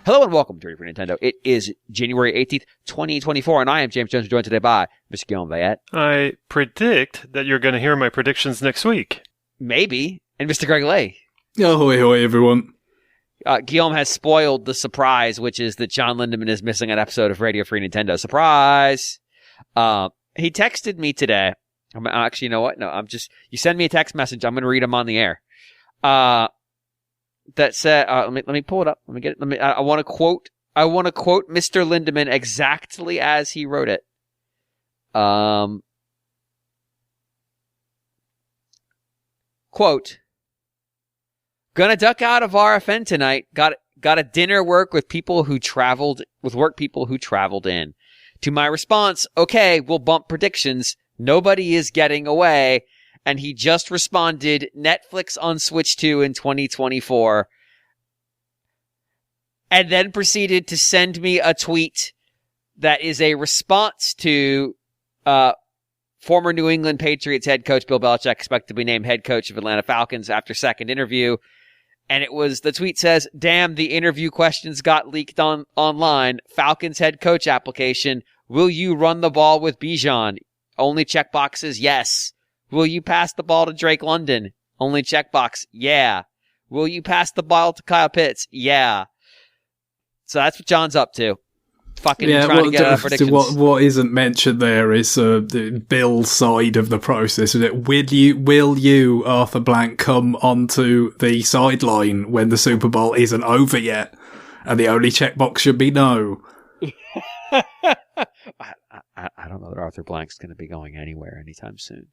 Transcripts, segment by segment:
Hello and welcome to Ready for Nintendo. It is January 18th, 2024, and I am James Jones, joined today by Mr. Guillaume Vayette. I predict that you're going to hear my predictions next week. Maybe. And Mr. Greg Lay. Ahoy, hoy, everyone. Guillaume has spoiled the surprise, which is that John Lindemann is missing an episode of Radio Free Nintendo. Surprise! He texted me today. Actually, you know what? No, you send me a text message. I'm going to read them on the air. That said, let me pull it up. Let me get it. I want to quote Mr. Lindemann exactly as he wrote it. Quote, gonna duck out of RFN tonight. Got a dinner work with people who traveled in. To my response, okay, we'll bump predictions. Nobody is getting away. And he just responded, Netflix on Switch 2 in 2024. And then proceeded to send me a tweet that is a response to former New England Patriots head coach Bill Belichick expected to be named head coach of Atlanta Falcons after second interview. And the tweet says, damn, the interview questions got leaked online. Falcons head coach application. Will you run the ball with Bijan? Only checkboxes, yes. Will you pass the ball to Drake London? Only checkbox, yeah. Will you pass the ball to Kyle Pitts? Yeah. So that's what John's up to. Fucking trying to get predictions. What isn't mentioned there is the Bill's side of the process. Is it? Will you, Arthur Blank, come onto the sideline when the Super Bowl isn't over yet? And the only checkbox should be no. I don't know that Arthur Blank's going to be going anywhere anytime soon.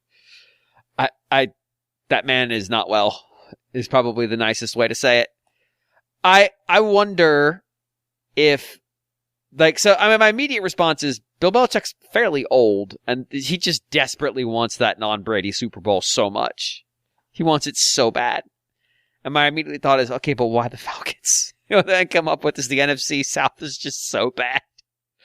That man is not well, is probably the nicest way to say it. I wonder if, my immediate response is Bill Belichick's fairly old, and he just desperately wants that non-Brady Super Bowl so much. He wants it so bad. And my immediate thought is, okay, but why the Falcons? Then come up with this, the NFC South is just so bad.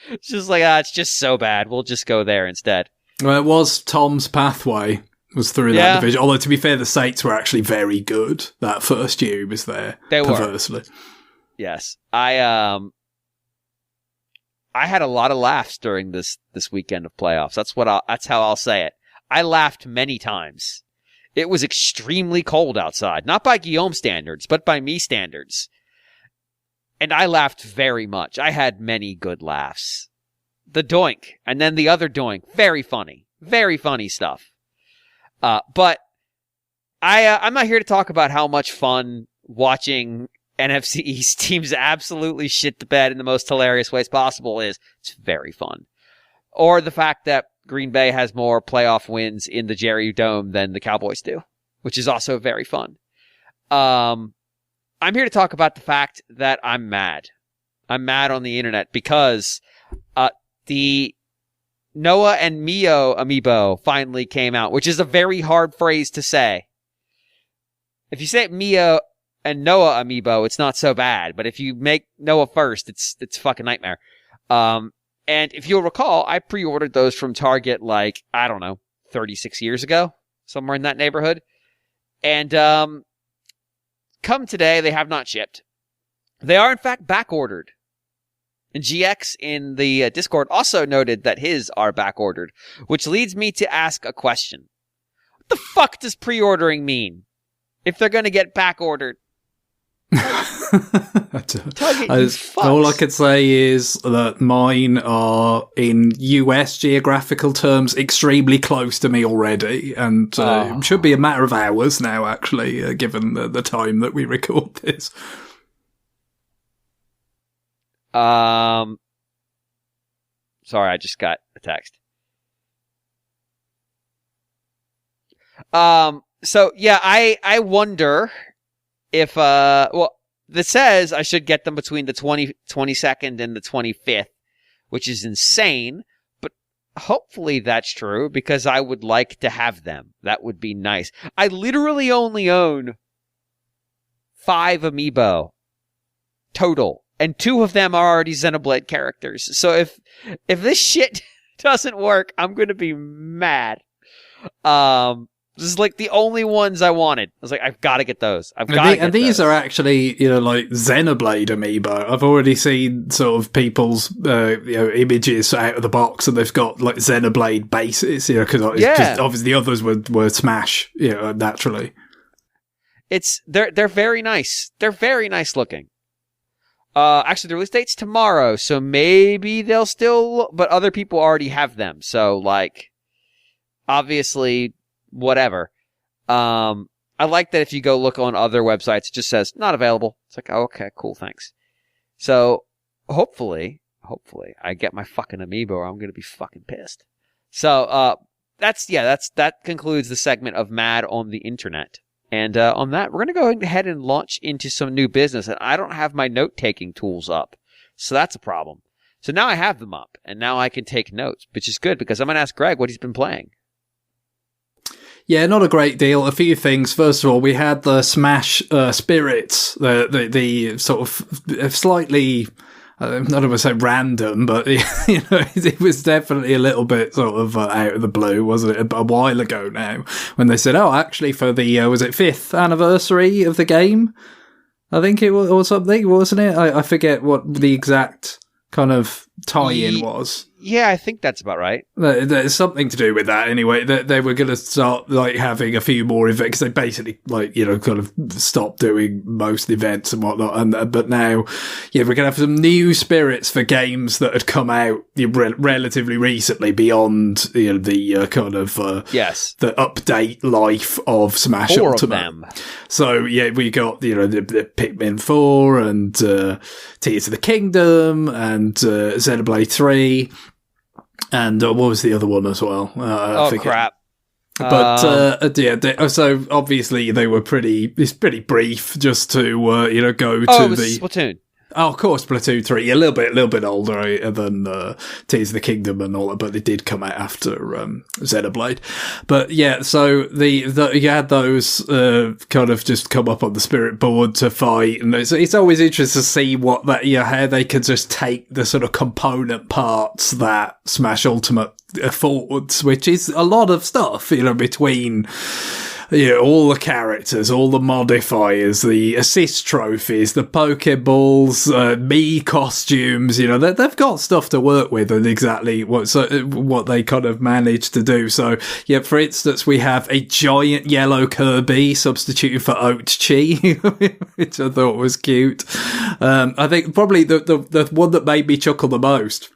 It's just it's just so bad. We'll just go there instead. Well, it was Tom's pathway. Was through that division. Although, to be fair, the Saints were actually very good that first year he was there. They were. Perversely. Yes. I had a lot of laughs during this weekend of playoffs. That's how I'll say it. I laughed many times. It was extremely cold outside. Not by Guillaume standards, but by me standards. And I laughed very much. I had many good laughs. The doink, and then the other doink. Very funny. Very funny stuff. But I'm not here to talk about how much fun watching NFC East teams absolutely shit the bed in the most hilarious ways possible is. It's very fun. Or the fact that Green Bay has more playoff wins in the Jerry Dome than the Cowboys do, which is also very fun. I'm here to talk about the fact that I'm mad. I'm mad on the internet because the Noah and Mio amiibo finally came out, which is a very hard phrase to say. If you say Mio and Noah amiibo, it's not so bad. But if you make Noah first, it's a fucking nightmare. And if you'll recall, I pre-ordered those from Target 36 years ago, somewhere in that neighborhood. And come today, they have not shipped. They are in fact back-ordered. And GX in the Discord also noted that his are back-ordered, which leads me to ask a question. What the fuck does pre-ordering mean? If they're going to get back-ordered? All I could say is that mine are, in US geographical terms, extremely close to me already, and it should be a matter of hours now, actually, given the time that we record this. Sorry, I just got a text. So yeah, I wonder if, that says I should get them between the 22nd and the 25th, which is insane, but hopefully that's true because I would like to have them. That would be nice. I literally only own 5 amiibo total. And 2 of them are already Xenoblade characters. So if this shit doesn't work, I'm going to be mad. This is like the only ones I wanted. I was like, I've got to get those. And these are actually, like Xenoblade amiibo. I've already seen sort of people's, images out of the box, and they've got like Xenoblade bases, because obviously the others were Smash, naturally. They're very nice. They're very nice looking. Actually, the release date's tomorrow, so maybe they'll still, but other people already have them. So like, obviously, whatever. I like that if you go look on other websites, it just says not available. It's like, oh, okay, cool, thanks. So hopefully I get my fucking amiibo, or I'm gonna be fucking pissed. So that concludes the segment of Mad on the Internet. And on that, we're gonna go ahead and launch into some new business. And I don't have my note-taking tools up, so that's a problem. So now I have them up, and now I can take notes, which is good because I'm gonna ask Greg what he's been playing. Yeah, not a great deal. A few things. First of all, we had the Smash Spirits, the sort of slightly, I don't want to say random, but it was definitely a little bit sort of out of the blue, wasn't it? A while ago now, when they said, "Oh, actually, for the was it 5th anniversary of the game?" I think it was, or something, wasn't it? I forget what the exact kind of tie-in was. Yeah, I think that's about right. There's something to do with that anyway. They were going to start like having a few more events, because they basically kind of stopped doing most events and whatnot. But now, we're going to have some new spirits for games that had come out relatively recently beyond the kind of the update life of Smash 4 Ultimate. Of them. So we got the Pikmin 4 and Tears of the Kingdom and Xenoblade 3. And what was the other one as well? Crap. But so obviously they were pretty brief, just to go to the Splatoon. Oh, of course, Splatoon 3, a little bit older than Tears of the Kingdom and all that, but it did come out after Xenoblade. But yeah, so you had those kind of just come up on the Spirit board to fight, and it's always interesting to see what that how they can just take the sort of component parts that Smash Ultimate affords, which is a lot of stuff, between all the characters, all the modifiers, the assist trophies, the Pokeballs, Mii costumes, they've got stuff to work with, and exactly what they kind of managed to do. So, for instance, we have a giant yellow Kirby substituted for Oat Chi, which I thought was cute. I think probably the one that made me chuckle the most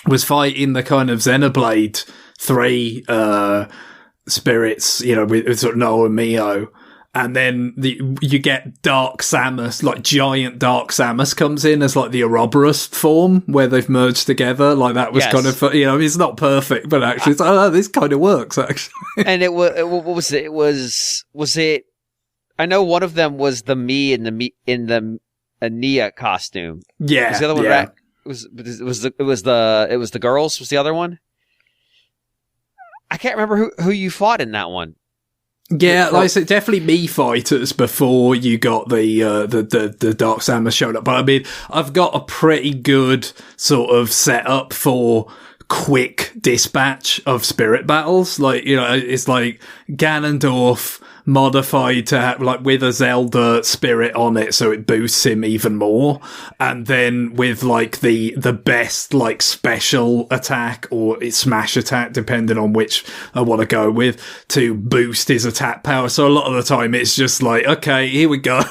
was fighting the kind of Xenoblade 3, spirits, with sort of Noah and Mio, and then you get Dark Samus, like giant Dark Samus comes in as like the Ouroboros form, where they've merged together. Like that was kind of, it's not perfect, but actually it's like, this kind of works actually. And what was it? Was it? I know one of them was the Mii in the Ania costume. Yeah, was the other one yeah. It was the girls. Was the other one? I can't remember who you fought in that one. Yeah, like I said, definitely Mii fighters before you got the Dark Samus showed up. But I mean, I've got a pretty good sort of setup for quick dispatch of spirit battles. Like, it's like Ganondorf modified to have, like, with a Zelda spirit on it, so it boosts him even more, and then with like the best like special attack or smash attack, depending on which I want to go with, to boost his attack power. So a lot of the time it's just like, okay, here we go.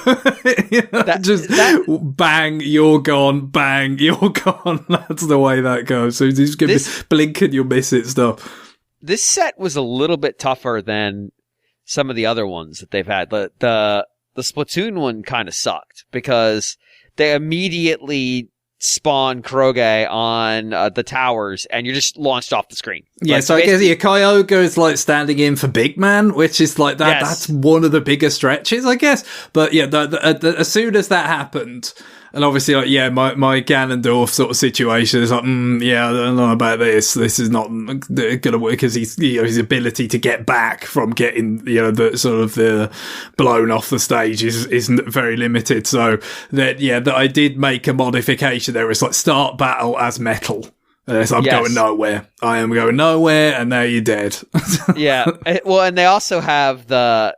Bang, you're gone, bang, you're gone. That's the way that goes. So just give me blink and you'll miss it stuff. This set was a little bit tougher than some of the other ones that they've had. The Splatoon one kind of sucked because they immediately spawn Kroge on the towers and you're just launched off the screen. Yeah, like, so I guess Kyogre is like standing in for Big Man, which is like that. Yes. That's one of the bigger stretches, I guess. But yeah, as soon as that happened, and obviously, like, my Ganondorf sort of situation is like, I don't know about this. This is not going to work, because his ability to get back from getting, the sort of the blown off the stage is very limited. So that I did make a modification. There was like start battle as metal. I'm going nowhere. I am going nowhere, and now you're dead. Yeah. Well, and they also have the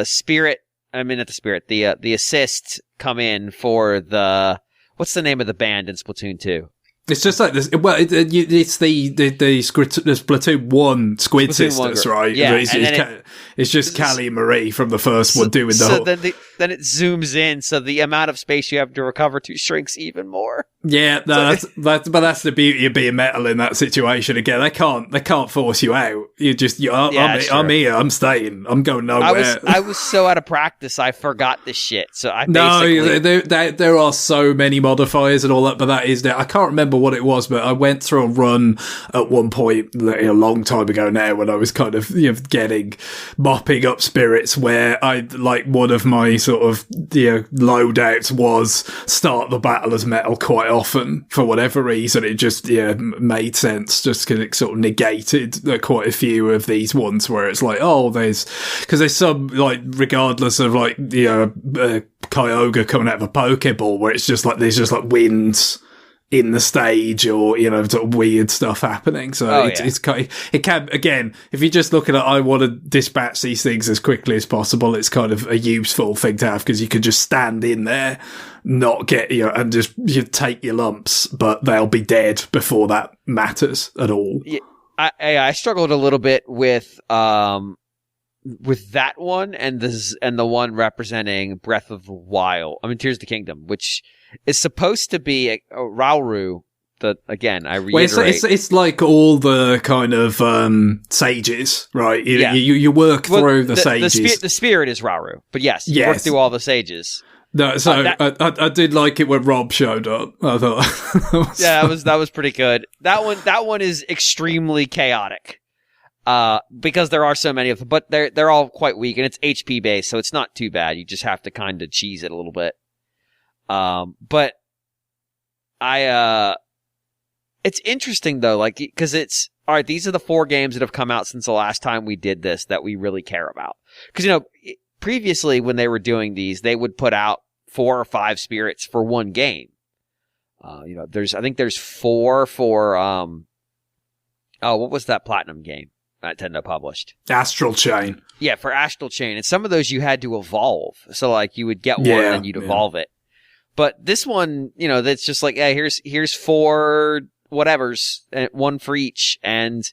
spirit. I mean, not the spirit. The assist come in for the. What's the name of the band in Splatoon 2? It's just like this. Well, it's the Splatoon 1 Squid Sisters, right? Yeah, it's just Callie and Marie from the first one doing the whole... then it zooms in, so the amount of space you have to recover to shrinks even more. Yeah, no, that's the beauty of being metal in that situation. Again, they can't force you out. I'm here. I'm staying. I'm going nowhere. I was so out of practice, I forgot this shit. So there are so many modifiers and all that, but that is there. I can't remember what it was, but I went through a run at one point a long time ago now when I was kind of mopping up spirits where one of my sort of loadouts was start the battle as metal quite often for whatever reason. It just made sense just because it sort of negated quite a few of these ones where it's like, because there's some regardless of Kyogre coming out of a Pokeball where it's just like there's just like winds in the stage or sort of weird stuff happening. So it can, again, if you just look at it, I want to dispatch these things as quickly as possible, it's kind of a useful thing to have because you could just stand in there, not get and just take your lumps, but they'll be dead before that matters at all. Yeah, I struggled a little bit with that one and the one representing Breath of the Wild. I mean, Tears of the Kingdom, which is supposed to be a Rauru. Again, I reiterate. Well, it's like all the kind of sages, right? You work through the sages. The spirit is Rauru, but yes, you work through all the sages. No, so I did like it when Rob showed up. I thought that was pretty good. That one is extremely chaotic. Because there are so many of them, but they're all quite weak and it's HP based, so it's not too bad. You just have to kind of cheese it a little bit. But it's interesting though, because it's, all right, these are the 4 games that have come out since the last time we did this that we really care about. Because, previously when they were doing these, they would put out 4 or 5 spirits for one game. I think there's 4 for, what was that Platinum game that Nintendo published? Astral Chain. Yeah, for Astral Chain. And some of those you had to evolve. So you would get one and you'd evolve it. But this one, that's just like, hey, here's 4 whatevers, and 1 for each. And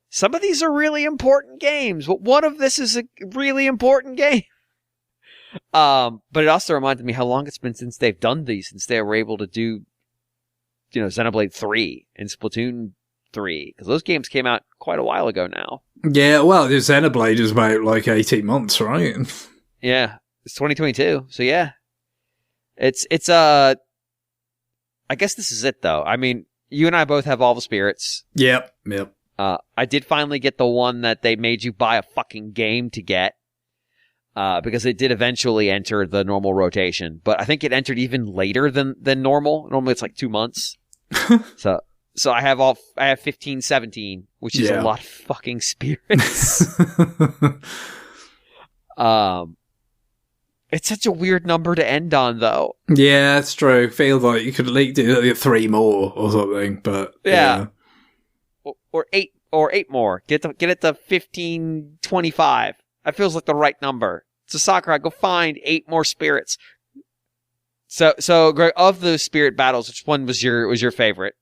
some of these are really important games. But one of this is a really important game. But it also reminded me how long it's been since they've done these, since they were able to do, Xenoblade 3 and Splatoon 3. Because those games came out quite a while ago now. Yeah, well, Xenoblade is about 18 months, right? Yeah, it's 2022. So yeah. It's I guess this is it though. I mean, you and I both have all the spirits. Yep. I did finally get the one that they made you buy a fucking game to get. Because it did eventually enter the normal rotation, but I think it entered even later than normal. Normally it's 2 months. So I have 15, 17, which is a lot of fucking spirits. It's such a weird number to end on, though. Yeah, that's true. Feels like you could at least do 3 more or something, but yeah. Or 8 more. Get it to 15, 25. That feels like the right number. So Sakurai, go find 8 more spirits. So Greg, of those spirit battles, which one was your favorite?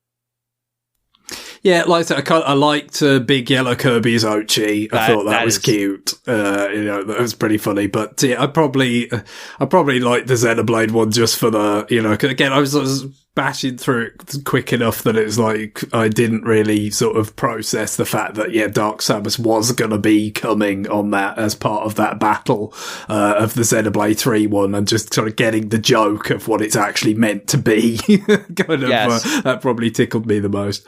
Yeah, like I said, I liked Big Yellow Kirby's Ochi. I thought that was cute. That was pretty funny. But yeah, I probably like the Xenoblade one just for the, 'cause again, I was bashing through it quick enough that it's I didn't really sort of process the fact that Dark Samus was gonna be coming on that as part of that battle of the Xenoblade 3 one, and just sort of getting the joke of what it's actually meant to be. That probably tickled me the most.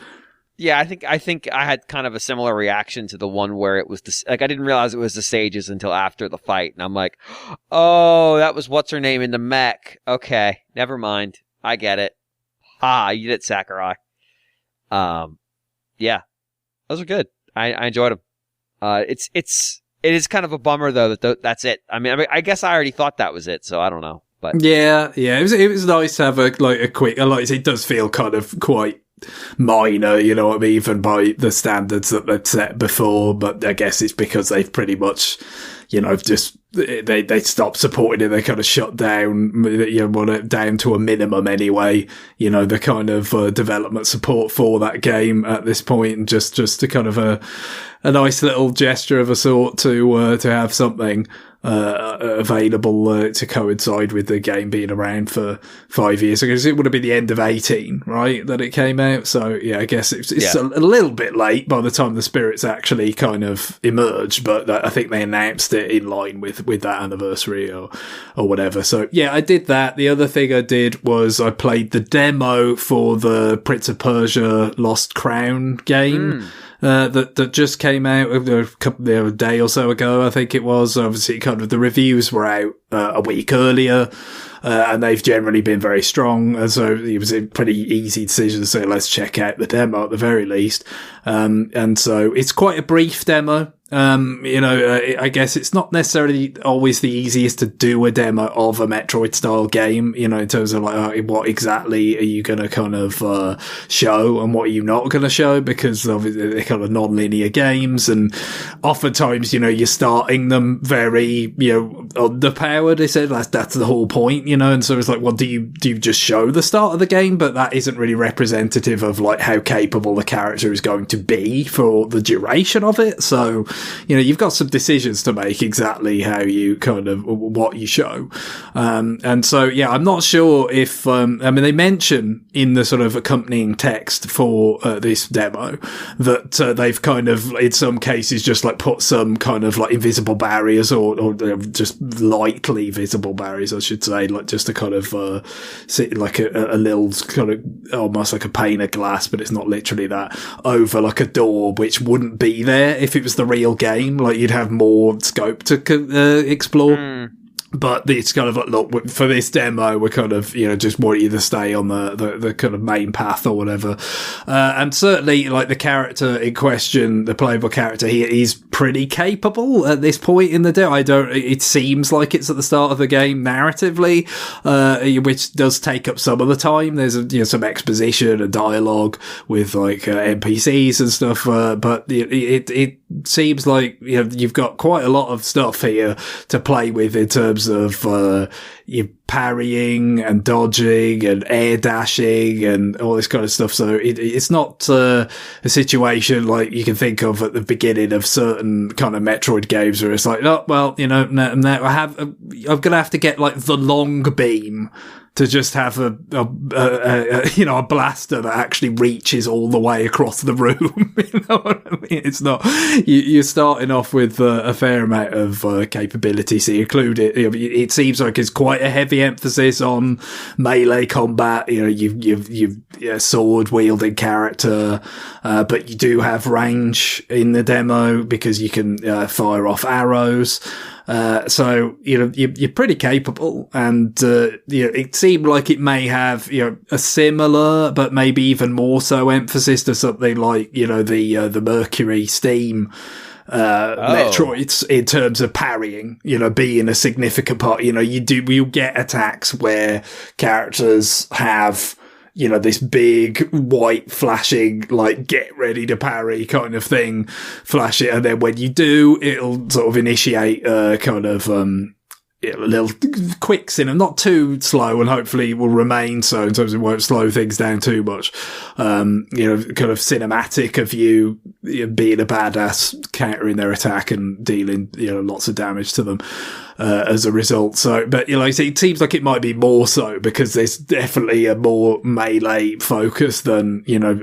Yeah, I think I had kind of a similar reaction to the one where it was I didn't realize it was the sages until after the fight, and I'm like, oh, that was what's her name in the mech. Okay, never mind, I get it. You did it, Sakurai. Yeah, those are good. I enjoyed them. It is kind of a bummer though that that's it. I mean, I guess I already thought that was it, so I don't know. But yeah, it was nice to have a quick. It does feel kind of quite minor, you know what I mean, even by the standards that they'd set before. But I guess it's because they've pretty much, you know, just they stopped supporting it. They kind of shut down, you know, down to a minimum anyway, you know, the kind of development support for that game at this point, and just to kind of a nice little gesture of a sort to have something available to coincide with the game being around for 5 years, because it would have been the end of 18, right, that it came out. So yeah, I guess it's a little bit late by the time the spirits actually kind of emerged, but I think they announced it in line with that anniversary or whatever. So yeah, I did that. The other thing I did was I played the demo for the Prince of Persia Lost Crown game. That just came out a day or so ago, I think it was. Obviously, kind of the reviews were out a week earlier, and they've generally been very strong. And so it was a pretty easy decision to say, let's check out the demo at the very least. And so it's quite a brief demo. You know, I guess it's not necessarily always the easiest to do a demo of a Metroid style game, you know, in terms of like, what exactly are you going to kind of, show and what are you not going to show, because obviously they're kind of non-linear games, and oftentimes, you know, you're starting them very, you know, underpowered. They said that's the whole point, you know, and so it's like, well, do you just show the start of the game? But that isn't really representative of like how capable the character is going to be for the duration of it. So, you know, you've got some decisions to make exactly how you kind of, what you show. And so, yeah, I'm not sure if, I mean, they mention in the sort of accompanying text for this demo that they've kind of, in some cases, just like put some kind of like invisible barriers or just lightly visible barriers, I should say, like just to kind of sit like a little kind of almost like a pane of glass, but it's not literally that, over like a door, which wouldn't be there if it was the real game. Like, you'd have more scope to explore. But it's kind of like, look, for this demo, we're kind of, you know, just want you to stay on the kind of main path or whatever. And certainly, like, the character in question, the playable character, he's pretty capable at this point in the demo. It seems like it's at the start of the game narratively, which does take up some of the time. There's, you know, some exposition and dialogue with, like, NPCs and stuff, but it seems like, you know, you've got quite a lot of stuff here to play with in terms of you parrying and dodging and air dashing and all this kind of stuff. So it's not a situation like you can think of at the beginning of certain kind of Metroid games where it's like, oh, well, you know, now I'm going to have to get like the long beam to just have a you know, a blaster that actually reaches all the way across the room. You know what I mean? It's not, you're starting off with a fair amount of capability. So you include it. You know, it seems like it's quite a heavy emphasis on melee combat. You know, you've a sword wielding character, but you do have range in the demo because you can fire off arrows. So, you know, you're pretty capable, and, you know, it seemed like it may have, you know, a similar, but maybe even more so emphasis to something like, you know, the Mercury Steam, Metroids in terms of parrying, you know, being a significant part. You know, you get attacks where characters have, you know, this big white flashing, like, get ready to parry kind of thing, flash it. And then when you do, it'll sort of initiate kind of, a little quick cinema, not too slow, and hopefully will remain so in terms of it won't slow things down too much. You know, kind of cinematic of you being a badass, countering their attack and dealing, you know, lots of damage to them. As a result. So, but, you know, it seems like it might be more so because there's definitely a more melee focus than, you know,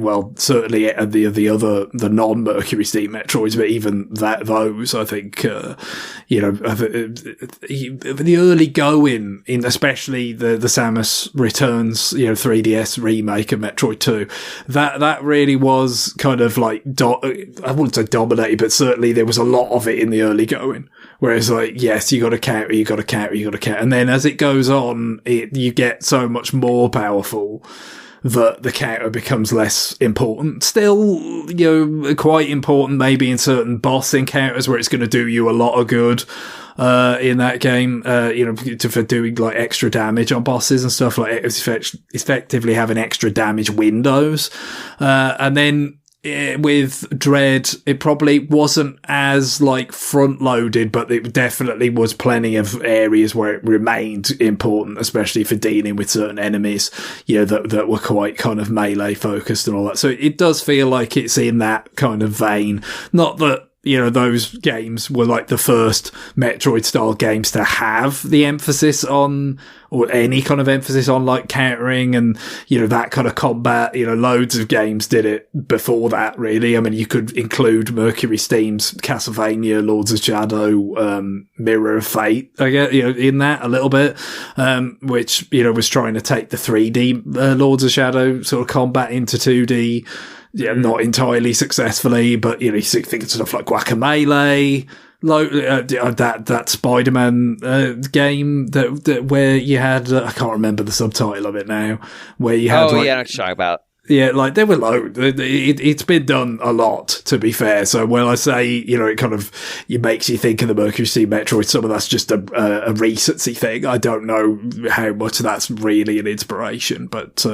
well, certainly the non-Mercury Steam Metroids, but even those, I think, you know, the early going in, especially the Samus Returns, you know, 3DS remake of Metroid 2, that really was kind of like, I wouldn't say dominated, but certainly there was a lot of it in the early going. Whereas, like, yes, you got to counter. And then as it goes on, you get so much more powerful. that the counter becomes less important. Still, quite important maybe in certain boss encounters where it's going to do you a lot of good in that game, for doing like extra damage on bosses and stuff, like effectively having extra damage windows. And then with Dread, it probably wasn't as like front loaded, but it definitely was plenty of areas where it remained important, especially for dealing with certain enemies, that were quite kind of melee focused and all that. So it does feel like it's in that kind of vein. Not that, those games were like the first Metroid style games to have the emphasis on, or any kind of emphasis on like countering and, that kind of combat. Loads of games did it before that, really. I mean, you could include Mercury Steam's Castlevania, Lords of Shadow, Mirror of Fate, I guess, in that a little bit, which, was trying to take the 3D Lords of Shadow sort of combat into 2D. Yeah, not entirely successfully, but, you think of stuff like Guacamelee, that Spider-Man, game that where you had, I can't remember the subtitle of it now, where you had, I know what you're talking about. Yeah, like, there were loads. It's been done a lot, to be fair. So when I say, it kind of, it makes you think of the Mercury Steam Metroid, some of that's just a recency thing. I don't know how much that's really an inspiration, but,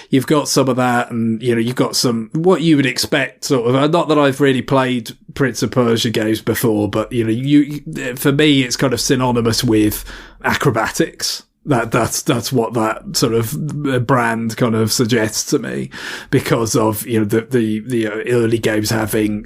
you've got some of that, and, you've got some, what you would expect, sort of, not that I've really played Prince of Persia games before, but, for me, it's kind of synonymous with acrobatics. That's what that sort of brand kind of suggests to me, because of, the early games having,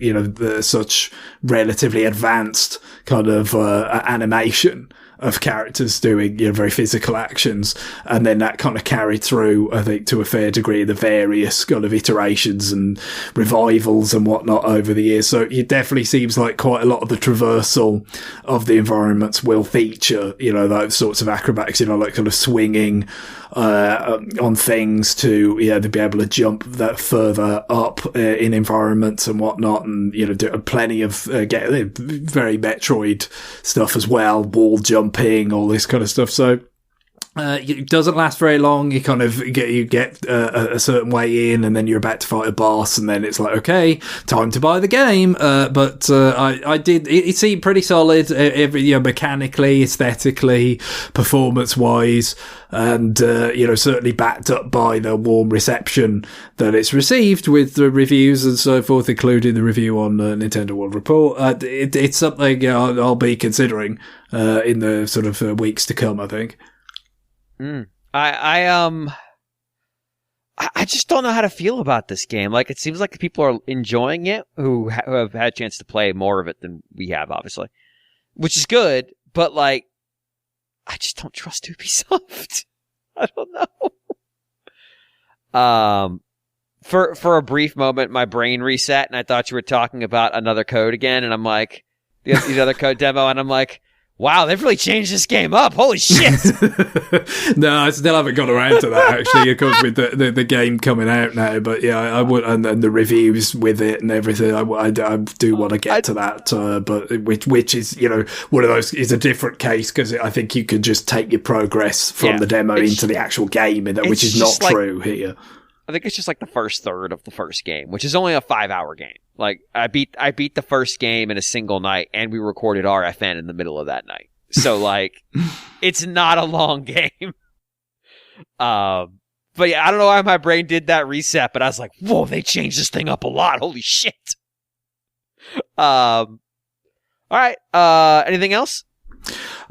such relatively advanced kind of, animation of characters doing, very physical actions. And then that kind of carried through, I think, to a fair degree, the various kind of iterations and revivals and whatnot over the years. So it definitely seems like quite a lot of the traversal of the environments will feature, those sorts of acrobatics, like kind of swinging, on things to be able to jump that further up in environments and whatnot, and do plenty of very Metroid stuff as well, wall jumping, all this kind of stuff. So it doesn't last very long. You kind of get a certain way in, and then you're about to fight a boss, and then it's like, okay, time to buy the game. But I did. It seemed pretty solid, mechanically, aesthetically, performance wise, and certainly backed up by the warm reception that it's received with the reviews and so forth, including the review on Nintendo World Report. It's something I'll be considering in the sort of weeks to come, I think. I just don't know how to feel about this game. Like, it seems like people are enjoying it who have had a chance to play more of it than we have, obviously, which is good. But like, I just don't trust Ubisoft. I don't know. For a brief moment, my brain reset, and I thought you were talking about another code again, and I'm like, the other code demo, and I'm like, wow, they've really changed this game up. Holy shit. No, I still haven't got around to that, actually, of course, with the game coming out now. But yeah, I would, and the reviews with it and everything, I do want to get to that, but which is, one of those is a different case, because I think you could just take your progress from the demo into the actual game, which is not true here. I think it's just like the first third of the first game, which is only a 5-hour game. Like, I beat the first game in a single night, and we recorded RFN in the middle of that night. So like, it's not a long game. But yeah, I don't know why my brain did that reset, but I was like, whoa, they changed this thing up a lot. Holy shit. All right. Anything else?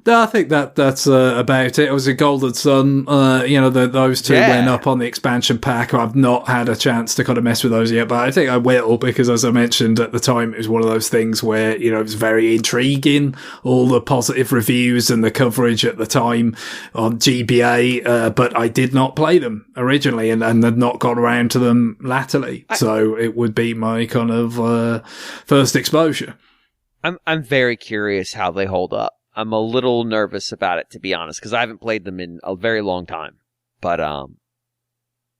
No, I think that's about it. It was a Golden Sun. Those two went up on the expansion pack. I've not had a chance to kind of mess with those yet, but I think I will, because as I mentioned at the time, it was one of those things where, it was very intriguing, all the positive reviews and the coverage at the time on GBA, but I did not play them originally and had not got around to them latterly. So it would be my kind of first exposure. I'm very curious how they hold up. I'm a little nervous about it, to be honest, because I haven't played them in a very long time. But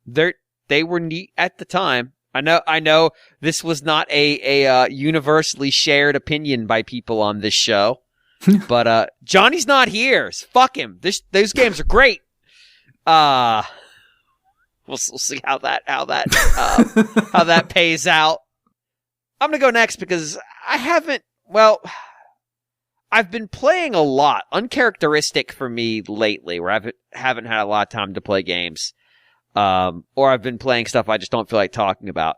they were neat at the time. I know this was not a universally shared opinion by people on this show, but Johnny's not here. So fuck him. Those games are great. We'll see how that how that pays out. I'm gonna go next because I've been playing a lot, uncharacteristic for me lately, where I haven't had a lot of time to play games, or I've been playing stuff I just don't feel like talking about.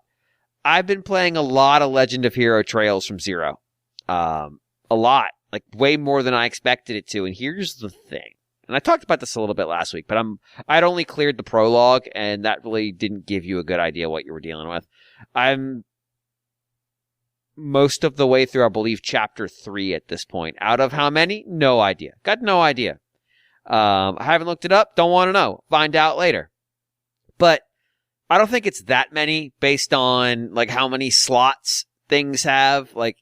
I've been playing a lot of Legend of Hero Trails from Zero, a lot, like way more than I expected it to. And here's the thing. And I talked about this a little bit last week, but I'd only cleared the prologue, and that really didn't give you a good idea what you were dealing with. I'm most of the way through, I believe, chapter 3 at this point. Out of how many? No idea. Got no idea. I haven't looked it up. Don't want to know. Find out later. But I don't think it's that many based on like how many slots things have. Like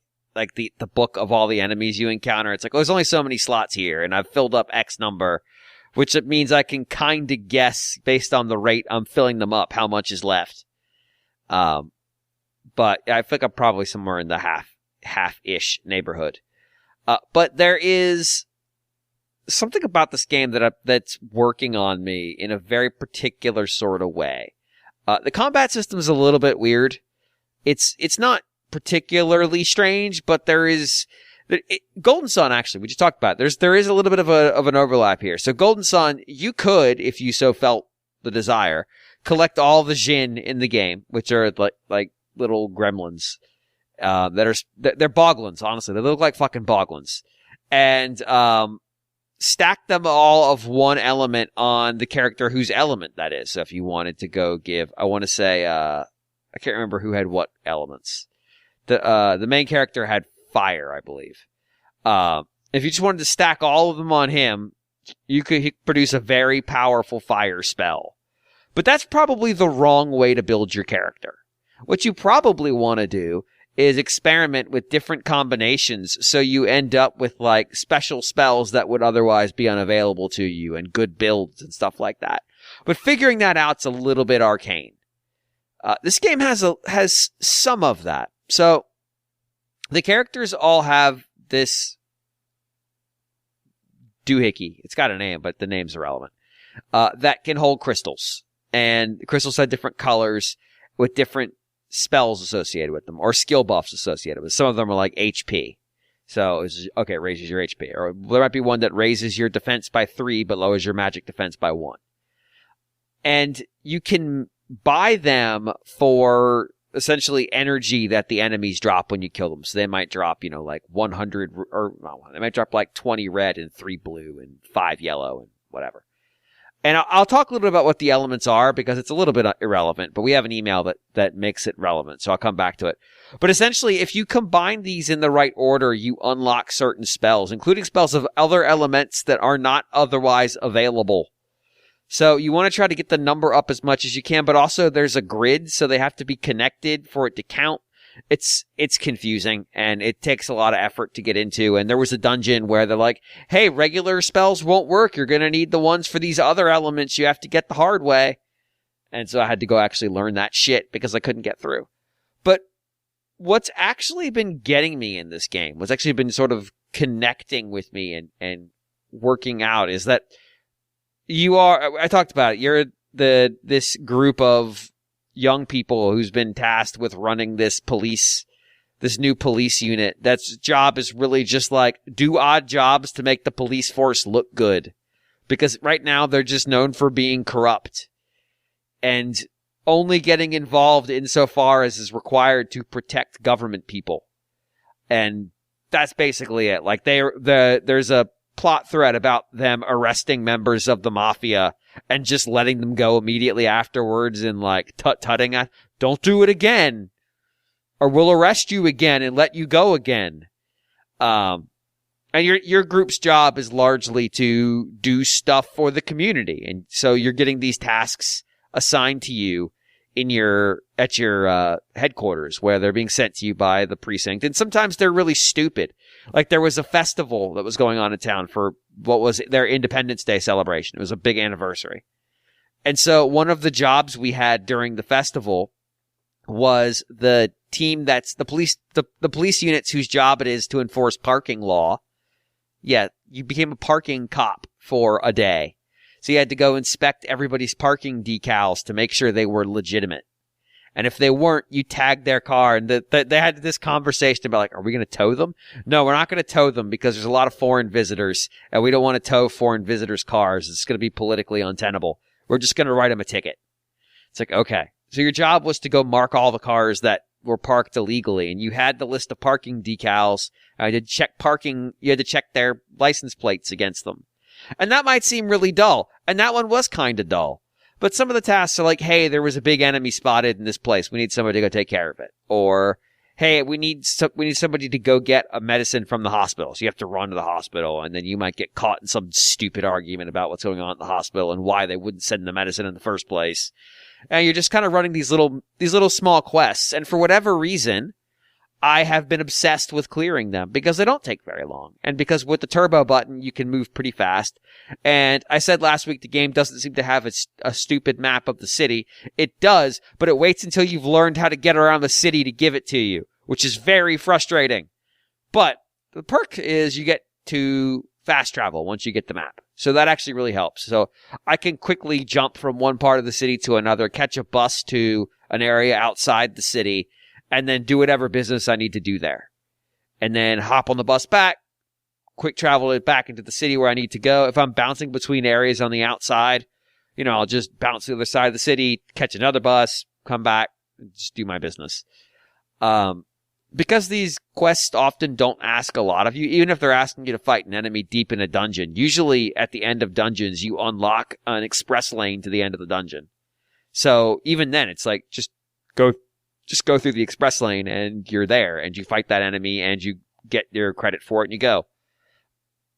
the book of all the enemies you encounter. It's like, oh, there's only so many slots here, and I've filled up X number, which it means I can kind of guess based on the rate I'm filling them up how much is left. But I think I'm probably somewhere in the half-ish neighborhood. But there is something about this game that's working on me in a very particular sort of way. The combat system is a little bit weird. It's not particularly strange, but there is Golden Sun. Actually, we just talked about it. There is a little bit of an overlap here. So Golden Sun, you could, if you so felt the desire, collect all the Jinn in the game, which are like little gremlins. They're boglins. Honestly, they look like fucking boglins, and stack them all of one element on the character whose element that is. So if you wanted to go give, I want to say, I can't remember who had what elements. The main character had fire, I believe. If you just wanted to stack all of them on him, he could produce a very powerful fire spell. But that's probably the wrong way to build your character. What you probably want to do is experiment with different combinations so you end up with like special spells that would otherwise be unavailable to you and good builds and stuff like that. But figuring that out's a little bit arcane. This game has some of that. So the characters all have this doohickey. It's got a name, but the name's irrelevant. That can hold crystals. And the crystals have different colors with different spells associated with them, or skill buffs associated with them. Some of them are like HP. So, it raises your HP. Or there might be one that raises your defense by 3, but lowers your magic defense by 1. And you can buy them for essentially energy that the enemies drop when you kill them. So they might drop, like 100, or they might drop like 20 red and 3 blue and 5 yellow and whatever. And I'll talk a little bit about what the elements are because it's a little bit irrelevant, but we have an email that makes it relevant, so I'll come back to it. But essentially, if you combine these in the right order, you unlock certain spells, including spells of other elements that are not otherwise available. So you want to try to get the number up as much as you can, but also there's a grid, so they have to be connected for it to count. It's confusing, and it takes a lot of effort to get into. And there was a dungeon where they're like, hey, regular spells won't work. You're going to need the ones for these other elements. You have to get the hard way. And so I had to go actually learn that shit because I couldn't get through. But what's actually been getting me in this game, what's actually been sort of connecting with me and working out is that I talked about it, you're this group of young people who's been tasked with running this new police unit. That's job is really just like do odd jobs to make the police force look good. Because right now they're just known for being corrupt and only getting involved insofar as is required to protect government people. And that's basically it. Like there's a plot thread about them arresting members of the mafia and just letting them go immediately afterwards and like tut-tutting at, don't do it again or we'll arrest you again and let you go again. And your group's job is largely to do stuff for the community. And so you're getting these tasks assigned to you at your headquarters where they're being sent to you by the precinct. And sometimes they're really stupid. Like there was a festival that was going on in town for what was their Independence Day celebration. It was a big anniversary. And so one of the jobs we had during the festival was the team that's the police units whose job it is to enforce parking law. Yeah, you became a parking cop for a day. So you had to go inspect everybody's parking decals to make sure they were legitimate. And if they weren't, you tagged their car. And they had this conversation about, like, are we going to tow them? No, we're not going to tow them because there's a lot of foreign visitors, and we don't want to tow foreign visitors' cars. It's going to be politically untenable. We're just going to write them a ticket. It's like, okay. So your job was to go mark all the cars that were parked illegally, and you had the list of parking decals. You had to check their license plates against them. And that might seem really dull, and that one was kind of dull. But some of the tasks are like, hey, there was a big enemy spotted in this place. We need somebody to go take care of it. Or, hey, we need somebody to go get a medicine from the hospital. So you have to run to the hospital, and then you might get caught in some stupid argument about what's going on at the hospital and why they wouldn't send the medicine in the first place. And you're just kind of running these little small quests. And for whatever reason, I have been obsessed with clearing them because they don't take very long. And because with the turbo button, you can move pretty fast. And I said last week the game doesn't seem to have a stupid map of the city. It does, but it waits until you've learned how to get around the city to give it to you, which is very frustrating. But the perk is you get to fast travel once you get the map. So that actually really helps. So I can quickly jump from one part of the city to another, catch a bus to an area outside the city, and then do whatever business I need to do there. And then hop on the bus back, quick travel it back into the city where I need to go. If I'm bouncing between areas on the outside, I'll just bounce to the other side of the city, catch another bus, come back, and just do my business. Because these quests often don't ask a lot of you, even if they're asking you to fight an enemy deep in a dungeon, usually at the end of dungeons, you unlock an express lane to the end of the dungeon. So even then, it's like, just go through the express lane and you're there and you fight that enemy and you get your credit for it and you go.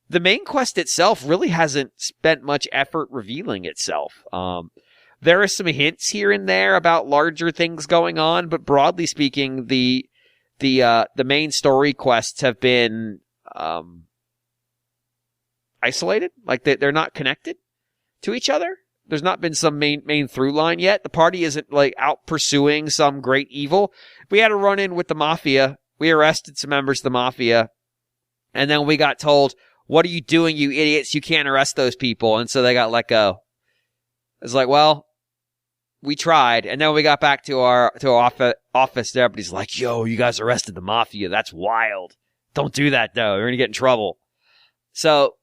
The main quest itself really hasn't spent much effort revealing itself. There are some hints here and there about larger things going on, but broadly speaking, the main story quests have been isolated. Like they're not connected to each other. There's not been some main through line yet. The party isn't like out pursuing some great evil. We had a run in with the mafia. We arrested some members of the mafia. And then we got told, what are you doing, you idiots? You can't arrest those people. And so they got let go. It's like, well, we tried. And then we got back to our office. Everybody's like, yo, you guys arrested the mafia. That's wild. Don't do that though. You're going to get in trouble. So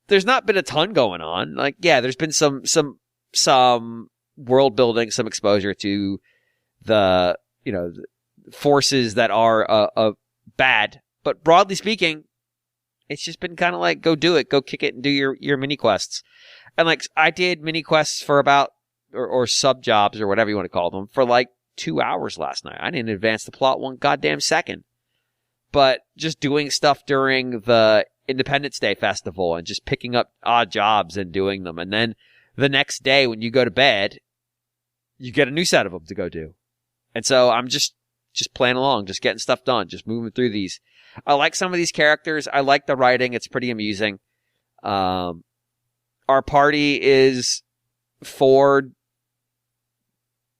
there's not been a ton going on. Like, yeah, there's been some world building, some exposure to the forces that are bad. But broadly speaking, it's just been kind of like, go do it, go kick it and do your mini quests. And like, I did mini quests for about, or sub jobs or whatever you want to call them, for like 2 hours last night. I didn't advance the plot one goddamn second. But just doing stuff during the Independence Day festival and just picking up odd jobs and doing them. And then the next day when you go to bed, you get a new set of them to go do. And so I'm just playing along, just getting stuff done, just moving through these. I like some of these characters. I like the writing. It's pretty amusing. Our party is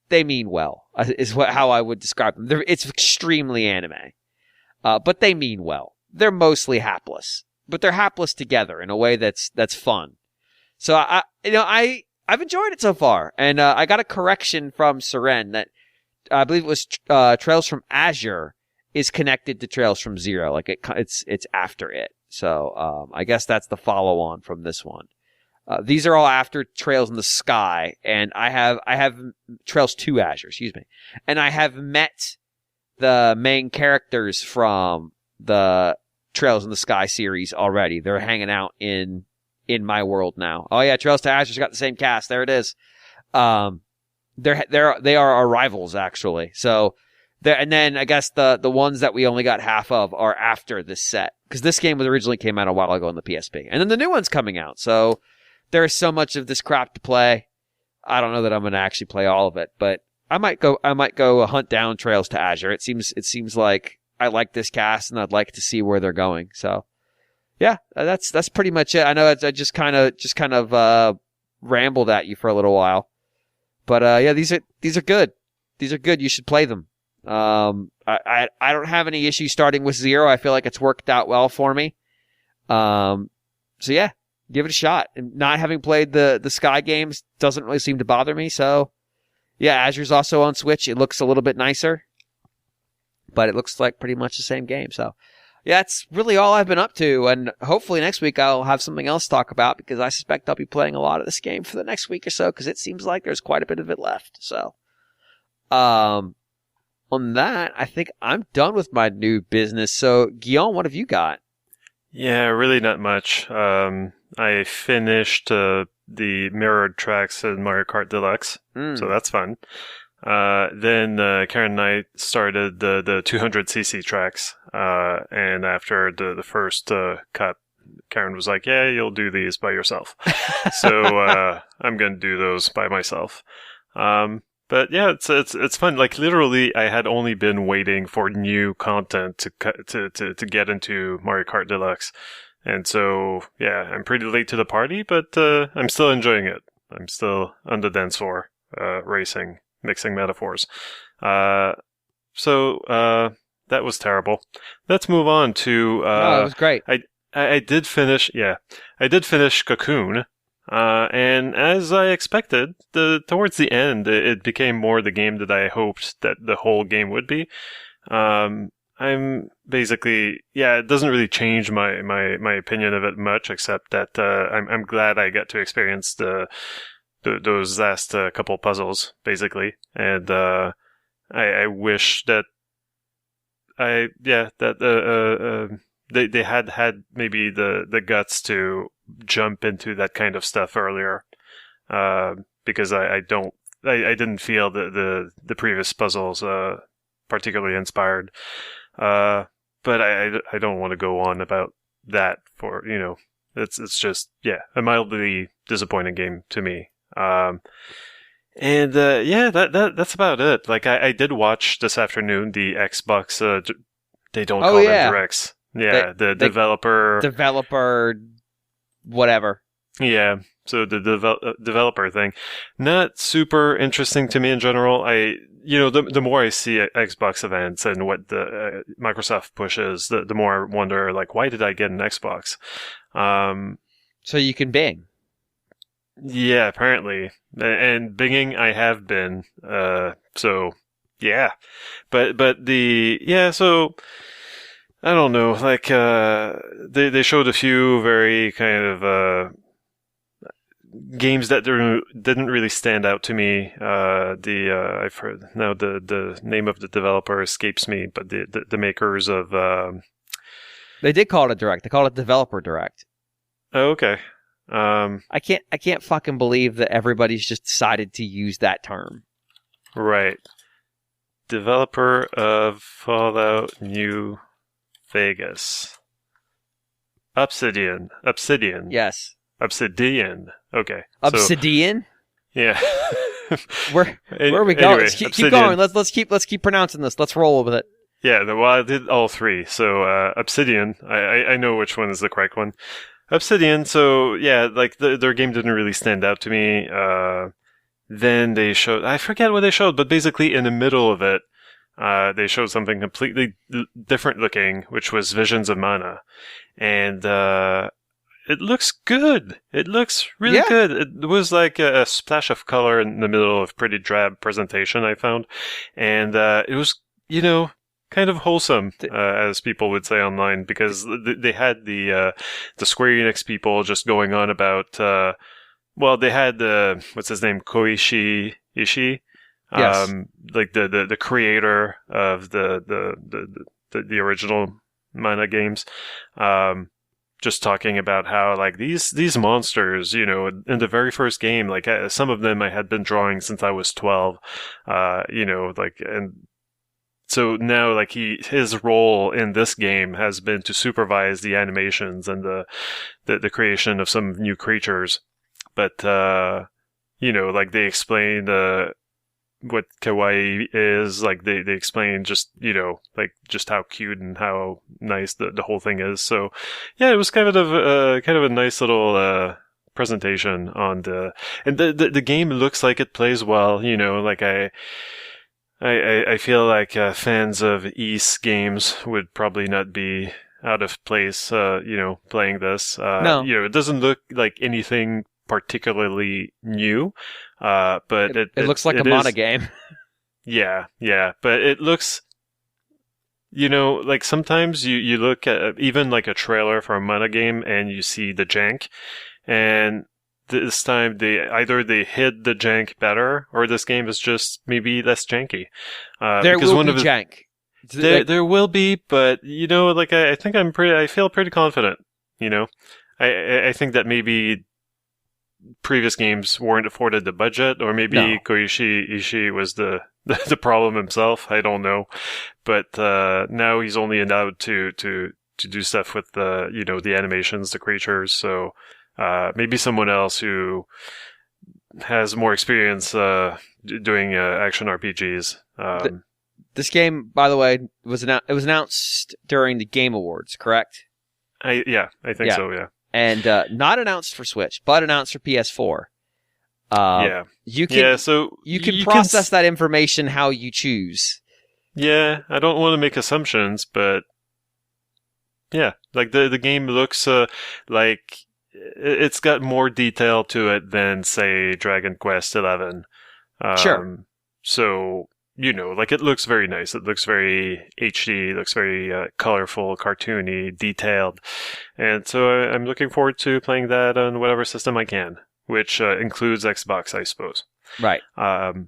they mean well, is how I would describe them. It's extremely anime. But they mean well. They're mostly hapless, but they're hapless together in a way that's fun. So I've enjoyed it so far, and I got a correction from Seren that I believe it was Trails from Azure is connected to Trails from Zero, like it's after it. So I guess that's the follow on from this one. These are all after Trails in the Sky, and I have Trails to Azure, excuse me, and I have met the main characters from the Trails in the Sky series already. They're hanging out in my world now. Oh yeah, Trails to Azure's got the same cast. There it is. They are our rivals actually. So and then I guess the ones that we only got half of are after this set, because this game originally came out a while ago on the PSP, and then the new one's coming out. So there's so much of this crap to play. I don't know that I'm going to actually play all of it, but I might go hunt down Trails to Azure. It seems like I like this cast and I'd like to see where they're going. So yeah, that's pretty much it. I know I just kind of rambled at you for a little while, but yeah, these are good. These are good. You should play them. I don't have any issues starting with Zero. I feel like it's worked out well for me. So yeah, give it a shot. And not having played the Sky games doesn't really seem to bother me. So, yeah, Azure's also on Switch. It looks a little bit nicer, but it looks like pretty much the same game. So, yeah, that's really all I've been up to. And hopefully next week I'll have something else to talk about because I suspect I'll be playing a lot of this game for the next week or so because it seems like there's quite a bit of it left. So, on that, I think I'm done with my new business. So, Guillaume, what have you got? Yeah, really not much. I finished the mirrored tracks in Mario Kart Deluxe, so that's fun. Then Karen and I started the 200cc tracks, and after the first cup, Karen was like, "Yeah, you'll do these by yourself." So I'm going to do those by myself. But yeah, it's fun. Like literally, I had only been waiting for new content to get into Mario Kart Deluxe, and so yeah, I'm pretty late to the party, but I'm still enjoying it. I'm still on the dance floor, racing, mixing metaphors. So that was terrible. Let's move on to. Oh, it was great. I did finish. Yeah, I did finish Cocoon. And as I expected, towards the end, it became more the game that I hoped that the whole game would be. I'm basically, yeah, it doesn't really change my opinion of it much, except that I'm glad I got to experience those last couple puzzles, basically. And I wish that they had maybe the guts to jump into that kind of stuff earlier, because I didn't feel the previous puzzles particularly inspired, but I don't want to go on about that for it's just a mildly disappointing game to me. And that's about it. Like I did watch this afternoon the Xbox. They don't call them directs. Yeah, the developer, whatever. Yeah, so the developer thing, not super interesting to me in general. The more I see Xbox events and what the Microsoft pushes, the more I wonder, like, why did I get an Xbox? So you can Bing. Yeah, apparently, and Binging I have been. So yeah, but so. I don't know, like, they showed a few very kind of, games that didn't really stand out to me. I've heard, now the name of the developer escapes me, but the makers of, They did call it a direct. They called it Developer Direct. Oh, okay. I can't fucking believe that everybody's just decided to use that term. Right. Developer of Fallout New Vegas. Obsidian. Yes. Obsidian. Okay. Obsidian? So, yeah. Where are we going? Anyway, keep going. Let's keep pronouncing this. Let's roll with it. Yeah, well, I did all three. So, Obsidian, I know which one is the correct one. Obsidian, so, yeah, like, their game didn't really stand out to me. Then they showed, I forget what they showed, but basically in the middle of it, they showed something completely different looking, which was Visions of Mana. And it looks good. It looks really good. It was like a splash of color in the middle of pretty drab presentation, I found. And it was, kind of wholesome, as people would say online, because they had the Square Enix people just going on about, they had what's his name, Koichi Ishii. Yes. Like the creator of the original Mana games, just talking about how, like, these monsters, in the very first game, like, some of them I had been drawing since I was 12, and so now, like, his role in this game has been to supervise the animations and the creation of some new creatures, but like, they explained what kawaii is, like, they explain just, like, just how cute and how nice the whole thing is. So yeah, it was kind of a nice little presentation on and the game looks like it plays well, like I feel like fans of Ys games would probably not be out of place, playing this. No. It doesn't look like anything particularly new, but it looks like a Mana game. Yeah, but it looks, like sometimes you look at even like a trailer for a Mana game and you see the jank, and this time they hid the jank better, or this game is just maybe less janky. There will be jank. There will be, but I think I feel pretty confident. I think that maybe previous games weren't afforded the budget, or maybe Koichi Ishii was the problem himself. I don't know, but now he's only allowed to do stuff with the animations, the creatures. So maybe someone else who has more experience doing action RPGs. This game, by the way, was announced during the Game Awards, correct? I think so. Yeah. And not announced for Switch, but announced for PS4. You can process that information how you choose. Yeah, I don't want to make assumptions, but yeah, like the game looks like it's got more detail to it than, say, Dragon Quest XI. Sure. So it looks very nice. It looks very HD. It looks very colorful, cartoony, detailed. And so I'm looking forward to playing that on whatever system I can, which includes Xbox, I suppose. Right. And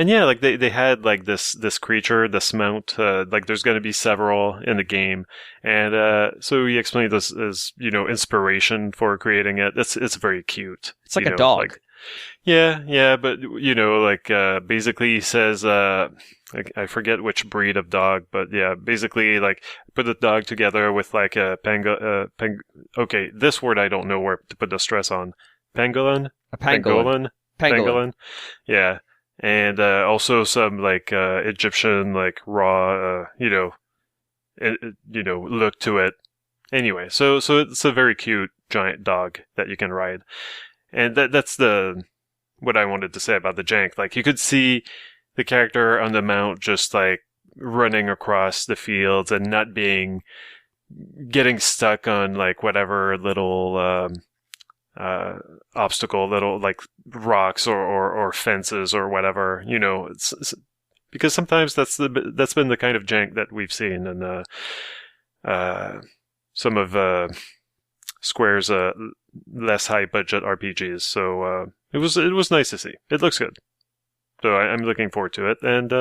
yeah, like they had like this creature, this mount, like there's going to be several in the game. And so he explained this as, inspiration for creating it. It's very cute. It's like a dog. Yeah, but basically he says, I forget which breed of dog, but yeah, basically like put the dog together with like a okay, this word I don't know where to put the stress on. Pangolin? A pangolin. Pangolin. Yeah. And also some like Egyptian like raw look to it. Anyway, so it's a very cute giant dog that you can ride. And that's what I wanted to say about the jank. Like, you could see the character on the mount just, like, running across the fields and not getting stuck on, like, whatever little obstacle, little, like, rocks or fences or whatever, it's because sometimes that's been the kind of jank that we've seen in some of Square's less high budget RPGs. So it was nice to see. It looks good. So I'm looking forward to it. And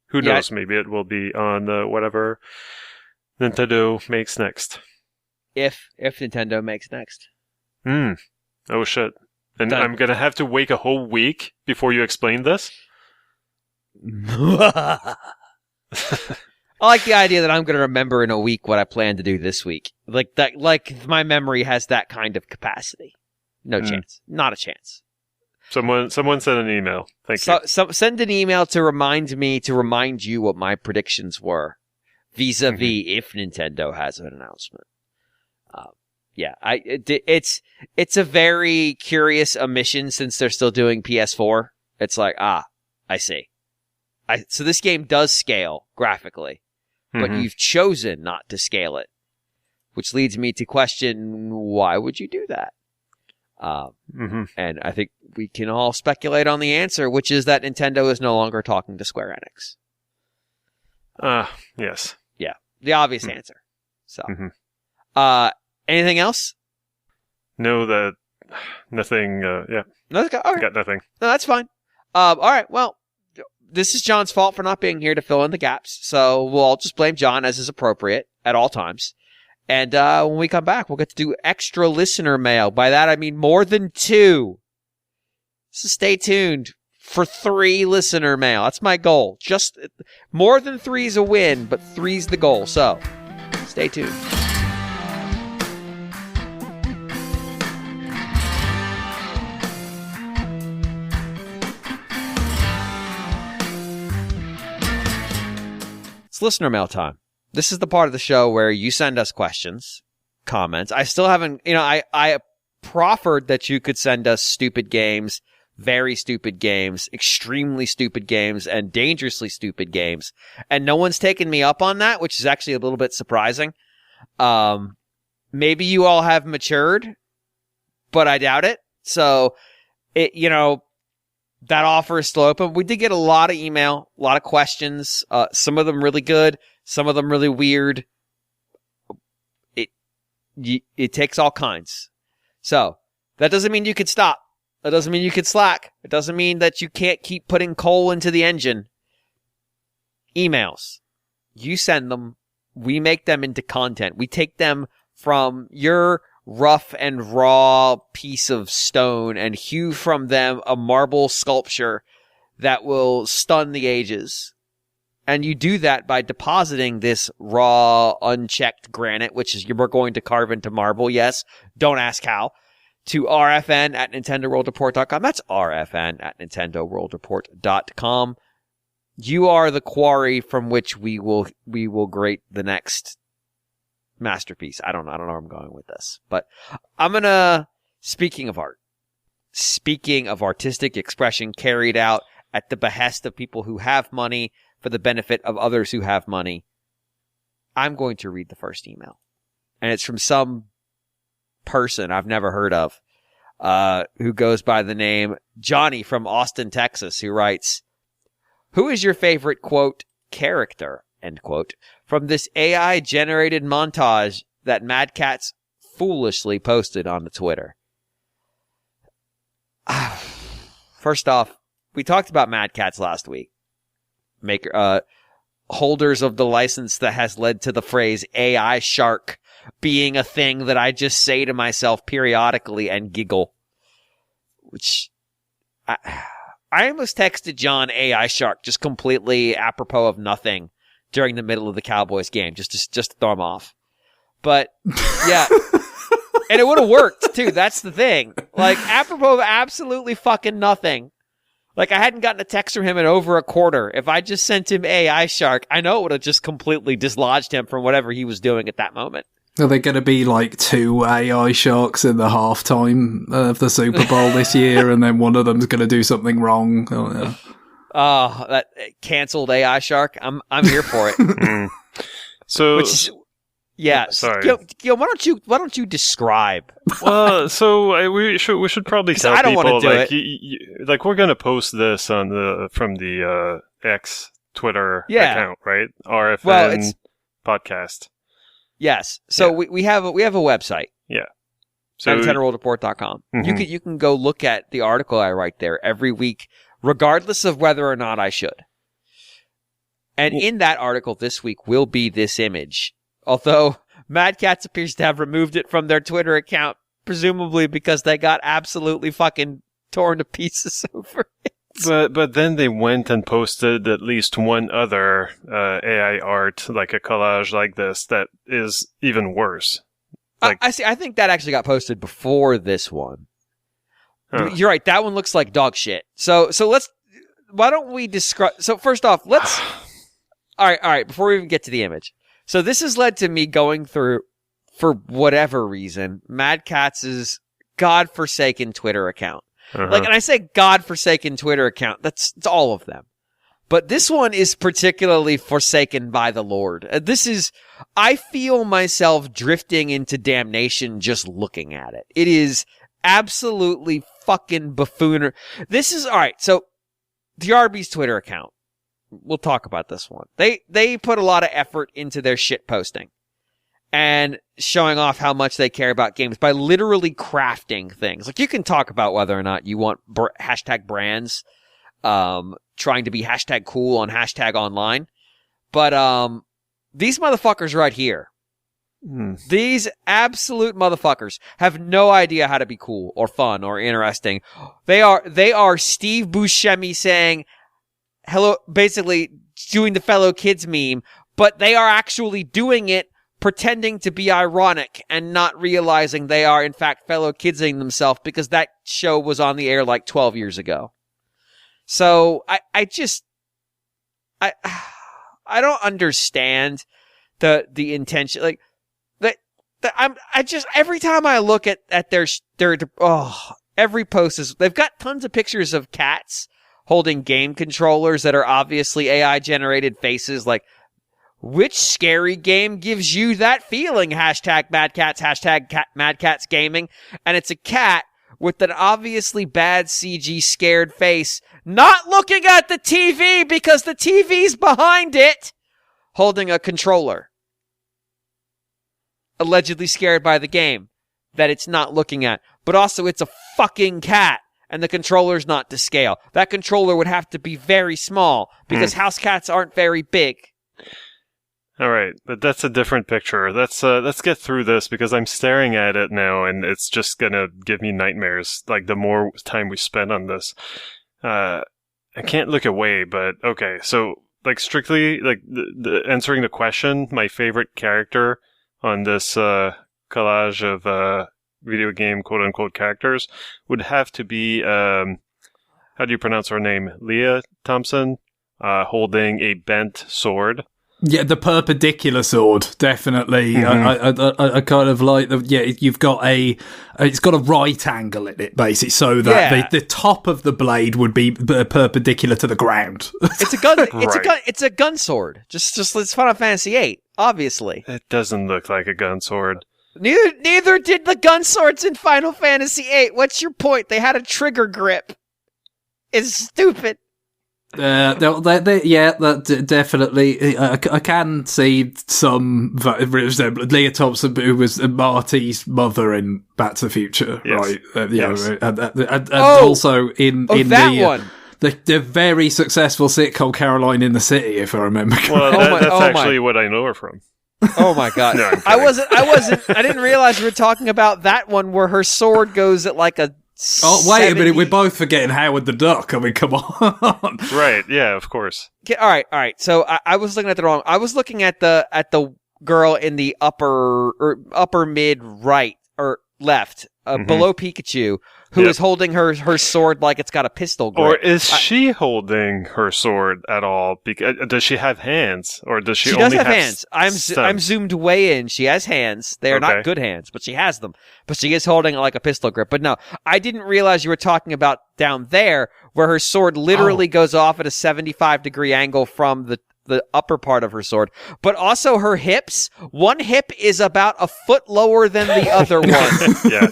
who knows? Maybe it will be on whatever Nintendo makes next. If Nintendo makes next. Oh shit! And I'm gonna have to wait a whole week before you explain this. I like the idea that I'm going to remember in a week what I plan to do this week. Like that, like my memory has that kind of capacity. No chance. Not a chance. Someone send an email. Thank you. Send an email to remind you what my predictions were vis-a-vis if Nintendo has an announcement. It's a very curious omission since they're still doing PS4. It's like, I see. So this game does scale graphically, but you've chosen not to scale it, which leads me to question, why would you do that? And I think we can all speculate on the answer, which is that Nintendo is no longer talking to Square Enix. Yes. Yeah, the obvious answer. So, anything else? No, nothing. Yeah. No, okay. Got nothing. No, that's fine. All right. Well, this is John's fault for not being here to fill in the gaps, so we'll all just blame John as is appropriate at all times. And when we come back, we'll get to do extra listener mail. By that, I mean more than 2. So stay tuned for 3 listener mail. That's my goal. Just more than 3's a win, but 3's the goal. So stay tuned. It's listener mail time. This is the part of the show where you send us questions, comments. I still haven't, I proffered that you could send us stupid games, very stupid games, extremely stupid games, and dangerously stupid games. And no one's taken me up on that, which is actually a little bit surprising. Maybe you all have matured, but I doubt it. So, that offer is still open. We did get a lot of email, a lot of questions. Some of them really good, some of them really weird. It takes all kinds. So, that doesn't mean you could stop. That doesn't mean you could slack. It doesn't mean that you can't keep putting coal into the engine. Emails. You send them. We make them into content. We take them from your rough and raw piece of stone and hew from them a marble sculpture that will stun the ages. And you do that by depositing this raw, unchecked granite, which is we're going to carve into marble. Yes, don't ask how. To rfn@nintendoworldreport.com. That's rfn@nintendoworldreport.com. You are the quarry from which we will grate the next masterpiece. I don't know where I'm going with this, but I'm gonna. Speaking of art, speaking of artistic expression carried out at the behest of people who have money for the benefit of others who have money, I'm going to read the first email, and it's from some person I've never heard of, who goes by the name Jonny from Austin, Texas, who writes, "Who is your favorite, quote, character, end quote, from this AI-generated montage that Mad Catz foolishly posted on the Twitter?" First off, we talked about Mad Catz last week. Holders of the license that has led to the phrase AI shark being a thing that I just say to myself periodically and giggle. Which I almost texted John AI shark just completely apropos of nothing during the middle of the Cowboys game, just to throw him off. But yeah, and it would have worked too. That's the thing. Like, apropos of absolutely fucking nothing. Like, I hadn't gotten a text from him in over a quarter. If I just sent him AI shark, I know it would have just completely dislodged him from whatever he was doing at that moment. Are there going to be like 2 AI sharks in the halftime of the Super Bowl this year, and then one of them's going to do something wrong? Oh, yeah. That canceled AI shark. I'm here for it. So, yeah. Sorry. Gil, why don't you describe? Well, so we should probably tell I don't people, do like, it. like, we're gonna post this from the X Twitter account, right? RFN podcast. Yes. So we have a website. Yeah. So NintendoWorldReport.com. Mm-hmm. You can go look at the article I write there every week, regardless of whether or not I should. And in that article this week will be this image. Although Mad Catz appears to have removed it from their Twitter account, presumably because they got absolutely fucking torn to pieces over it. But then they went and posted at least one other AI art, like a collage like this, that is even worse. Like, I see. I think that actually got posted before this one. Huh. You're right. That one looks like dog shit. So let's. Why don't we describe? So first off, let's. All right. Before we even get to the image, so this has led to me going through, for whatever reason, Mad Catz's godforsaken Twitter account. Like, and I say godforsaken Twitter account. It's all of them. But this one is particularly forsaken by the Lord. I feel myself drifting into damnation just looking at it. It is absolutely fucking buffooner. This is, alright, so, the Arby's Twitter account. We'll talk about this one. They put a lot of effort into their shit posting. And showing off how much they care about games by literally crafting things. Like, you can talk about whether or not you want hashtag brands, trying to be hashtag cool on hashtag online. But, these motherfuckers right here, these absolute motherfuckers have no idea how to be cool or fun or interesting. They are Steve Buscemi saying, hello, basically doing the fellow kids meme, but they are actually doing it pretending to be ironic and not realizing they are, in fact, fellow kidsing themselves because that show was on the air like 12 years ago. So, I don't understand the intention. Like, every time I look at their every post is, they've got tons of pictures of cats holding game controllers that are obviously AI generated faces, like, Which scary game gives you that feeling? Hashtag Mad Cats, hashtag Mad Cats Gaming. And it's a cat with an obviously bad CG scared face, not looking at the TV because the TV's behind it, holding a controller. Allegedly scared by the game that it's not looking at. But also it's a fucking cat. And the controller's not to scale. That controller would have to be very small because house cats aren't very big. All right, but that's a different picture. Let's get through this because I'm staring at it now, and it's just gonna give me nightmares. Like the more time we spend on this, I can't look away. But okay, so like strictly like the answering the question, my favorite character on this collage of video game quote unquote characters would have to be how do you pronounce her name? Leah Thompson, holding a bent sword. Yeah, the perpendicular sword, definitely. I kind of like the you've got it's got a right angle in it, basically, so that the top of the blade would be perpendicular to the ground. It's a gun. It's a gun sword. Just it's Final Fantasy VIII, obviously. It doesn't look like a gun sword. Neither did the gun swords in Final Fantasy VIII. What's your point? They had a trigger grip. It's stupid. That definitely. I can see some resemblance. Leah Thompson, who was Marty's mother in Back to the Future, right? And also in the very successful sitcom Caroline in the City, if I remember correctly. Well, that's actually what I know her from. Oh my god! No, I didn't realize we were talking about that one where her sword goes at like a. Oh wait a minute! We're both forgetting Howard the Duck. I mean, come on. Right? Yeah, of course. Okay, all right. So I was looking at the wrong. I was looking at the girl in the upper mid right or left below Pikachu, who is holding her sword like it's got a pistol grip. Or is she holding her sword at all? Does she have hands, or does she? She only does have hands. I'm zoomed way in. She has hands. They are not good hands, but she has them. But she is holding it like a pistol grip. But no, I didn't realize you were talking about down there, where her sword literally goes off at a 75-degree angle from the upper part of her sword, but also her hips. One hip is about a foot lower than the other one. Yeah.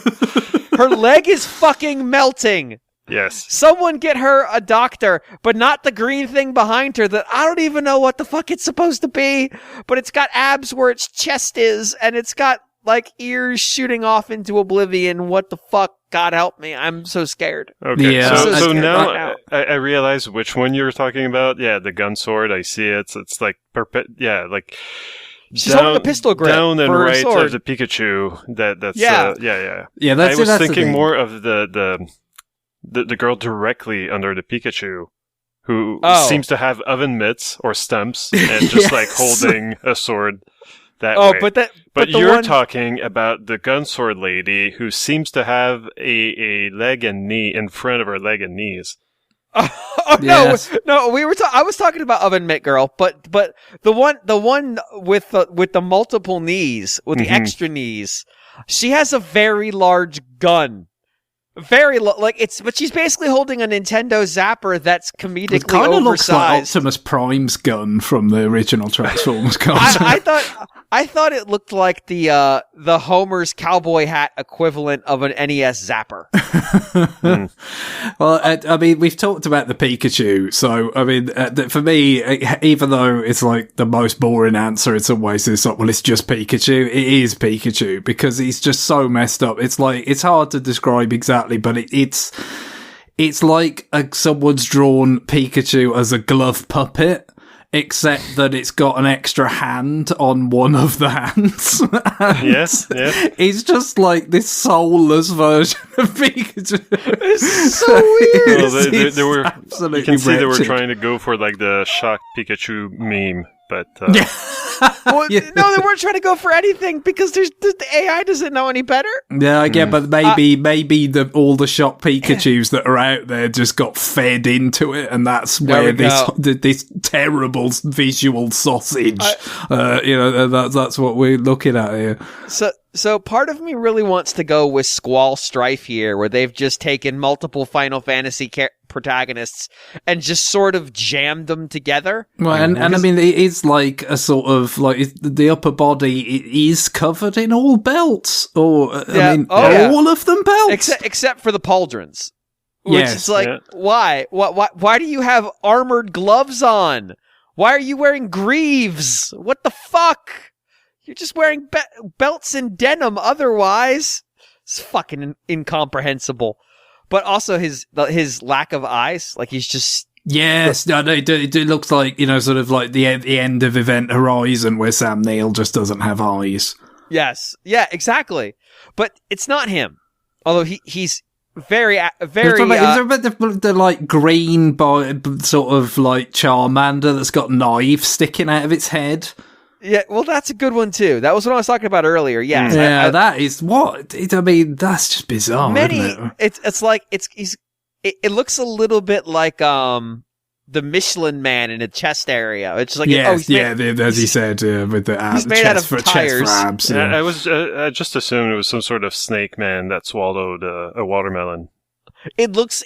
Her leg is fucking melting. Yes. Someone get her a doctor, but not the green thing behind her that I don't even know what the fuck it's supposed to be, but it's got abs where its chest is, and it's got like ears shooting off into oblivion. What the fuck? God help me. I'm so scared. Okay. Yeah. So now I realize which one you're talking about. Yeah, the gun sword. I see it. It's like like she's holding a pistol grip down and for right her sword. of the Pikachu. That's yeah. Yeah, I was thinking more of the girl directly under the Pikachu, who seems to have oven mitts or stumps and just like holding a sword. That way. But you're talking about the gun sword lady who seems to have a leg and knee in front of her leg and knees. Yes. No, I was talking about oven mitt girl, but the one with the multiple knees, with the extra knees, she has a very large gun. But she's basically holding a Nintendo Zapper that's comedically it kind of looks like oversized. Optimus Prime's gun from the original Transformers concept. I thought it looked like the Homer's cowboy hat equivalent of an NES Zapper. Well, I mean, we've talked about the Pikachu, so I mean, for me, even though it's like the most boring answer, it's always this like, well, it's just Pikachu. It is Pikachu because he's just so messed up. It's like it's hard to describe exactly, but it's like someone's drawn Pikachu as a glove puppet. Except that it's got an extra hand on one of the hands. Yes. It's just like this soulless version of Pikachu. It's so weird. They were absolutely you can see wretched. they were trying to go for like the shock Pikachu meme, but No, they weren't trying to go for anything because the AI doesn't know any better. Yeah, I get, but maybe all the shock Pikachus that are out there just got fed into it, and that's where this terrible visual sausage. That's what we're looking at here. So part of me really wants to go with Squall Strife here, where they've just taken multiple Final Fantasy protagonists and just sort of jammed them together. Well, and I mean, it is like a sort of like the upper body is covered in all belts, or I mean, all of them belts, except for the pauldrons. Which is like, why? Why do you have armored gloves on? Why are you wearing greaves? What the fuck? You're just wearing belts and denim otherwise. It's fucking incomprehensible. But also his lack of eyes, like he's just... Yes, no, it looks like, sort of like the end of Event Horizon where Sam Neill just doesn't have eyes. Yes, yeah, exactly. But it's not him. Although he's very... the like green sort of like Charmander that's got knives sticking out of its head. Yeah, well, that's a good one too. That was what I was talking about earlier. Yes, yeah, that is what. I mean, that's just bizarre. Isn't it? It's like it looks a little bit like the Michelin Man in a chest area. It's just like as he said with the he's made out of tires. Chest abs, I was I just assumed it was some sort of snake man that swallowed a watermelon. It looks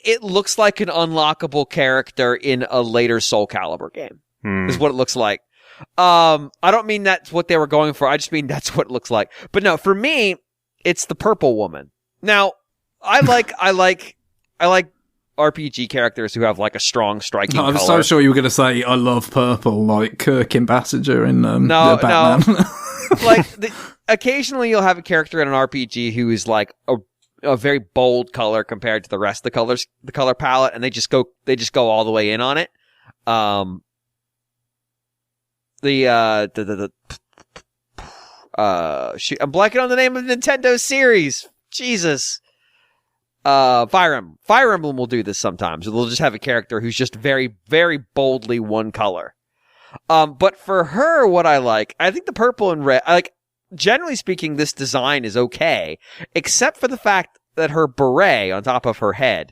like an unlockable character in a later Soul Calibur game. Is what it looks like. I don't mean that's what they were going for. I just mean that's what it looks like. But no, for me, it's the purple woman. Now, I like RPG characters who have like a strong striking color. I was so sure you were going to say I love purple, like Kirk in Passenger in Batman. No. Like occasionally you'll have a character in an RPG who is like a very bold color compared to the rest of the color palette, and they just go all the way in on it. I'm blanking on the name of the Nintendo series. Jesus. Fire Emblem. Fire Emblem will do this sometimes. They'll just have a character who's just very, very boldly one color. But for her, what I think the purple and red, generally speaking, this design is okay, except for the fact that her beret on top of her head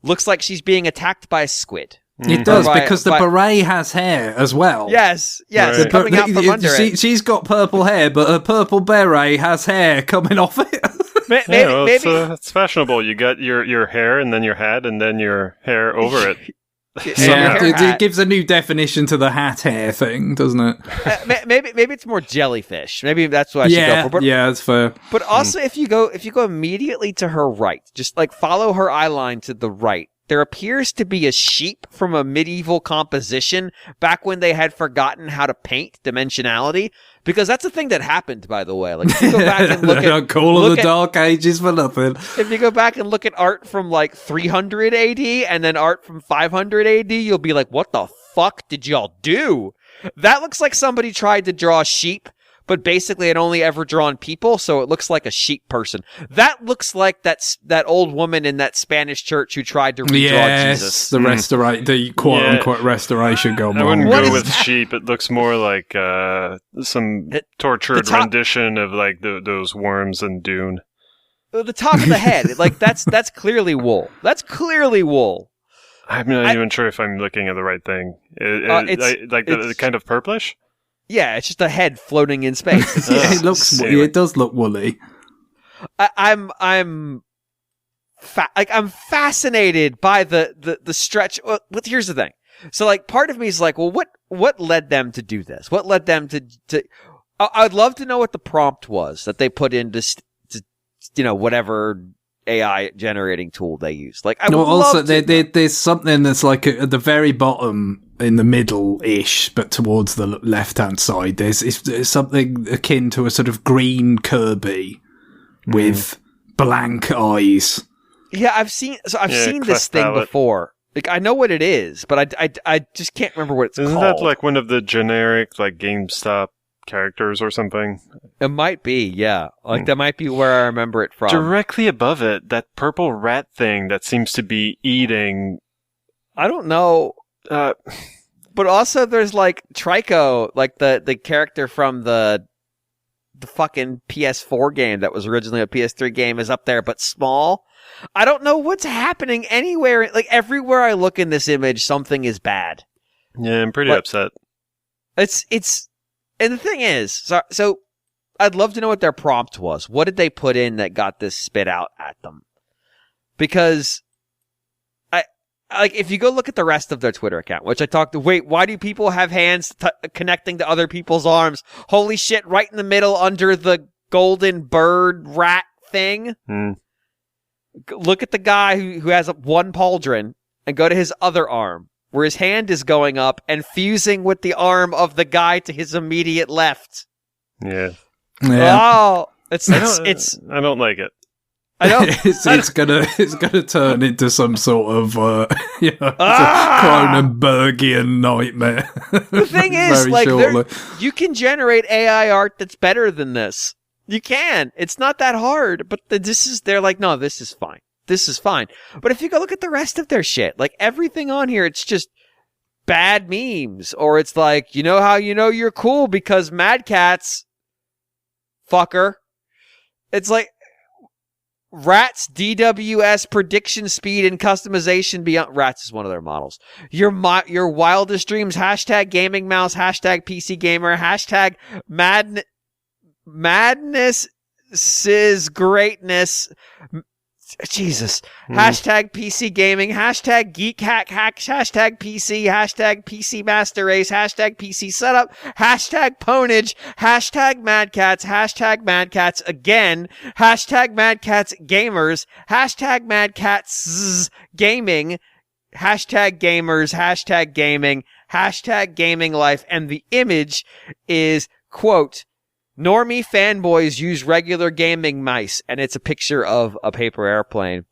looks like she's being attacked by a squid. It does, because the beret has hair as well. Yes, right. Coming out from under it. She's got purple hair, but her purple beret has hair coming off it. Maybe it's fashionable. You got your hair, and then your hat, and then your hair over it. It gives a new definition to the hat hair thing, doesn't it? Maybe it's more jellyfish. Maybe that's what I should go for. But, that's fair. But also, if you go immediately to her right, just like follow her eye line to the right, there appears to be a sheep from a medieval composition back when they had forgotten how to paint dimensionality. Because that's a thing that happened, by the way. Like, if you go back and look at the Dark Ages for nothing. If you go back and look at art from like 300 AD and then art from 500 AD, you'll be like, what the fuck did y'all do? That looks like somebody tried to draw sheep, but basically had only ever drawn people, so it looks like a sheep person. That looks like that old woman in that Spanish church who tried to redraw Jesus. The quote-unquote restoration gone wrong. I wouldn't go with sheep. It looks more like some tortured rendition of like those worms in Dune. The top of the head, that's clearly wool. That's clearly wool. I'm not even sure if I'm looking at the right thing. The kind of purplish? Yeah, it's just a head floating in space. It does look woolly. I'm fascinated by the stretch. Well, here's the thing. So like part of me is like, well, what led them to do this? What led them to I'd love to know what the prompt was that they put into whatever AI generating tool they use. Like, there's something that's like at the very bottom in the middle-ish, but towards the left-hand side, there's something akin to a sort of green Kirby with blank eyes. Yeah, I've seen this thing before. Like, I know what it is, but I just can't remember what it's called. Isn't that like one of the generic like GameStop characters or something? It might be, yeah. Like that might be where I remember it from. Directly above it, that purple rat thing that seems to be eating. I don't know. But also there's like Trico, like the character from the fucking PS4 game that was originally a PS3 game is up there, but small. I don't know what's happening anywhere. Like everywhere I look in this image, something is bad. Yeah, I'm pretty upset. It's, and the thing is, so I'd love to know what their prompt was. What did they put in that got this spit out at them? Because like, if you go look at the rest of their Twitter account, which I talked to, wait, why do people have hands connecting to other people's arms? Holy shit, right in the middle under the golden bird rat thing. Look at the guy who has one pauldron and go to his other arm, where his hand is going up and fusing with the arm of the guy to his immediate left. Yeah. Oh, I don't like it. I know. It's gonna turn into some sort of Cronenbergian nightmare. The thing is, like, you can generate AI art that's better than this. You can. It's not that hard. But they're like, no, this is fine. This is fine. But if you go look at the rest of their shit, like, everything on here, it's just bad memes, or it's like, you know how you know you're cool because Mad Catz, fucker. It's like. Rats DWS prediction speed and customization beyond. Rats is one of their models. Your wildest dreams. Hashtag gaming mouse. Hashtag PC gamer. Hashtag madness is greatness. Jesus. Hashtag PC gaming. Hashtag geek hack. Hashtag PC. Hashtag PC master race. Hashtag PC setup. Hashtag ponage. Hashtag Mad Catz. Hashtag Mad Catz again. Hashtag Mad Catz gamers. Hashtag Mad Catz gaming. Hashtag gamers. Hashtag gaming. Hashtag gaming life. And the image is, quote, normie fanboys use regular gaming mice, and it's a picture of a paper airplane.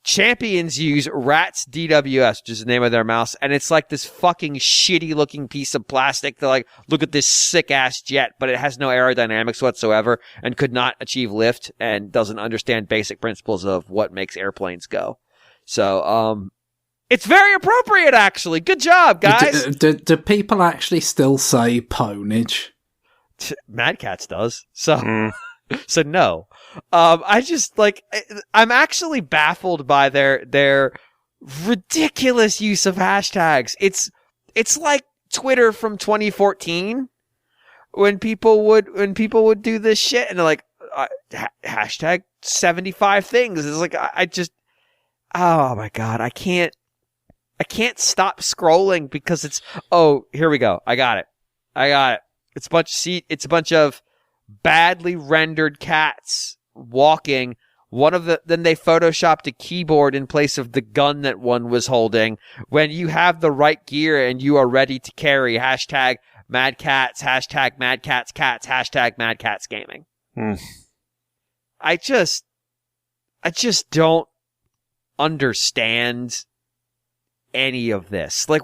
Champions use Rats DWS, which is the name of their mouse, and it's like this fucking shitty looking piece of plastic. They're like, look at this sick ass jet, but it has no aerodynamics whatsoever and could not achieve lift and doesn't understand basic principles of what makes airplanes go. So, it's very appropriate, actually. Good job, guys. Do people actually still say ponage? Mad Catz does. So no. I just, like, I'm actually baffled by their ridiculous use of hashtags. It's like Twitter from 2014 when people would do this shit and they're like, hashtag 75 things. It's like, oh my God, I can't stop scrolling because here we go. I got it. It's a bunch of badly rendered cats walking. Then they photoshopped a keyboard in place of the gun that one was holding. When you have the right gear and you are ready to carry, hashtag Mad Catz, hashtag Mad Catz cats, hashtag Mad Catz gaming. I just don't understand any of this. Like,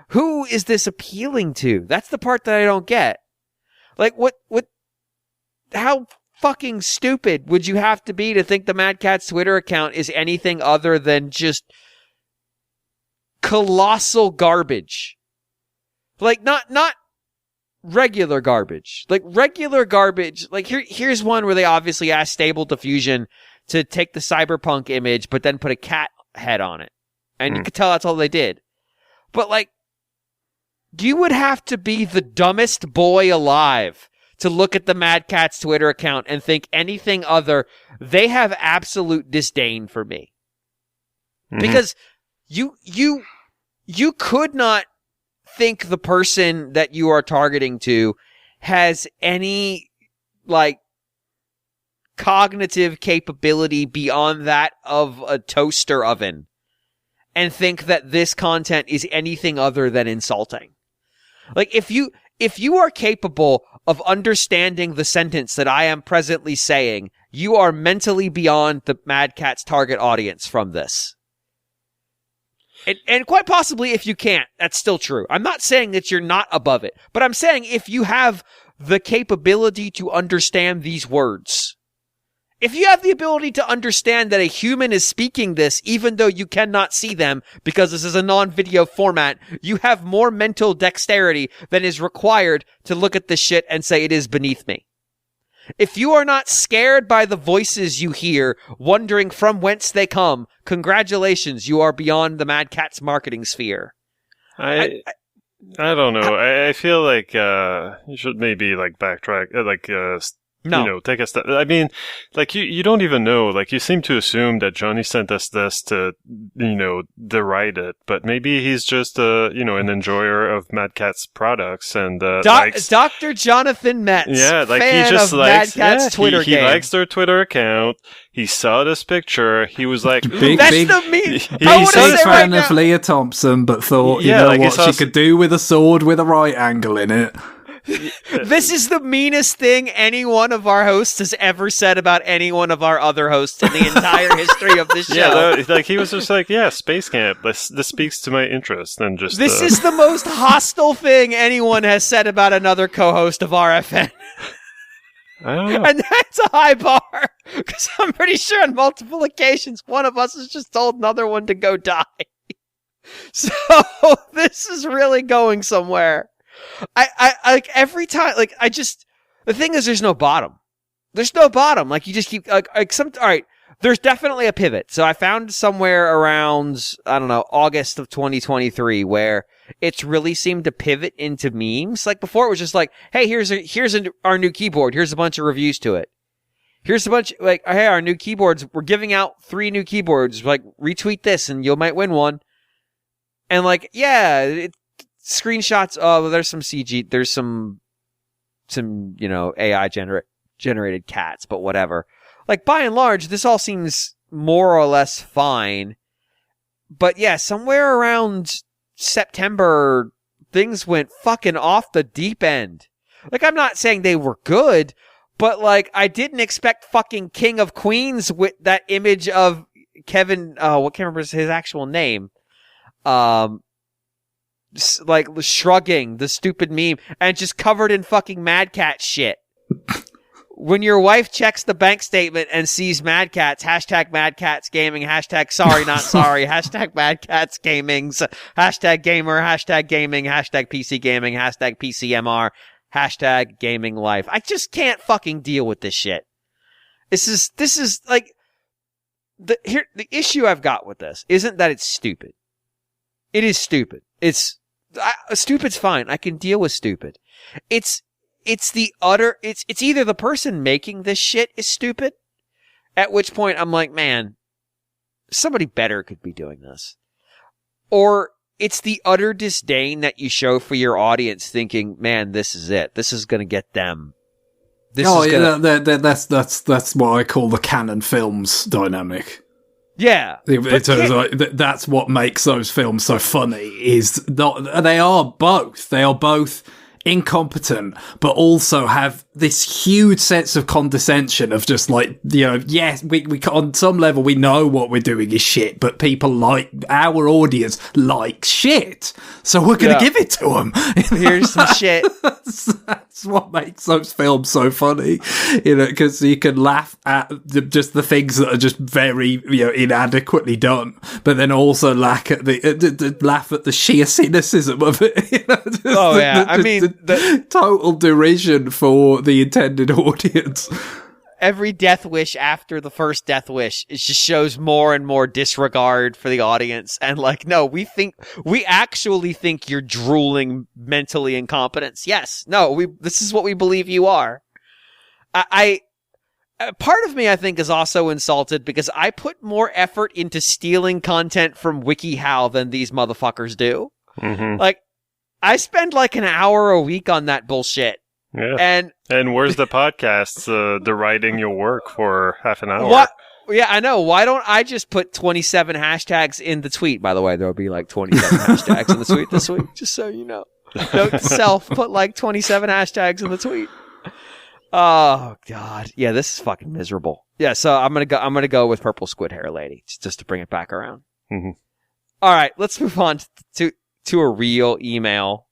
who is this appealing to? That's the part that I don't get. Like, how fucking stupid would you have to be to think the Mad Catz Twitter account is anything other than just colossal garbage? Like, not regular garbage. Like, regular garbage. Like, here's one where they obviously asked Stable Diffusion to take the cyberpunk image, but then put a cat head on it. And you could tell that's all they did. But, like, you would have to be the dumbest boy alive to look at the Mad Catz Twitter account and think anything other. They have absolute disdain for me. Because you could not think the person that you are targeting to has any, like, cognitive capability beyond that of a toaster oven and think that this content is anything other than insulting. Like, if you are capable of understanding the sentence that I am presently saying, you are mentally beyond the Mad Catz target audience from this. And quite possibly if you can't, that's still true. I'm not saying that you're not above it, but I'm saying if you have the capability to understand these words, if you have the ability to understand that a human is speaking this, even though you cannot see them because this is a non-video format, you have more mental dexterity than is required to look at this shit and say it is beneath me. If you are not scared by the voices you hear, wondering from whence they come, congratulations, you are beyond the Mad Catz marketing sphere. I don't know. I feel like you should maybe, like, backtrack, No. Take a step. I mean, like, you don't even know. Like, you seem to assume that Jonny sent us this to, deride it. But maybe he's just, an enjoyer of Mad Cat's products and, Dr. Jonathan Metz. Yeah, like, fan he just of likes Mad Cat's Twitter he game. likes their Twitter account. He saw this picture. He was like, That's big, the mean. He's a fan of Milla Thompson, but thought, what she could do with a sword with a right angle in it. This is the meanest thing any one of our hosts has ever said about any one of our other hosts in the entire history of this show. Yeah, he was just like, Space Camp. This speaks to my interest. And just this is the most hostile thing anyone has said about another co-host of RFN. I don't know. And that's a high bar, because I'm pretty sure on multiple occasions one of us has just told another one to go die. So this is really going somewhere. I like every time, like, the thing is, there's no bottom. There's no bottom. Like, you just keep, all right, there's definitely a pivot. So I found somewhere around, I don't know, August of 2023 where it's really seemed to pivot into memes. Like, before it was just like, hey, here's our new keyboard. Here's a bunch of reviews to it. Here's a bunch, like, hey, our new keyboards, we're giving out 3 new keyboards. Like, retweet this and you might win one. And like, screenshots of, there's some CG, there's some AI generated cats, but whatever. Like, by and large, this all seems more or less fine. But yeah, somewhere around September, things went fucking off the deep end. Like, I'm not saying they were good, but like, I didn't expect fucking King of Queens with that image of Kevin, what can't remember his actual name. Like, shrugging the stupid meme and just covered in fucking Mad Cat shit. When your wife checks the bank statement and sees Mad Cats, hashtag Mad Cats Gaming, hashtag sorry not sorry, hashtag Mad Cats Gaming, hashtag gamer, hashtag gaming, hashtag PC gaming, hashtag PCMR, hashtag gaming life. I just can't fucking deal with this shit. This is like, the issue I've got with this isn't that it's stupid. It is stupid. Stupid's fine. I can deal with stupid. It's either the person making this shit is stupid, at which point I'm like, man, somebody better could be doing this. Or it's the utter disdain that you show for your audience, thinking, man, this is it. This is going to get them. That's what I call the Canon Films dynamic. Yeah, that's what makes those films so funny. They are both incompetent, but also have this huge sense of condescension of just like, yes, we on some level we know what we're doing is shit, but people like, our audience like shit, so we're gonna give it to them. Here's some shit. That's what makes those films so funny, because you can laugh at just the things that are just very inadequately done, but then also laugh at the sheer cynicism of it. The total derision for the intended audience. Every death wish after the first death wish, it just shows more and more disregard for the audience. And like, no, we actually think you're drooling mentally incompetence. Yes. No, this is what we believe you are. Part of me, I think, is also insulted because I put more effort into stealing content from WikiHow than these motherfuckers do. Mm-hmm. Like, I spend like an hour a week on that bullshit. Yeah. And where's the podcasts deriding your work for half an hour? What? Yeah, I know. Why don't I just put 27 hashtags in the tweet? By the way, there'll be like 27 hashtags in the tweet this week, just so you know. Note to self, put like 27 hashtags in the tweet. Oh God. Yeah, this is fucking miserable. Yeah, so I'm gonna go with Purple Squid Hair Lady, just to bring it back around. Mm-hmm. All right, let's move on to a real email.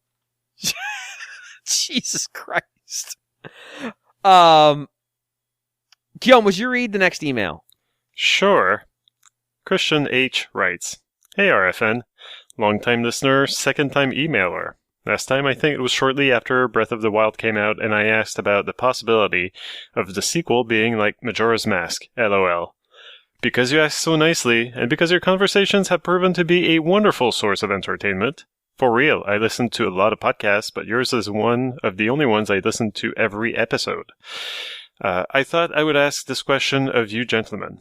Jesus Christ. Guillaume, would you read the next email? Sure. Christian H. writes, Hey RFN, long-time listener, second-time emailer. Last time I think it was shortly after Breath of the Wild came out and I asked about the possibility of the sequel being like Majora's Mask, LOL. Because you asked so nicely, and because your conversations have proven to be a wonderful source of entertainment. For real, I listen to a lot of podcasts, but yours is one of the only ones I listen to every episode. I thought I would ask this question of you gentlemen.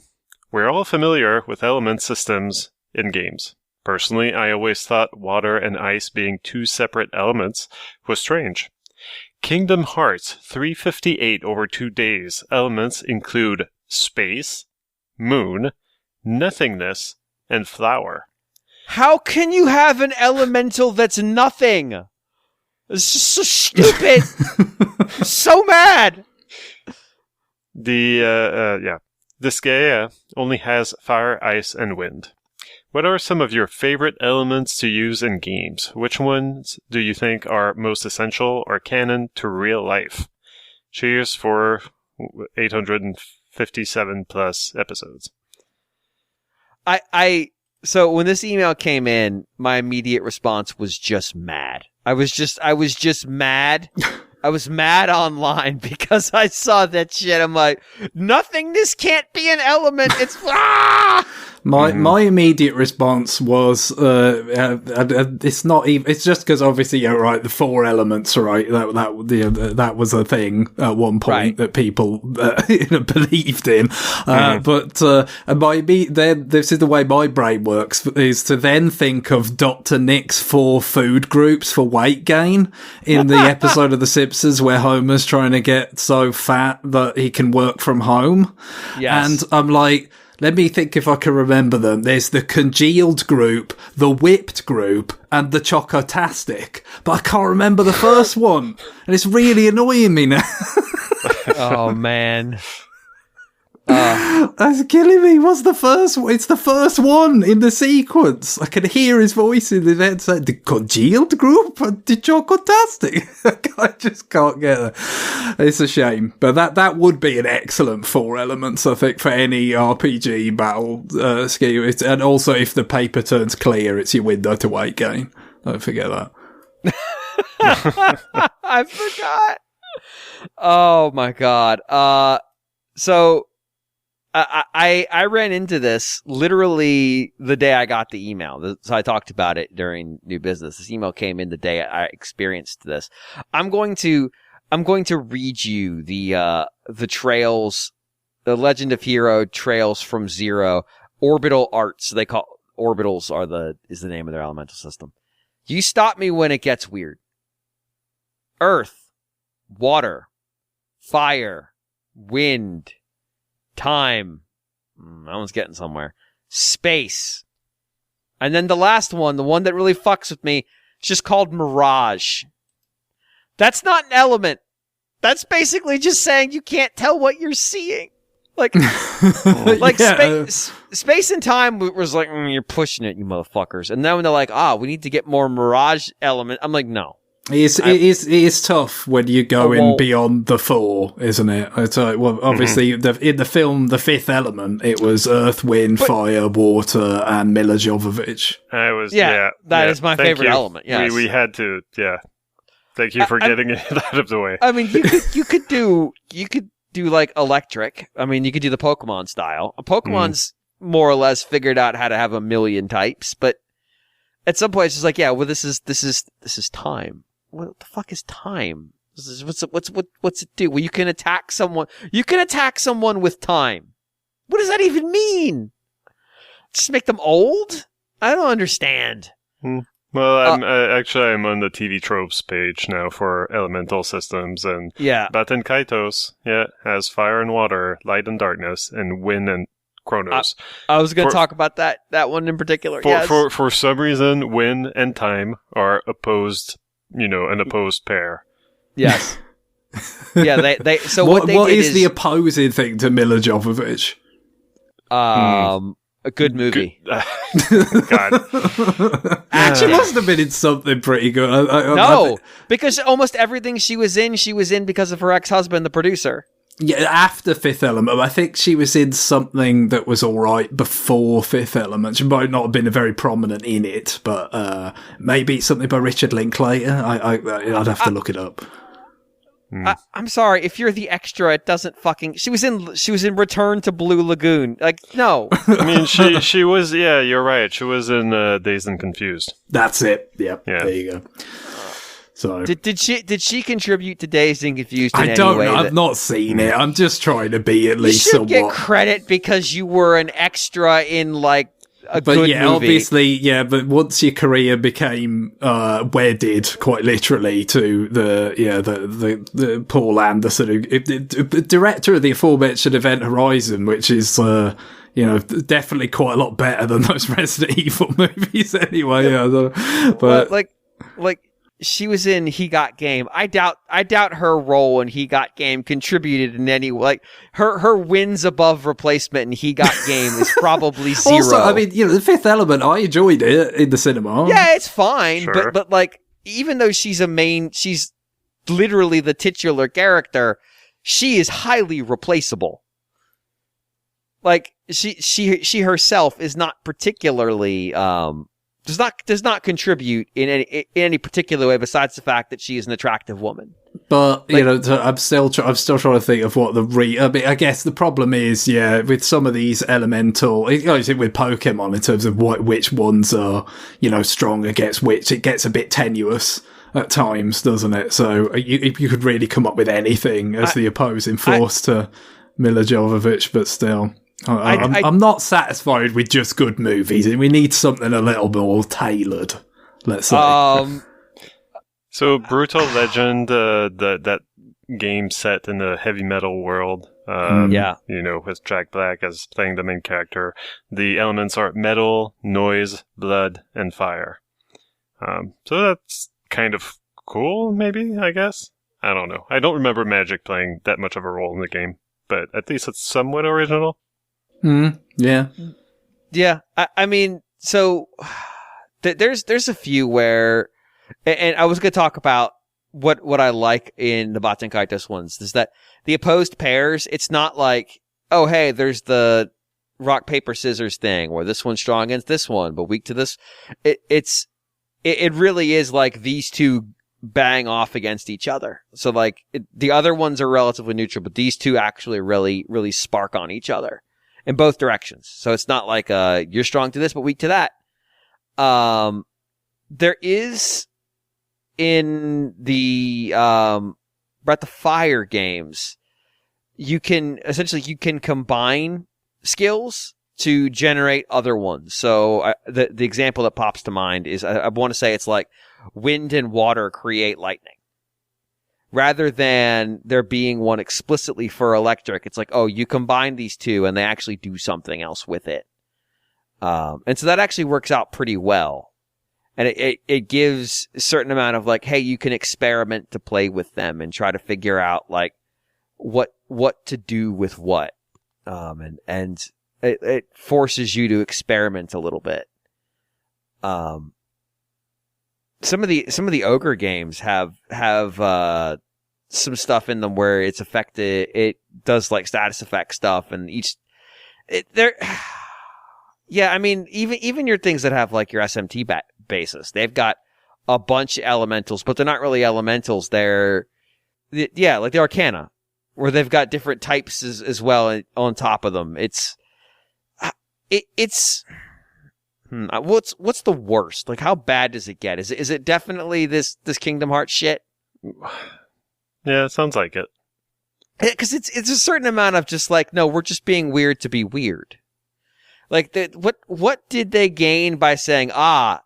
We're all familiar with element systems in games. Personally, I always thought water and ice being two separate elements was strange. Kingdom Hearts 358 over 2 days elements include space, moon, nothingness, and flower. How can you have an elemental that's nothing? It's just so stupid. So mad. This Gaia only has fire, ice, and wind. What are some of your favorite elements to use in games? Which ones do you think are most essential or canon to real life? Cheers for 857 plus episodes. So when this email came in, my immediate response was just mad. I was just mad. I was mad online because I saw that shit. I'm like, nothingness can't be an element. It's My immediate response was it's not even. It's just because obviously right, the 4 elements, right? That was a thing at one point, right, that people believed in. But this is the way my brain works: is to then think of Dr. Nick's 4 food groups for weight gain in the episode of The Simpsons where Homer's trying to get so fat that he can work from home. Yes. And I'm like, let me think if I can remember them. There's the congealed group, the whipped group, and the chocotastic. But I can't remember the first one. And it's really annoying me now. Oh, man. That's killing me. What's the first one? It's the first one in the sequence. I can hear his voice in the event saying, the congealed group and the chocotastic. I just can't get it. It's a shame. But that would be an excellent 4 elements, I think, for any RPG battle scheme. And also, if the paper turns clear, it's your window to weight gain. Don't forget that. I forgot. Oh, my God. So I ran into this literally the day I got the email. So I talked about it during New Business. This email came in the day I experienced this. I'm going to read you the trails, the Legend of Hero Trails from Zero orbital arts. They call orbitals is the name of their elemental system. You stop me when it gets weird. Earth, water, fire, wind, time. That one's getting somewhere. Space. And then the last one, the one that really fucks with me, is just called Mirage. That's not an element. That's basically just saying you can't tell what you're seeing. Like yeah. Space and time was like, you're pushing it, you motherfuckers. And then when they're like, we need to get more Mirage element, I'm like, no. It is tough when you go in beyond the 4, isn't it? It's well, obviously, in the film, The Fifth Element, it was Earth, Wind, Fire, Water, and Milla Jovovich. That is my favorite element. Yes. We had to, Thank you for getting it out of the way. I mean, you could do like electric. I mean, you could do the Pokemon style. Pokemon's more or less figured out how to have a million types, but at some point it's just like, this is time. What the fuck is time? What's it do? Well, you can attack someone. You can attack someone with time. What does that even mean? Just make them old? I don't understand. Well, I'm on the TV tropes page now for elemental systems, and Baten Kaitos, has fire and water, light and darkness, and wind and Chronos. I was going to talk about that one in particular. For some reason, wind and time are opposed. An opposed pair. Yes. They. So what is the opposing thing to Milla Jovovich? A good movie. God. She must have been in something pretty good. No, because almost everything she was in because of her ex-husband, the producer. Yeah, after Fifth Element. I think she was in something that was all right before Fifth Element. She might not have been very prominent in it, but maybe something by Richard Linklater. I'd have to look it up. I'm sorry, if you're the extra, it doesn't fucking. She was in Return to Blue Lagoon. Like, no. I mean, she was. Yeah, you're right. She was in Dazed and Confused. That's it. Yep. Yeah. There you go. So did she contribute to Dazed and Confused in I any don't way? know. I've not seen it. I'm just trying to be at least you should somewhat. get credit because you were an extra in like a good movie. Obviously, but once your career became wedded, quite literally, to the Paul Anderson, the director of the aforementioned Event Horizon, which is definitely quite a lot better than those Resident Evil movies. Anyway, but like she was in He Got Game. I doubt her role in He Got Game contributed in any way. Like her wins above replacement in He Got Game is probably zero. Also, I mean, The Fifth Element, I enjoyed it in the cinema. Yeah, it's fine, Sure. but like even though she's literally the titular character, she is highly replaceable. Like she herself is not particularly does not contribute in any particular way besides the fact that she is an attractive woman. But I'm still trying to think of what I guess the problem is, with some of these elemental, with Pokemon in terms of which ones are strong against which, it gets a bit tenuous at times, doesn't it? So you could really come up with anything as the opposing force to Milla Jovovich, but still. I'm not satisfied with just good movies. We need something a little more tailored, let's say. So, Brutal Legend, that game set in the heavy metal world, with Jack Black as playing the main character. The elements are metal, noise, blood, and fire. So that's kind of cool, maybe, I guess? I don't know. I don't remember magic playing that much of a role in the game, but at least it's somewhat original. Yeah. Yeah. I mean, so there's a few where, and I was going to talk about what I like in the Baten Kaitos ones, is that the opposed pairs, it's not like, oh, hey, there's the rock, paper, scissors thing where this one's strong against this one, but weak to this. It really is like these two bang off against each other. So like the other ones are relatively neutral, but these two actually really, really spark on each other in both directions. So it's not like you're strong to this but weak to that. There is in the Breath of Fire games, you can combine skills to generate other ones. So the example that pops to mind is I want to say it's like wind and water create lightning. Rather than there being one explicitly for electric, it's like, oh, you combine these two and they actually do something else with it. And so that actually works out pretty well. And it gives a certain amount of like, hey, you can experiment to play with them and try to figure out like what to do with what. And it forces you to experiment a little bit. Some of the ogre games have some stuff in them where it's affected. It does like status effect stuff, and yeah. I mean, even your things that have like your SMT basis, they've got a bunch of elementals, but they're not really elementals. They're like the Arcana, where they've got different types as well on top of them. What's the worst? Like, how bad does it get? Is it definitely this Kingdom Hearts shit? Yeah, it sounds like it. Because it's a certain amount of just like, no, we're just being weird to be weird. Like, what did they gain by saying,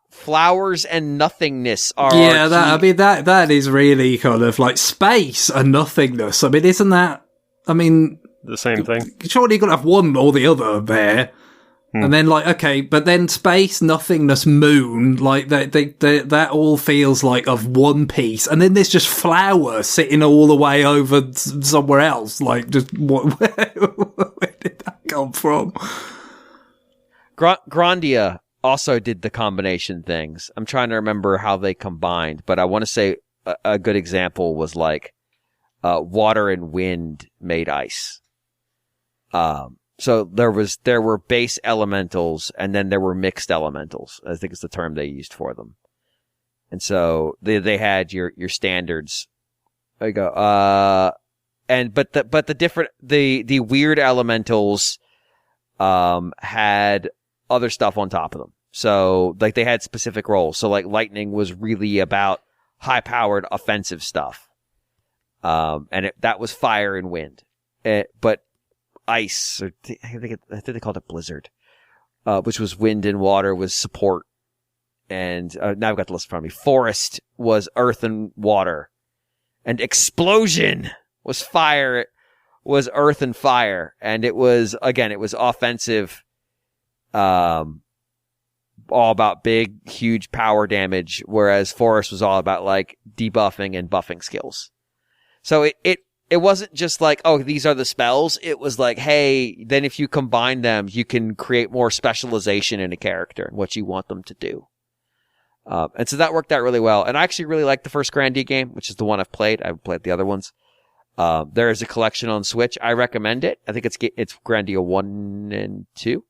flowers and nothingness are that is really kind of like space and nothingness. I mean, isn't that? I mean, the same thing. Surely you've got to have one or the other there. And then, like, okay, but then space, nothingness, moon, like, that all feels like of one piece. And then there's just flower sitting all the way over somewhere else. Like, just, where did that come from? Grandia also did the combination things. I'm trying to remember how they combined, but I want to say a good example was, like, water and wind made ice. So there were base elementals, and then there were mixed elementals. I think it's the term they used for them. And so they had your standards. There you go. But the weird elementals had other stuff on top of them. So like they had specific roles. So like lightning was really about high-powered offensive stuff. And that was fire and wind. But ice, or I think they called it blizzard, which was wind and water, was support. And now I've got the list in front of me. Forest was earth and water. And explosion was fire, was earth and fire. And it was offensive, all about big, huge power damage, whereas forest was all about like debuffing and buffing skills. So it wasn't just like, oh, these are the spells. It was like, hey, then if you combine them, you can create more specialization in a character and what you want them to do. And so that worked out really well. And I actually really like the first Grandia game, which is the one I've played. I've played the other ones. There is a collection on Switch. I recommend it. I think it's Grandia 1 and 2.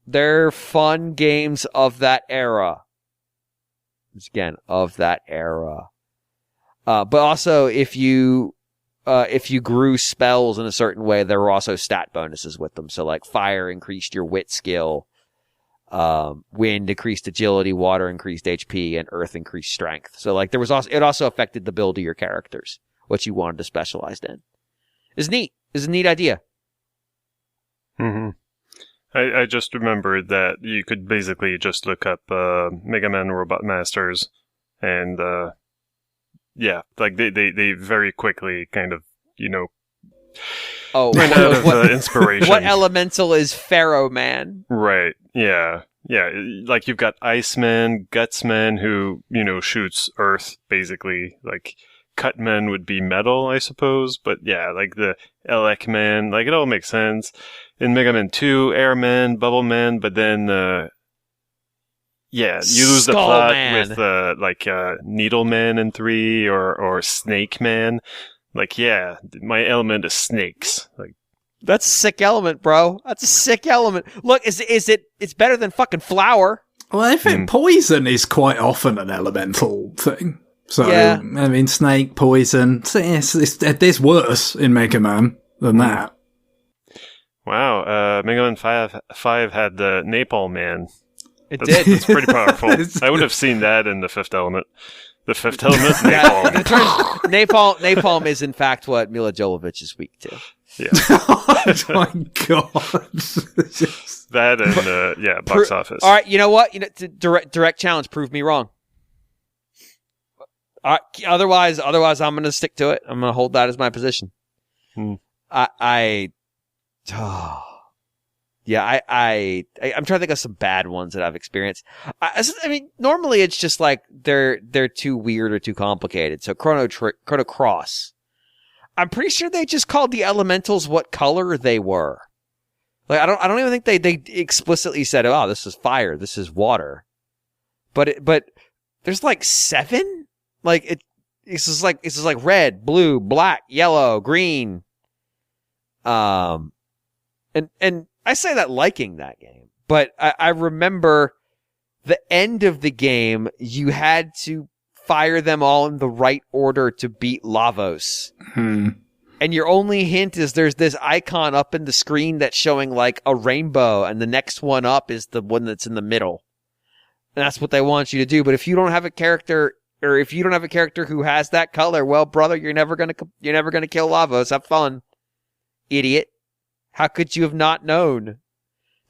They're fun games of that era. Again, of that era. But also, if you grew spells in a certain way, there were also stat bonuses with them. So like fire increased your wit skill. Wind increased agility, water increased HP, and earth increased strength. So like it also affected the build of your characters, what you wanted to specialize in. It's neat. It's a neat idea. Mm-hmm. I just remembered that you could basically just look up Mega Man Robot Masters, and yeah, like they very quickly kind of, ran out of inspiration. What elemental is Pharaoh Man? Right. Yeah. Yeah. Like you've got Iceman, Gutsman, who, shoots earth, basically. Like Cutman would be metal, I suppose. But yeah, like the Elec Man, like it all makes sense. In Mega Man 2, Airman, Bubble Man, but then, yeah, you lose the plot with, Needle Man in 3 or Snake Man. Like, yeah, my element is snakes. Like, that's a sick element, bro. That's a sick element. Look, it's better than fucking flour. Well, I think poison is quite often an elemental thing. So, yeah. I mean, snake, poison, there's worse in Mega Man than that. Wow, Mega Man 5 had the Napalm Man. Did. That's pretty powerful. I would have seen that in the Fifth Element. The Fifth Element, Napalm. Napalm is, in fact, what Milla Jovovich is weak to. Yeah. Oh my god. That and, box office. All right, you know what? Direct challenge, prove me wrong. All right, otherwise, I'm going to stick to it. I'm going to hold that as my position. I'm trying to think of some bad ones that I've experienced. I mean, normally it's just like they're too weird or too complicated. So Chrono Cross. I'm pretty sure they just called the elementals what color they were. Like I don't even think they explicitly said, "Oh, this is fire, this is water." But there's like 7. Like it's just like red, blue, black, yellow, green. And I say that liking that game, but I remember the end of the game, you had to fire them all in the right order to beat Lavos. And your only hint is there's this icon up in the screen that's showing like a rainbow, and the next one up is the one that's in the middle. And that's what they want you to do. But if you don't have a character, or if you don't have a character who has that color, well, brother, you're never gonna kill Lavos. Have fun, idiot. How could you have not known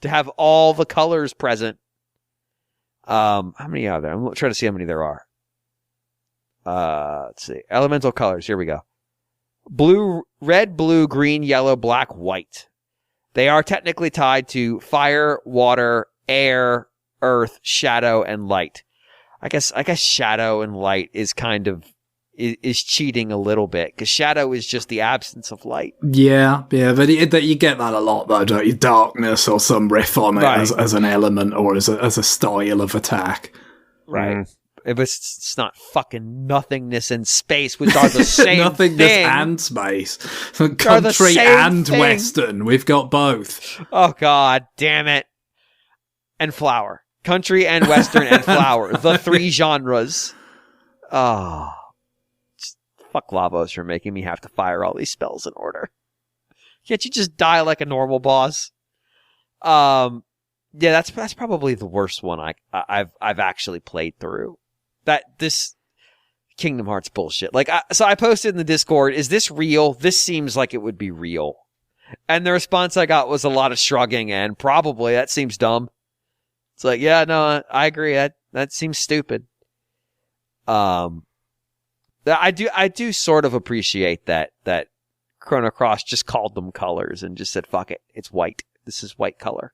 to have all the colors present? How many are there? I'm trying to see how many there are. Let's see. Elemental colors. Here we go. Red, blue, green, yellow, black, white. They are technically tied to fire, water, air, earth, shadow, and light. I guess shadow and light is kind of is cheating a little bit, because shadow is just the absence of light. Yeah, but you get that a lot though, don't you? Darkness or some riff on it, right, as an element or as a style of attack. Right. But it's not fucking nothingness and space, which are the same nothingness thing. And space. Country and thing. Western. We've got both. Oh, God damn it. And flower. Country and Western and flower. The 3 genres. Oh. Fuck Lavos for making me have to fire all these spells in order. Can't you just die like a normal boss? Yeah, that's probably the worst one I've actually played through. that this Kingdom Hearts bullshit. Like, so I posted in the Discord, is this real? This seems like it would be real. And the response I got was a lot of shrugging and probably, that seems dumb. It's like, yeah, no, I agree. That seems stupid. I do sort of appreciate that Chrono Cross just called them colors and just said, fuck it, it's white. This is white color.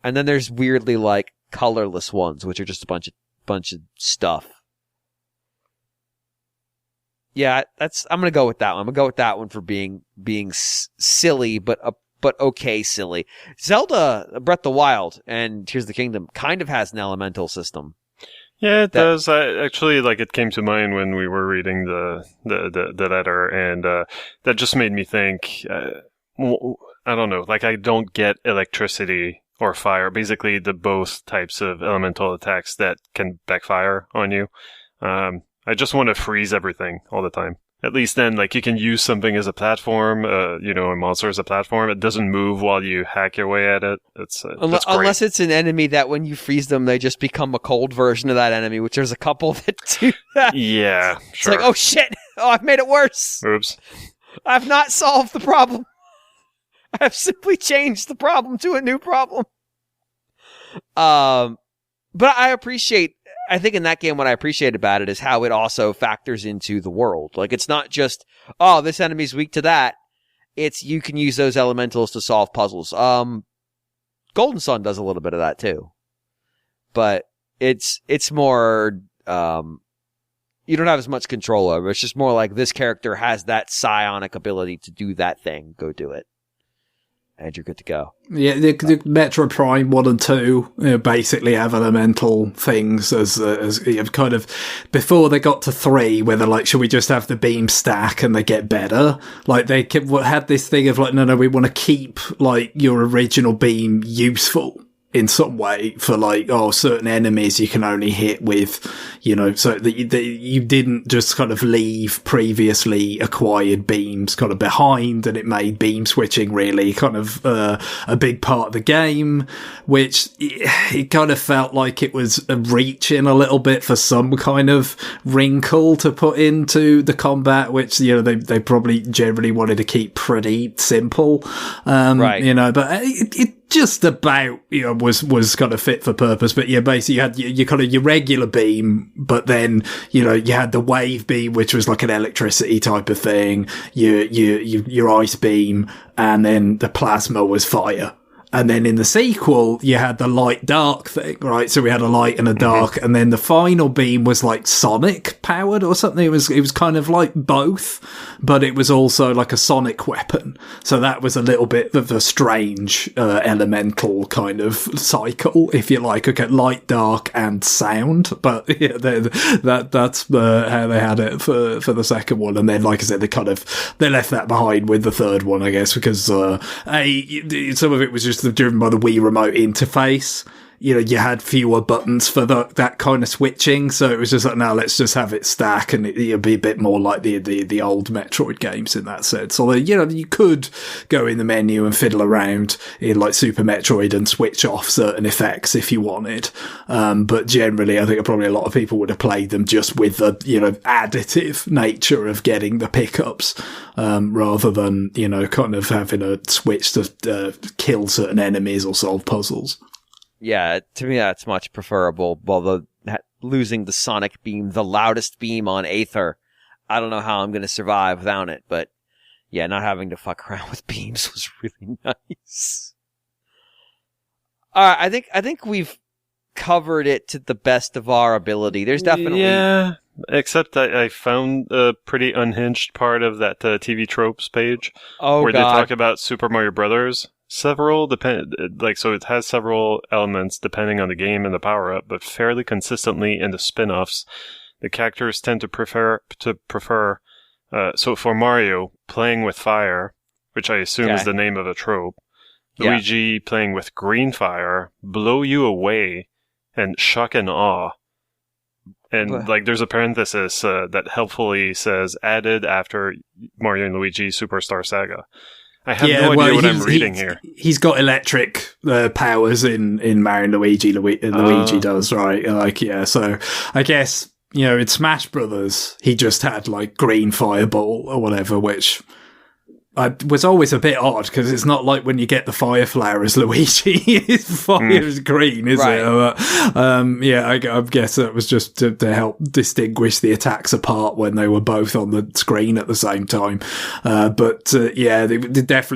And then there's weirdly like colorless ones, which are just a bunch of stuff. Yeah, I'm gonna go with that one. I'm gonna go with that one for being silly, but okay silly. Zelda Breath of the Wild and Tears of the Kingdom kind of has an elemental system. Yeah, it does. Actually, like, it came to mind when we were reading the letter, and that just made me think. I don't know. Like, I don't get electricity or fire. Basically, the both types of elemental attacks that can backfire on you. I just want to freeze everything all the time. At least then, like, you can use something as a platform, a monster as a platform. It doesn't move while you hack your way at it. That's great. Unless it's an enemy that when you freeze them, they just become a cold version of that enemy, which there's a couple that do that. Yeah, sure. It's like, oh shit! Oh, I've made it worse! Oops. I've not solved the problem. I have simply changed the problem to a new problem. But I think in that game, what I appreciate about it is how it also factors into the world. Like, it's not just, oh, this enemy's weak to that. It's, you can use those elementals to solve puzzles. Golden Sun does a little bit of that too. But it's more, you don't have as much control over. It's just more like this character has that psionic ability to do that thing. Go do it. And you're good to go. Yeah, the Metroid Prime 1 and 2 basically have elemental things as kind of before they got to 3, where they're like, should we just have the beam stack and they get better? Like, they had this thing of like, no, we want to keep like your original beam useful in some way for like, certain enemies you can only hit with, so that you didn't just kind of leave previously acquired beams kind of behind, and it made beam switching really kind of a big part of the game, which it kind of felt like it was reaching a little bit for some kind of wrinkle to put into the combat, which, they probably generally wanted to keep pretty simple. Right. But it just about, was kind of fit for purpose. But yeah, basically you had your kind of your regular beam, but then, you had the wave beam, which was like an electricity type of thing, your ice beam, and then the plasma was fire. And then in the sequel, you had the light-dark thing, right? So we had a light and a dark, and then the final beam was like sonic powered or something. It was kind of like both, but it was also like a sonic weapon. So that was a little bit of a strange elemental kind of cycle, if you like. Okay, light, dark, and sound. But yeah, that's how they had it for the second one. And then, like I said, they left that behind with the third one, I guess, because some of it was just driven by the Wii remote interface. You had fewer buttons for that kind of switching, so it was just like, no, let's just have it stack, and it'll be a bit more like the old Metroid games in that sense. Although, you could go in the menu and fiddle around in like Super Metroid and switch off certain effects if you wanted. But generally, I think probably a lot of people would have played them just with the, additive nature of getting the pickups, rather than, kind of having a switch to kill certain enemies or solve puzzles. Yeah, to me that's much preferable. Well, losing the sonic beam, the loudest beam on Aether, I don't know how I'm going to survive without it, but yeah, not having to fuck around with beams was really nice. Alright, I think we've covered it to the best of our ability. There's definitely... Yeah, except I found a pretty unhinged part of that TV tropes page, where they talk about Super Mario Brothers. So it has several elements depending on the game and the power-up, but fairly consistently in the spin-offs, the characters tend to prefer, so for Mario, playing with fire, which I assume is the name of a trope, Luigi playing with green fire, blow you away, and shock and awe. And there's a parenthesis that helpfully says, added after Mario and Luigi Superstar Saga. I have no idea what I'm reading here. He's got electric powers in Mario Luigi. Luigi does, right? So I guess, in Smash Brothers, he just had like green fireball or whatever, which was always a bit odd because it's not like when you get the fire flower as Luigi, his fire is green, is it? But, I guess that was just to help distinguish the attacks apart when they were both on the screen at the same time. Definitely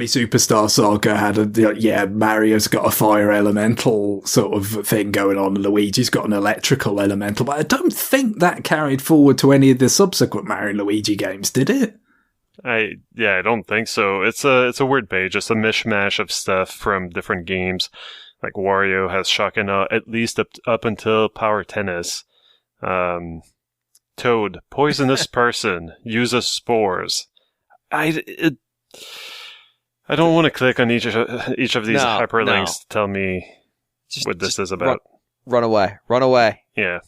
Superstar Saga had Mario's got a fire elemental sort of thing going on, and Luigi's got an electrical elemental, but I don't think that carried forward to any of the subsequent Mario and Luigi games, did it? I don't think so. It's a weird page. It's a mishmash of stuff from different games. Like Wario has Shotgun at least up until Power Tennis. Toad, poisonous person, uses spores. I don't want to click on each of these hyperlinks to tell me what this is about. Run away. Yeah.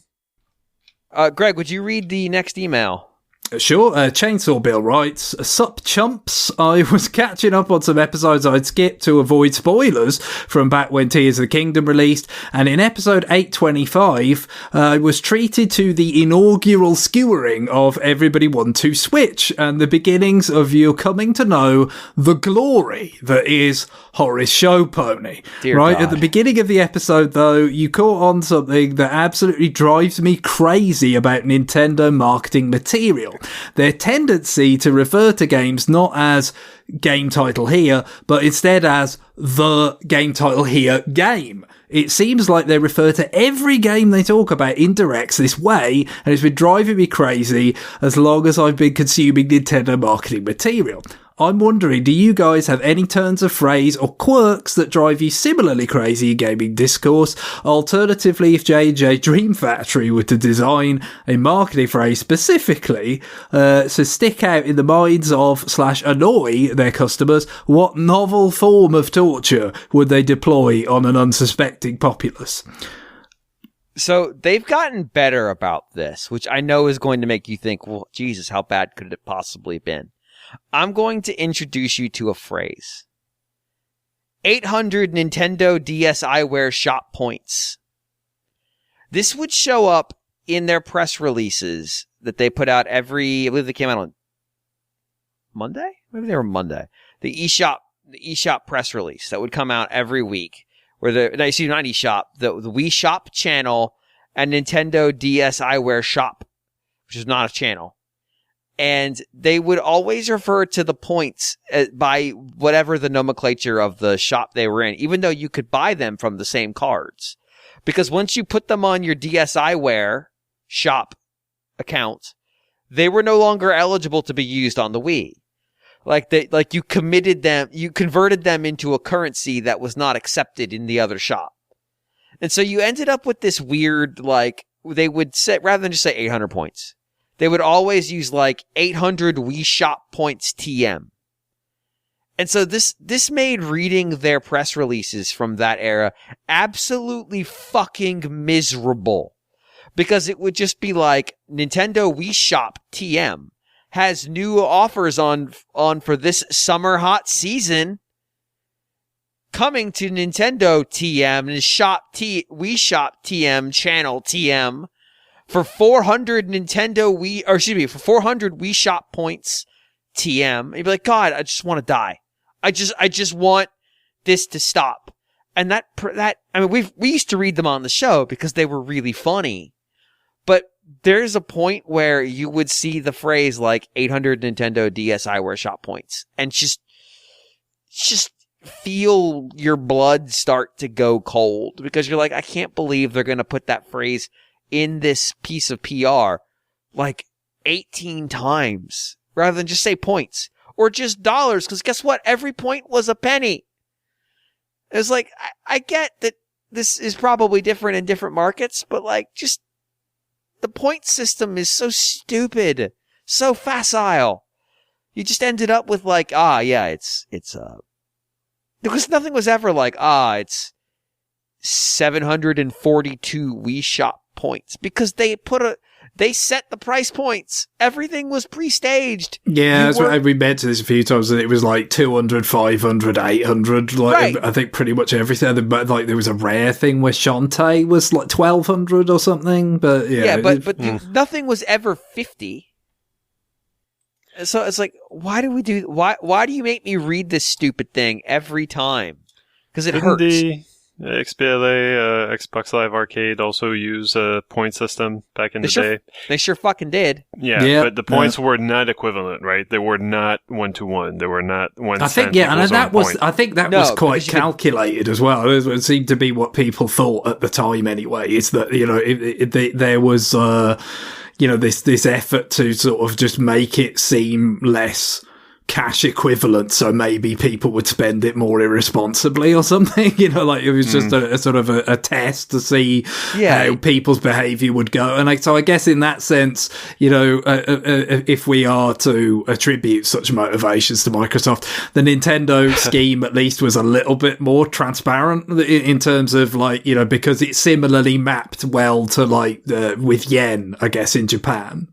Greg, would you read the next email? Sure. Chainsaw Bill writes, "Sup chumps, I was catching up on some episodes I'd skipped to avoid spoilers from back when Tears of the Kingdom released, and in episode 825, I was treated to the inaugural skewering of Everybody Want to Switch and the beginnings of you coming to know the glory that is Horace Show Pony." Dear right? God. At the beginning of the episode, though, you caught on something that absolutely drives me crazy about Nintendo marketing material. Their tendency to refer to games not as game title here, but instead as the game title here game. It seems like they refer to every game they talk about in directs this way, and it's been driving me crazy as long as I've been consuming Nintendo marketing material. I'm wondering, do you guys have any turns of phrase or quirks that drive you similarly crazy in gaming discourse? Alternatively, if J&J Dream Factory were to design a marketing phrase specifically to stick out in the minds of / annoy their customers, what novel form of torture would they deploy on an unsuspecting populace? So they've gotten better about this, which I know is going to make you think, well, Jesus, how bad could it possibly have been? I'm going to introduce you to a phrase. 800 Nintendo DS iWare shop points. This would show up in their press releases that they put out I believe they came out on Monday? Maybe they were Monday. The eShop press release that would come out every week. Not eShop, the Wii Shop channel and Nintendo DS iWare shop, which is not a channel. And they would always refer to the points by whatever the nomenclature of the shop they were in, even though you could buy them from the same cards. Because once you put them on your DSiWare shop account, they were no longer eligible to be used on the Wii. You converted them into a currency that was not accepted in the other shop. And so you ended up with this weird, they would say, rather than just say 800 points, they would always use 800 Wii Shop points TM. And so this made reading their press releases from that era absolutely fucking miserable. Because it would just be like, Nintendo Wii Shop TM has new offers on for this summer hot season. Coming to Nintendo TM and Wii Shop TM channel TM. For 400 for 400 Wii Shop points, TM. You'd be like, God, I just want to die. I just want this to stop. And we used to read them on the show because they were really funny. But there's a point where you would see the phrase 800 Nintendo DS iWare shop points and just feel your blood start to go cold because you're like, I can't believe they're going to put that phrase in this piece of PR 18 times rather than just say points or just dollars. Because guess what? Every point was a penny. It was I get that this is probably different in different markets, but just the point system is so stupid, so facile. You just ended up with it's because nothing was ever it's 742 Wii Shop points because they put They set the price points. Everything was pre-staged. Yeah, that's what we mentioned this a few times. That it was like 200, 500, 800. Like Right. I think pretty much everything. But like there was a rare thing where Shantae was like 1,200 or something. But yeah, but nothing was ever 50. So it's like, why do we do? Why do you make me read this stupid thing every time? Because it hurts. The XBLA, Xbox Live Arcade also use a point system back in the day. They sure fucking did. Yeah, but the points were not equivalent, right? They were not 1-to-1. They were not 1 I cent. think, and that was, point. I think that was quite calculated as well. It seemed to be what people thought at the time anyway, is that, you know, there was, you know, this effort to sort of just make it seem less cash equivalent, so maybe people would spend it more irresponsibly or something, you know, like it was just a sort of a test to see how people's behavior would go. And so I guess in that sense, you know, if we are to attribute such motivations to Microsoft, the Nintendo scheme at least was a little bit more transparent in terms of, like, you know, because it similarly mapped well to, like, with yen, I guess, in Japan.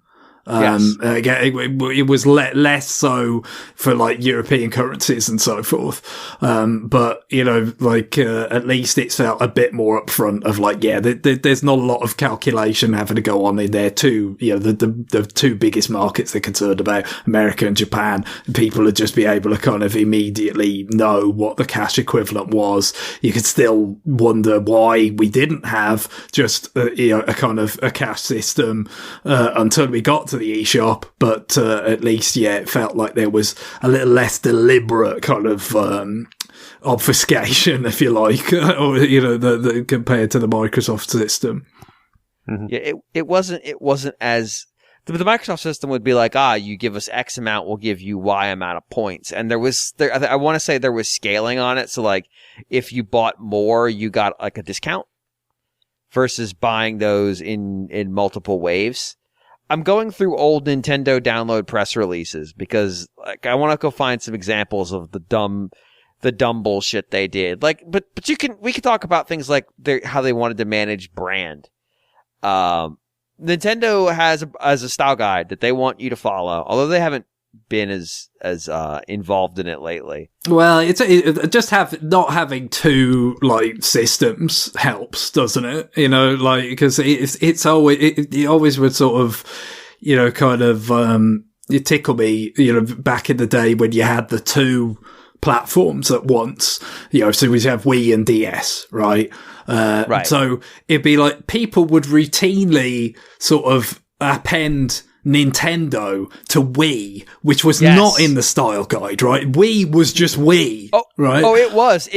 Yes. It was less so for, like, European currencies and so forth. But, you know, like, at least it felt a bit more upfront of, like, there's not a lot of calculation having to go on in there too. You know, the two biggest markets they're concerned about, America and Japan, people would just be able to kind of immediately know what the cash equivalent was. You could still wonder why we didn't have just, you know, a kind of a cash system, until we got to the eShop, but at least, it felt like there was a little less deliberate kind of obfuscation, if you like, or, you know, the compared to the Microsoft system. Mm-hmm. Yeah, it wasn't as the Microsoft system would be like, you give us X amount, we'll give you Y amount of points, and I want to say there was scaling on it, so like if you bought more, you got like a discount versus buying those in multiple waves. I'm going through old Nintendo download press releases because, like, I want to go find some examples of the dumb bullshit they did. Like, but we could talk about things like how they wanted to manage brand. Nintendo has a style guide that they want you to follow, although they haven't been as involved in it lately. Well, it just not having two, like, systems helps, doesn't it? You know, like, because it's always it always would sort of, you know, kind of it tickle me, you know, back in the day when you had the two platforms at once, you know, so we have Wii and DS, right? Right. So it'd be like people would routinely sort of append Nintendo to Wii, which was not in the style guide, right? Wii was just Wii, right? Oh, it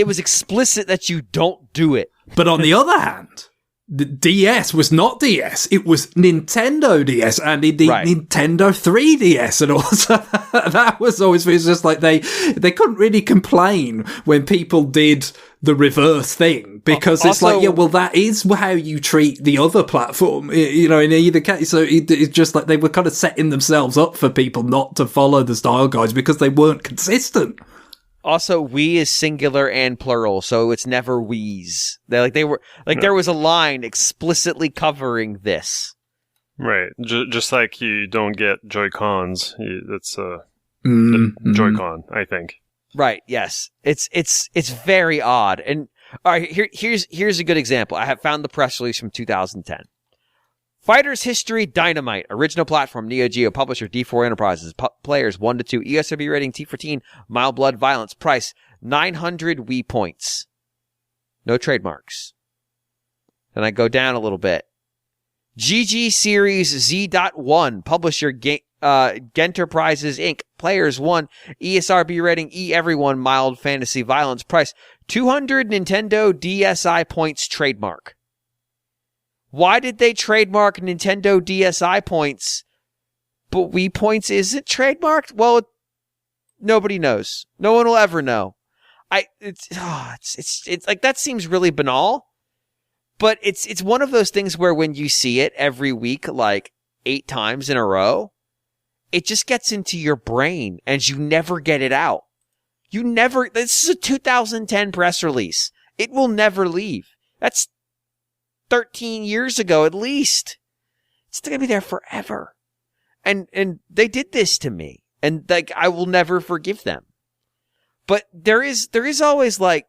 was explicit that you don't do it. But on the other hand, the DS was not DS. It was Nintendo DS and indeed Nintendo 3DS, and also that was always, it was just like they couldn't really complain when people did the reverse thing, because it's also, like, well, that is how you treat the other platform, you know, in either case. So it's just like they were kind of setting themselves up for people not to follow the style guides because they weren't consistent. Also, Wii is singular and plural, so it's never Wii's. There was a line explicitly covering this. Right. Just like you don't get Joy-Cons. That's Joy-Con, I think. Right, yes. It's very odd. And all right, here's a good example. I have found the press release from 2010. Fighters History Dynamite. Original platform, Neo Geo. Publisher, D4 Enterprises. Players, 1 to 2. ESRB rating, T14. Mild blood violence. Price, 900 Wii points. No trademarks. Then I go down a little bit. GG Series Z.1. Publisher, Genterprises Inc. Players, 1. ESRB rating, E everyone. Mild fantasy violence. Price, 200 Nintendo DSi points trademark. Why did they trademark Nintendo DSi points, but Wii points isn't trademarked? Well, nobody knows. No one will ever know. It's like, that seems really banal, but it's one of those things where when you see it every week, like 8 times in a row, it just gets into your brain and you never get it out. This is a 2010 press release. It will never leave. That's 13 years ago, at least. It's going to be there forever. And they did this to me. And like, I will never forgive them. But there is always like,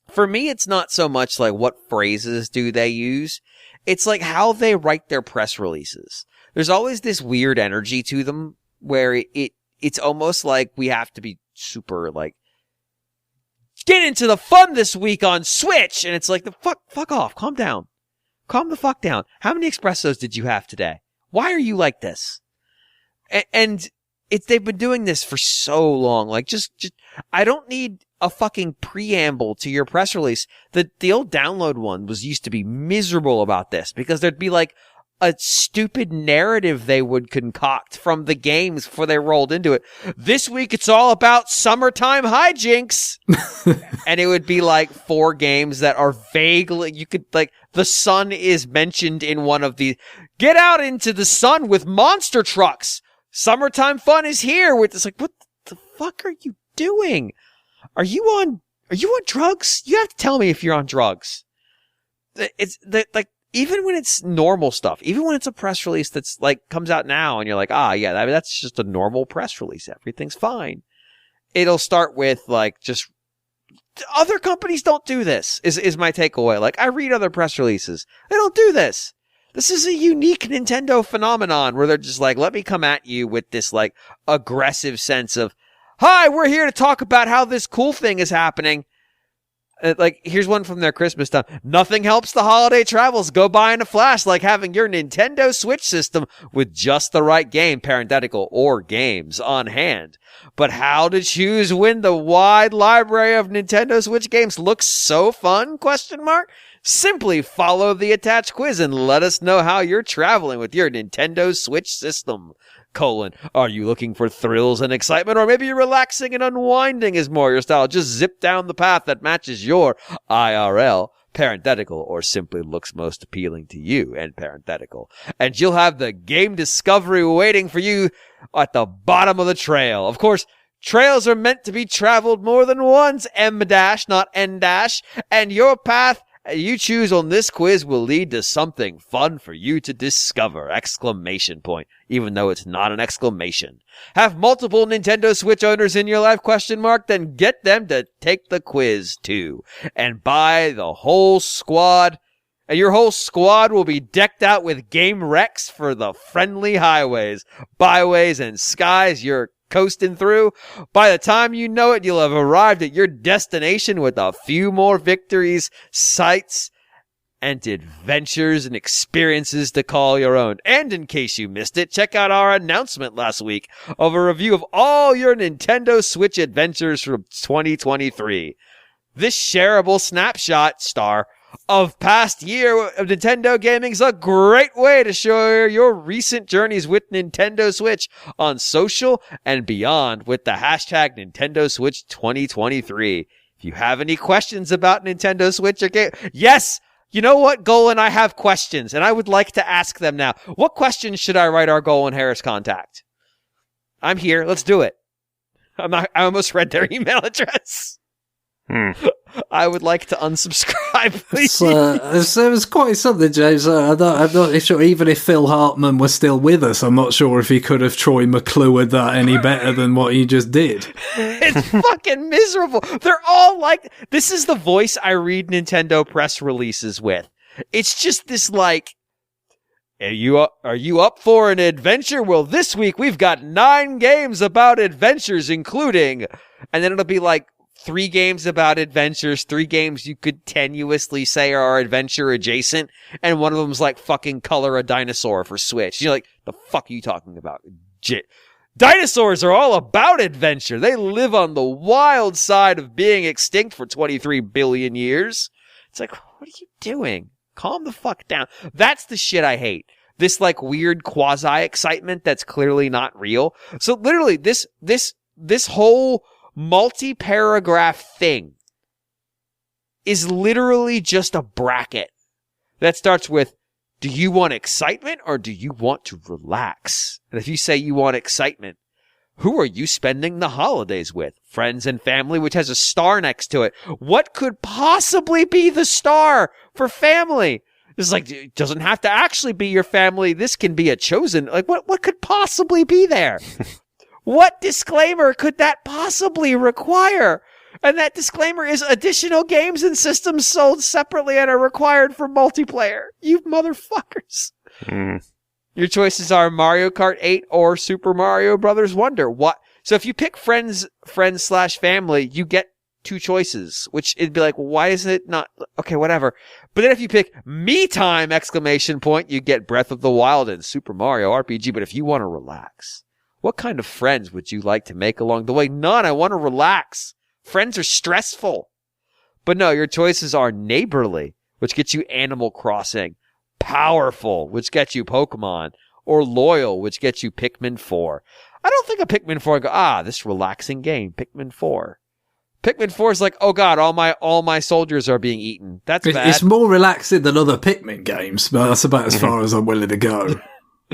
for me, it's not so much like what phrases do they use. It's like how they write their press releases. There's always this weird energy to them where it's almost like we have to be super like, get into the fun this week on Switch. And it's like, the fuck off. Calm down. Calm the fuck down. How many espressos did you have today? Why are you like this? And they've been doing this for so long. Like, just I don't need a fucking preamble to your press release. The old download one used to be miserable about this because there'd be like a stupid narrative they would concoct from the games before they rolled into it. This week it's all about summertime hijinks. And it would be like 4 games that are vaguely, you could like, the sun is mentioned in one of the, get out into the sun with monster trucks. Summertime fun is here. It's like, what the fuck are you doing? Are you on drugs? You have to tell me if you're on drugs. It's like, even when it's normal stuff, even when it's a press release that's like comes out now and you're like, yeah, that's just a normal press release. Everything's fine. It'll start with like, just other companies don't do this is my takeaway. Like, I read other press releases. They don't do this. This is a unique Nintendo phenomenon where they're just like, let me come at you with this like aggressive sense of, hi, we're here to talk about how this cool thing is happening. Like, here's one from their Christmas time. Nothing helps the holiday travels go by in a flash like having your Nintendo Switch system with just the right game, parenthetical, or games on hand. But how to choose when the wide library of Nintendo Switch games looks so fun? ? Simply follow the attached quiz and let us know how you're traveling with your Nintendo Switch system. : Are you looking for thrills and excitement, or maybe you're relaxing and unwinding is more your style? Just zip down the path that matches your IRL, parenthetical, or simply looks most appealing to you, end parenthetical. And you'll have the game discovery waiting for you at the bottom of the trail. Of course, trails are meant to be traveled more than once, M-, not N-, and your path you choose on this quiz will lead to something fun for you to discover! ! Even though it's not an exclamation. Have multiple Nintendo Switch owners in your life? ? Then get them to take the quiz too. And buy the whole squad. And your whole squad will be decked out with game wrecks for the friendly highways, byways, and skies you're coasting through. By the time you know it, you'll have arrived at your destination with a few more victories, sights, and adventures and experiences to call your own. And in case you missed it, check out our announcement last week of a review of all your Nintendo Switch adventures from 2023. This shareable snapshot of past year of Nintendo gaming is a great way to share your recent journeys with Nintendo Switch on social and beyond with the hashtag Nintendo Switch 2023. If you have any questions about Nintendo Switch or game, yes, you know what, Golan, I have questions, and I would like to ask them now. What questions should I write our Golan Harris contact? I'm here. Let's do it. I almost read their email address. I would like to unsubscribe, please. It was quite something, James. I'm not sure, even if Phil Hartman was still with us, I'm not sure if he could have Troy McClue'd that any better than what he just did. It's fucking miserable. They're all like, this is the voice I read Nintendo press releases with. It's just this like, are you up for an adventure? Well, this week we've got 9 games about adventures, including, and then it'll be like, 3 games about adventures, 3 games you could tenuously say are adventure adjacent, and one of them's like fucking color a dinosaur for Switch. You're like, the fuck are you talking about? Dinosaurs are all about adventure. They live on the wild side of being extinct for 23 billion years. It's like, what are you doing? Calm the fuck down. That's the shit I hate. This like weird quasi-excitement that's clearly not real. So literally, this whole multi-paragraph thing is literally just a bracket that starts with, do you want excitement or do you want to relax? And if you say you want excitement, who are you spending the holidays with? Friends and family, which has a star next to it. What could possibly be the star for family? It's like, it doesn't have to actually be your family. This can be a chosen. Like, what could possibly be there? What disclaimer could that possibly require? And that disclaimer is additional games and systems sold separately and are required for multiplayer. You motherfuckers. Your choices are Mario Kart 8 or Super Mario Brothers Wonder. What? So if you pick friends/family, you get 2 choices, which it'd be like, well, why isn't it not? Okay, whatever. But then if you pick me time ! You get Breath of the Wild and Super Mario RPG. But if you want to relax, what kind of friends would you like to make along the way? None. I want to relax. Friends are stressful. But no, your choices are Neighborly, which gets you Animal Crossing, Powerful, which gets you Pokemon, or Loyal, which gets you Pikmin 4. I don't think of Pikmin 4 and go, this relaxing game, Pikmin 4. Pikmin 4 is like, oh god, all my soldiers are being eaten. That's bad. It's more relaxing than other Pikmin games, but that's about as far as I'm willing to go.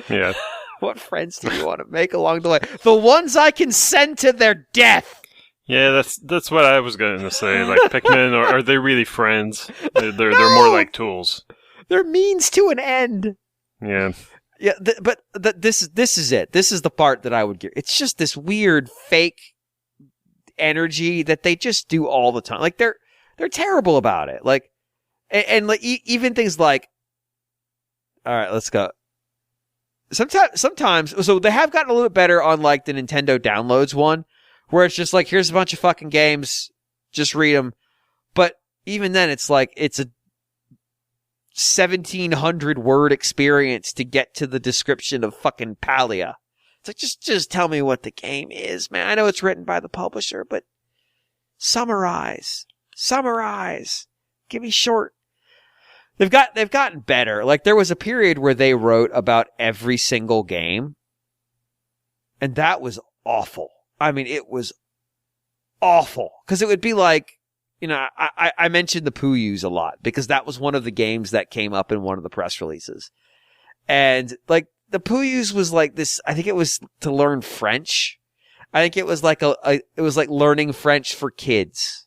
Yeah. What friends do you want to make along the way? The ones I can send to their death. Yeah, that's what I was going to say. Like, Pikmin, or are they really friends? They're more like tools. They're means to an end. Yeah. Yeah, but this is it. This is the part that I would give. It's just this weird fake energy that they just do all the time. Like, they're terrible about it. Like, and like even things like, all right, let's go. Sometimes, so they have gotten a little bit better on like the Nintendo downloads one, where it's just like, here's a bunch of fucking games, just read them. But even then, it's like, it's a 1,700 word experience to get to the description of fucking Palia. It's like, just tell me what the game is, man. I know it's written by the publisher, but summarize. Give me short. They've gotten better. Like, there was a period where they wrote about every single game, and that was awful. I mean, it was awful. Because it would be like, you know, I mentioned the Puyus a lot because that was one of the games that came up in one of the press releases. And like, the Puyus was like this, I think it was to learn French. I think it was like it was like learning French for kids.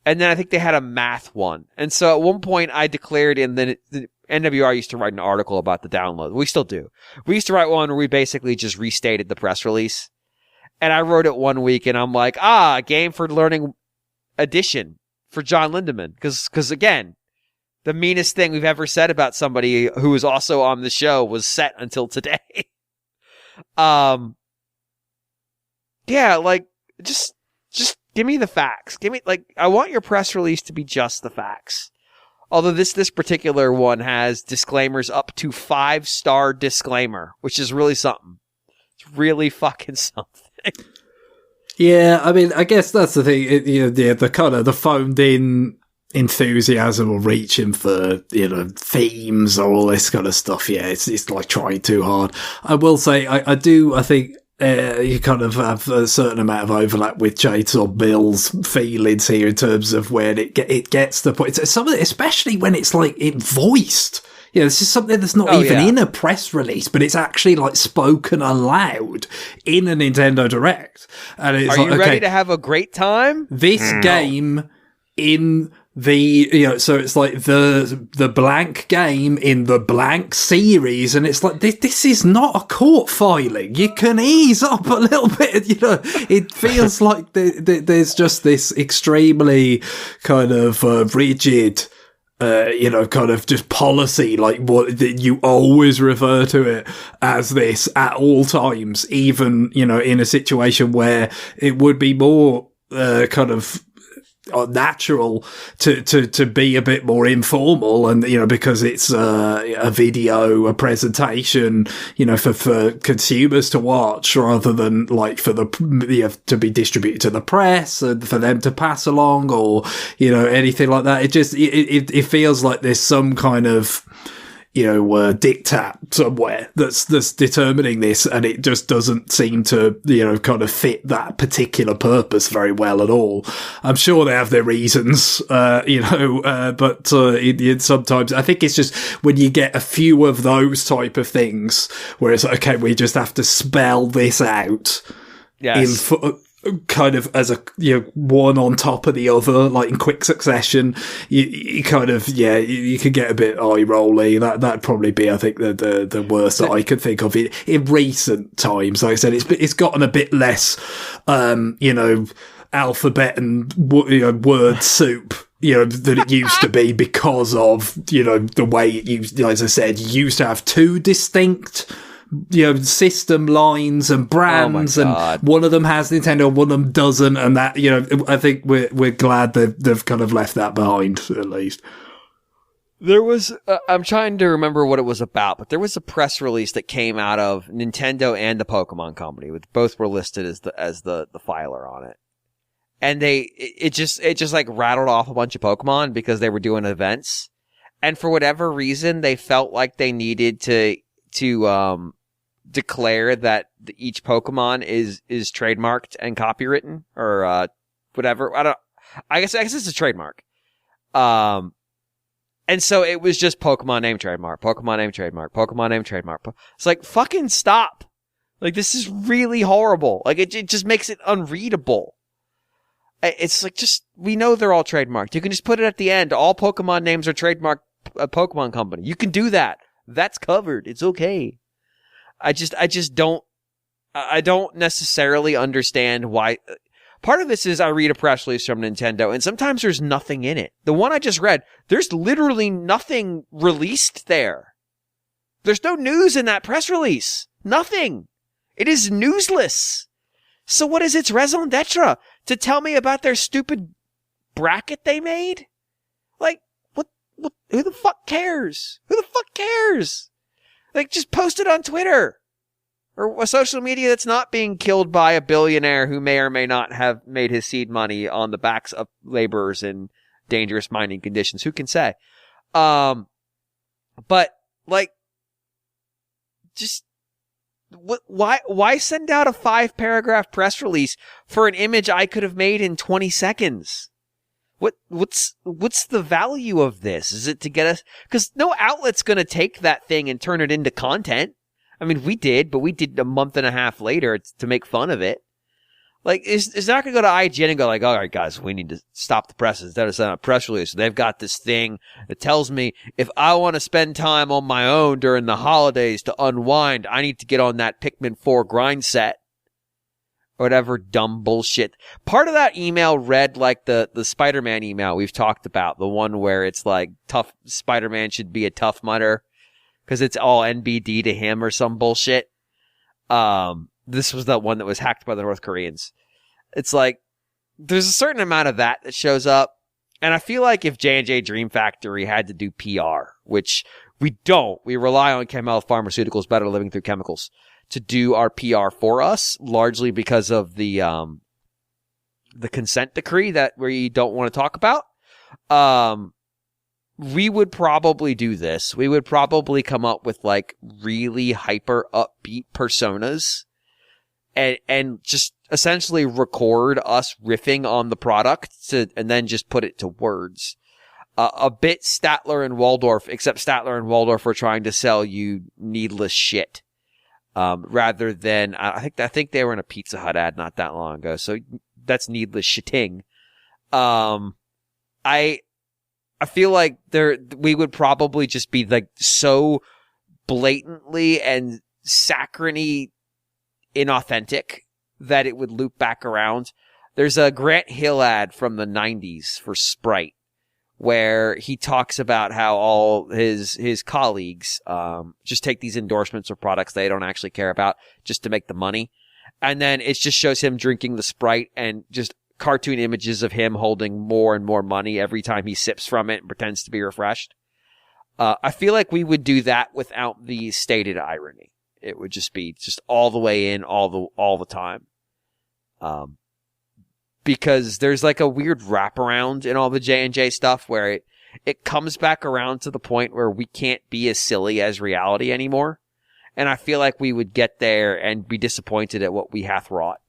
And then I think they had a math one. And so at one point I declared, and then the NWR used to write an article about the download. We still do. We used to write one where we basically just restated the press release. And I wrote it one week and I'm like, a game for learning edition for John Lindemann. Cause again, the meanest thing we've ever said about somebody who was also on the show was set until today. Yeah, like, just give me the facts. Give me, like, I want your press release to be just the facts. Although this particular one has disclaimers up to 5-star disclaimer, which is really something. It's really fucking something. Yeah, I mean, I guess that's the thing. The kind of the phoned in enthusiasm or reaching for, themes or all this kind of stuff. Yeah, it's like trying too hard. I will say, I think you kind of have a certain amount of overlap with Chainsaw Bill's feelings here in terms of when it gets to the point. It's something, especially when it's like it voiced. This is something that's not even in a press release, but it's actually like spoken aloud in a Nintendo Direct. And it's Are you ready to have a great time? This game in the, so it's like the blank game in the blank series, and it's like, this is not a court filing. You can ease up a little bit, it feels like there's just this extremely kind of rigid, kind of just policy, like what you always refer to it as this at all times, even, in a situation where it would be more, kind of, natural to be a bit more informal, and because it's a video, a presentation, for consumers to watch rather than like for to be distributed to the press and for them to pass along or anything like that. It just it feels like there's some kind of diktat somewhere that's determining this, and it just doesn't seem to, kind of fit that particular purpose very well at all. I'm sure they have their reasons, but it sometimes, I think it's just when you get a few of those type of things where it's like, okay, we just have to spell this out. Yes. kind of as a, one on top of the other, like in quick succession, you kind of, you could get a bit eye-rolly. That'd probably be, I think, the worst that I could think of it in recent times. Like I said, it's gotten a bit less, alphabet and word soup, than it used to be because of, the way it used, as I said, you used to have two distinct system lines and brands, and one of them has Nintendo, one of them doesn't, and that, I think we're glad that they've kind of left that behind, at least. There was, I'm trying to remember what it was about, but there was a press release that came out of Nintendo and the Pokemon Company, which both were listed as the filer on it. And it just like rattled off a bunch of Pokemon because they were doing events. And for whatever reason, they felt like they needed to declare that each Pokemon is trademarked and copywritten or whatever. I guess it's a trademark. And so it was just Pokemon name trademark, Pokemon name trademark, Pokemon name trademark. It's like, fucking stop. Like, this is really horrible. Like, it just makes it unreadable. It's like, we know they're all trademarked. You can just put it at the end. All Pokemon names are trademarked Pokemon Company. You can do that. That's covered. It's okay. I don't necessarily understand why. Part of this is I read a press release from Nintendo, and sometimes there's nothing in it. The one I just read, there's literally nothing released there. There's no news in that press release. Nothing. It is newsless. So what is its raison d'etre? To tell me about their stupid bracket they made? Like, what, who the fuck cares? Who the fuck cares? Like, just post it on Twitter. Or a social media that's not being killed by a billionaire who may or may not have made his seed money on the backs of laborers in dangerous mining conditions. Who can say? But, like, just, why send out a 5-paragraph press release for an image I could have made in 20 seconds? What's the value of this? Is it to get us? Because no outlet's going to take that thing and turn it into content. I mean, we did, but we did a month and a half later to make fun of it. Like, it's not going to go to IGN and go like, all right, guys, we need to stop the press instead of sending a press release. They've got this thing that tells me if I want to spend time on my own during the holidays to unwind, I need to get on that Pikmin 4 grind set. Or whatever dumb bullshit. Part of that email read like the Spider-Man email we've talked about. The one where it's like, tough Spider-Man should be a Tough Mudder. Because it's all NBD to him or some bullshit. This was the one that was hacked by the North Koreans. It's like, there's a certain amount of that shows up. And I feel like if J&J Dream Factory had to do PR, which we don't, we rely on Camel Pharmaceuticals, Better Living Through Chemicals, to do our PR for us, largely because of the consent decree that we don't want to talk about. We would probably do this. We would probably come up with like really hyper upbeat personas and just essentially record us riffing on the product and then just put it to words. A bit Statler and Waldorf, except Statler and Waldorf were trying to sell you needless shit. Rather than, I think they were in a Pizza Hut ad not that long ago. So that's needless shitting. I feel like we would probably just be like so blatantly and saccharine inauthentic that it would loop back around. There's a Grant Hill ad from the 90s for Sprite where he talks about how all his colleagues just take these endorsements of products they don't actually care about just to make the money. And then it just shows him drinking the Sprite and just cartoon images of him holding more and more money every time he sips from it and pretends to be refreshed. I feel like we would do that without the stated irony. It would just be just all the way in all the time. Because there's like a weird wraparound in all the J&J stuff where it comes back around to the point where we can't be as silly as reality anymore. And I feel like we would get there and be disappointed at what we hath wrought.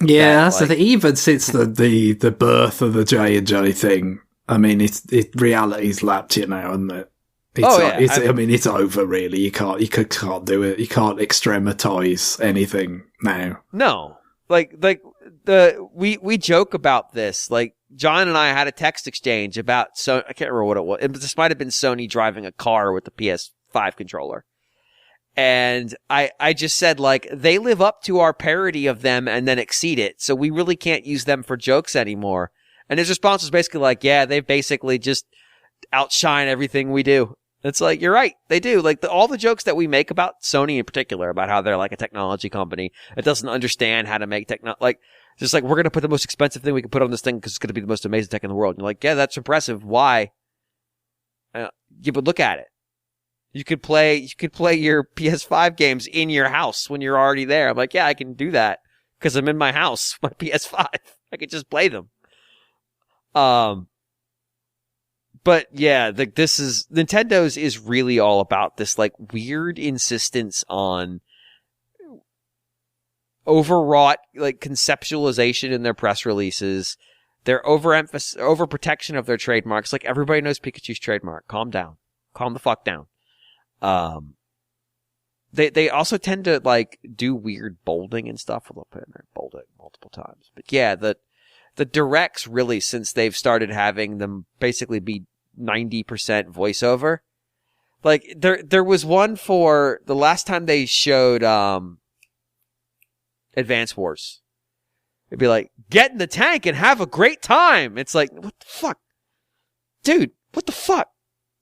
Yeah, that's the thing. Even since the birth of the J&J thing, I mean, reality's lapped you now, isn't it? It's over really. You can't do it. You can't extrematize anything now. No, like we joke about this. Like, John and I had a text exchange about, so I can't remember what it was. This might have been Sony driving a car with the PS5 controller. And I just said, like, they live up to our parody of them and then exceed it. So we really can't use them for jokes anymore. And his response was basically like, yeah, they basically just outshine everything we do. It's like, you're right. They do. Like, all the jokes that we make about Sony in particular, about how they're like a technology company that doesn't understand how to make like, just like, we're going to put the most expensive thing we can put on this thing because it's going to be the most amazing tech in the world. And you're like, yeah, that's impressive. Why? Yeah, but look at it. You could play your PS5 games in your house when you're already there. I'm like, yeah, I can do that because I'm in my house, my PS5. I could just play them. But yeah, Nintendo's is really all about this like weird insistence on overwrought like conceptualization in their press releases, their overprotection of their trademarks. Like, everybody knows Pikachu's trademark. Calm down. Calm the fuck down. They also tend to like do weird bolding and stuff. We'll put in there bold it multiple times. But yeah, the directs really, since they've started having them basically be 90% voiceover. Like, there was one for the last time they showed Advance Wars. It'd be like, get in the tank and have a great time. It's like, what the fuck? Dude, what the fuck?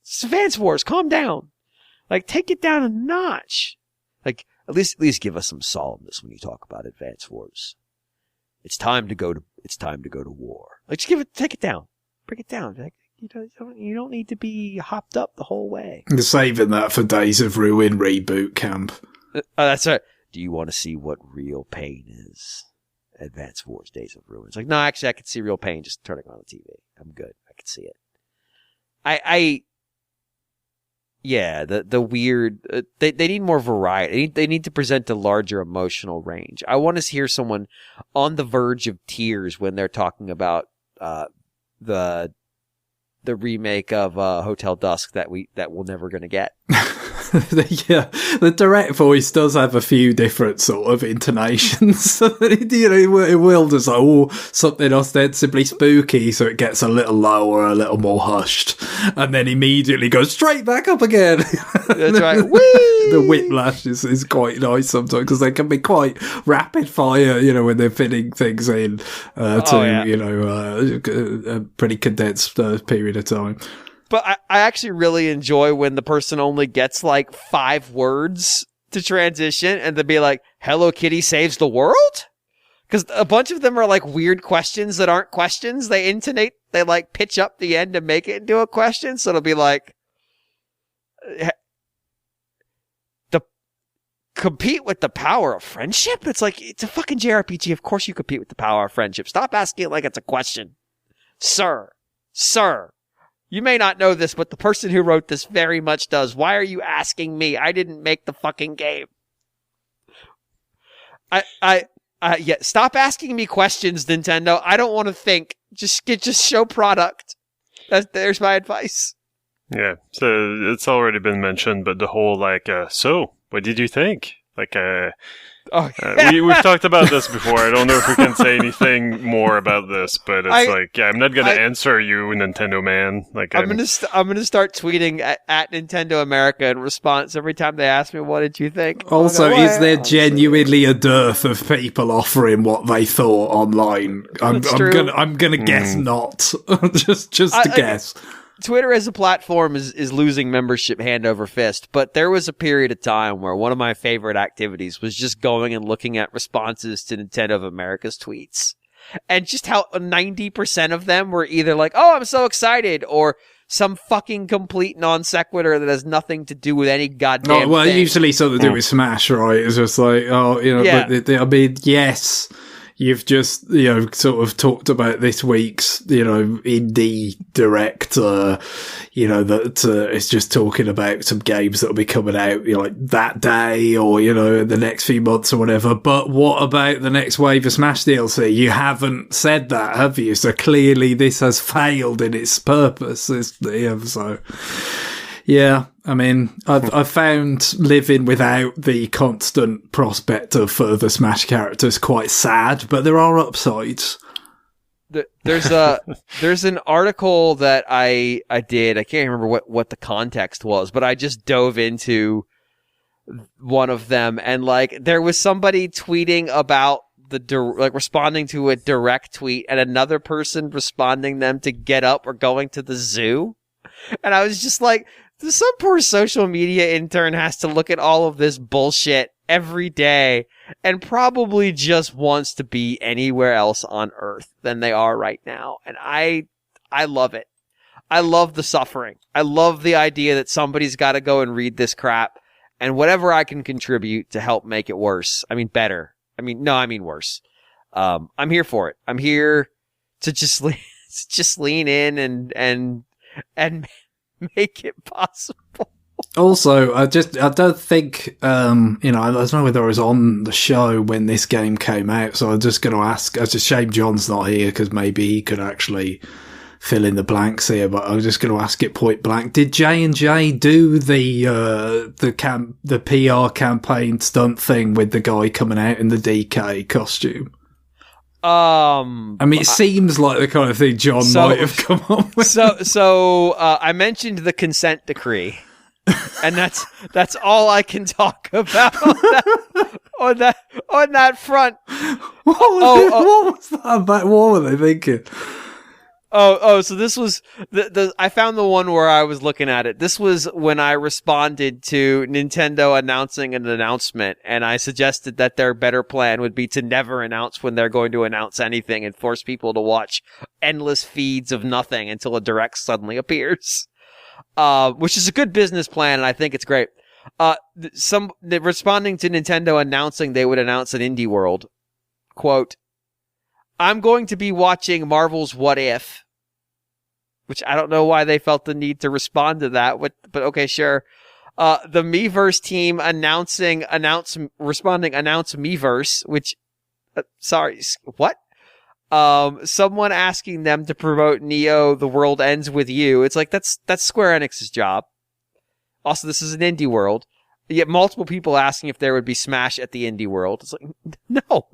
It's Advance Wars, calm down. Like, take it down a notch. Like, at least give us some solemnness when you talk about Advance Wars. It's time to go to war. Like, just take it down. Bring it down. Like, you don't need to be hopped up the whole way. You're saving that for Days of Ruin reboot camp. That's right. Do you want to see what real pain is? Advance Wars, Days of Ruin. It's like, no, actually, I can see real pain just turning on the TV. I'm good. I can see it. Yeah, the weird, they need more variety. They need to present a larger emotional range. I want to hear someone on the verge of tears when they're talking about, the remake of, Hotel Dusk that we're never going to get. Yeah, the direct voice does have a few different sort of intonations. It will just like, something ostensibly spooky, so it gets a little lower, a little more hushed, and then immediately goes straight back up again. That's right. Whee! The whiplash is quite nice sometimes, because they can be quite rapid fire, when they're fitting things in a pretty condensed period of time. But I actually really enjoy when the person only gets like 5 words to transition and to be like, Hello Kitty saves the world? Because a bunch of them are like weird questions that aren't questions. They like pitch up the end to make it into a question. So it'll be like, compete with the power of friendship? It's like, it's a fucking JRPG. Of course you compete with the power of friendship. Stop asking it like it's a question. Sir. You may not know this, but the person who wrote this very much does. Why are you asking me? I didn't make the fucking game. Yeah, stop asking me questions, Nintendo. I don't want to think. Just show product. There's my advice. Yeah, so it's already been mentioned, but the whole so what did you think? We've talked about this before. I don't know if we can say anything more about this, but it's I'm not gonna answer you, Nintendo man. I'm gonna start tweeting at Nintendo America in response every time they ask me, "What did you think?" Also, is there genuinely a dearth of people offering what they thought online? I'm gonna guess not. just to guess. Twitter as a platform is losing membership hand over fist, but there was a period of time where one of my favorite activities was just going and looking at responses to Nintendo of America's tweets. And just how 90% of them were either like, oh, I'm so excited, or some fucking complete non sequitur that has nothing to do with any goddamn thing. Usually something to do with Smash, right? It's just like, yeah. But yes. You've just, sort of talked about this week's, indie direct, that it's just talking about some games that'll be coming out, like that day or, in the next few months or whatever. But what about the next wave of Smash DLC? You haven't said that, have you? So clearly this has failed in its purpose. Yeah. I mean, I've found living without the constant prospect of further Smash characters quite sad, but there are upsides. There's an article that I did. I can't remember what the context was, but I just dove into one of them, and like there was somebody tweeting about responding to a direct tweet, and another person responding them to get up or going to the zoo, and I was just like, some poor social media intern has to look at all of this bullshit every day and probably just wants to be anywhere else on Earth than they are right now. And I love it. I love the suffering. I love the idea that somebody's got to go and read this crap, and whatever I can contribute to help make it worse. I mean, better. I mean worse. I'm here for it. I'm here to just lean in and make it possible. Also, I don't think, I don't know whether I was on the show when this game came out, so I'm just going to ask. It's a shame John's not here, because maybe he could actually fill in the blanks here, but I'm just going to ask it point blank. Did J&J do the PR campaign stunt thing with the guy coming out in the DK costume? I mean, it seems like the kind of thing John might have come up with. So I mentioned the consent decree, and that's all I can talk about on that front. What was that about? What were they thinking? So this was I found the one where I was looking at it. This was when I responded to Nintendo announcing an announcement, and I suggested that their better plan would be to never announce when they're going to announce anything and force people to watch endless feeds of nothing until a direct suddenly appears. Which is a good business plan, and I think it's great. Responding to Nintendo announcing they would announce an indie world, quote, "I'm going to be watching Marvel's What If," which I don't know why they felt the need to respond to that, but okay, sure. The Miiverse team responding announce Miiverse, which, sorry, what? Someone asking them to promote Neo, The World Ends With You. It's like, that's Square Enix's job. Also, this is an indie world. Yet multiple people asking if there would be Smash at the indie world. It's like, no.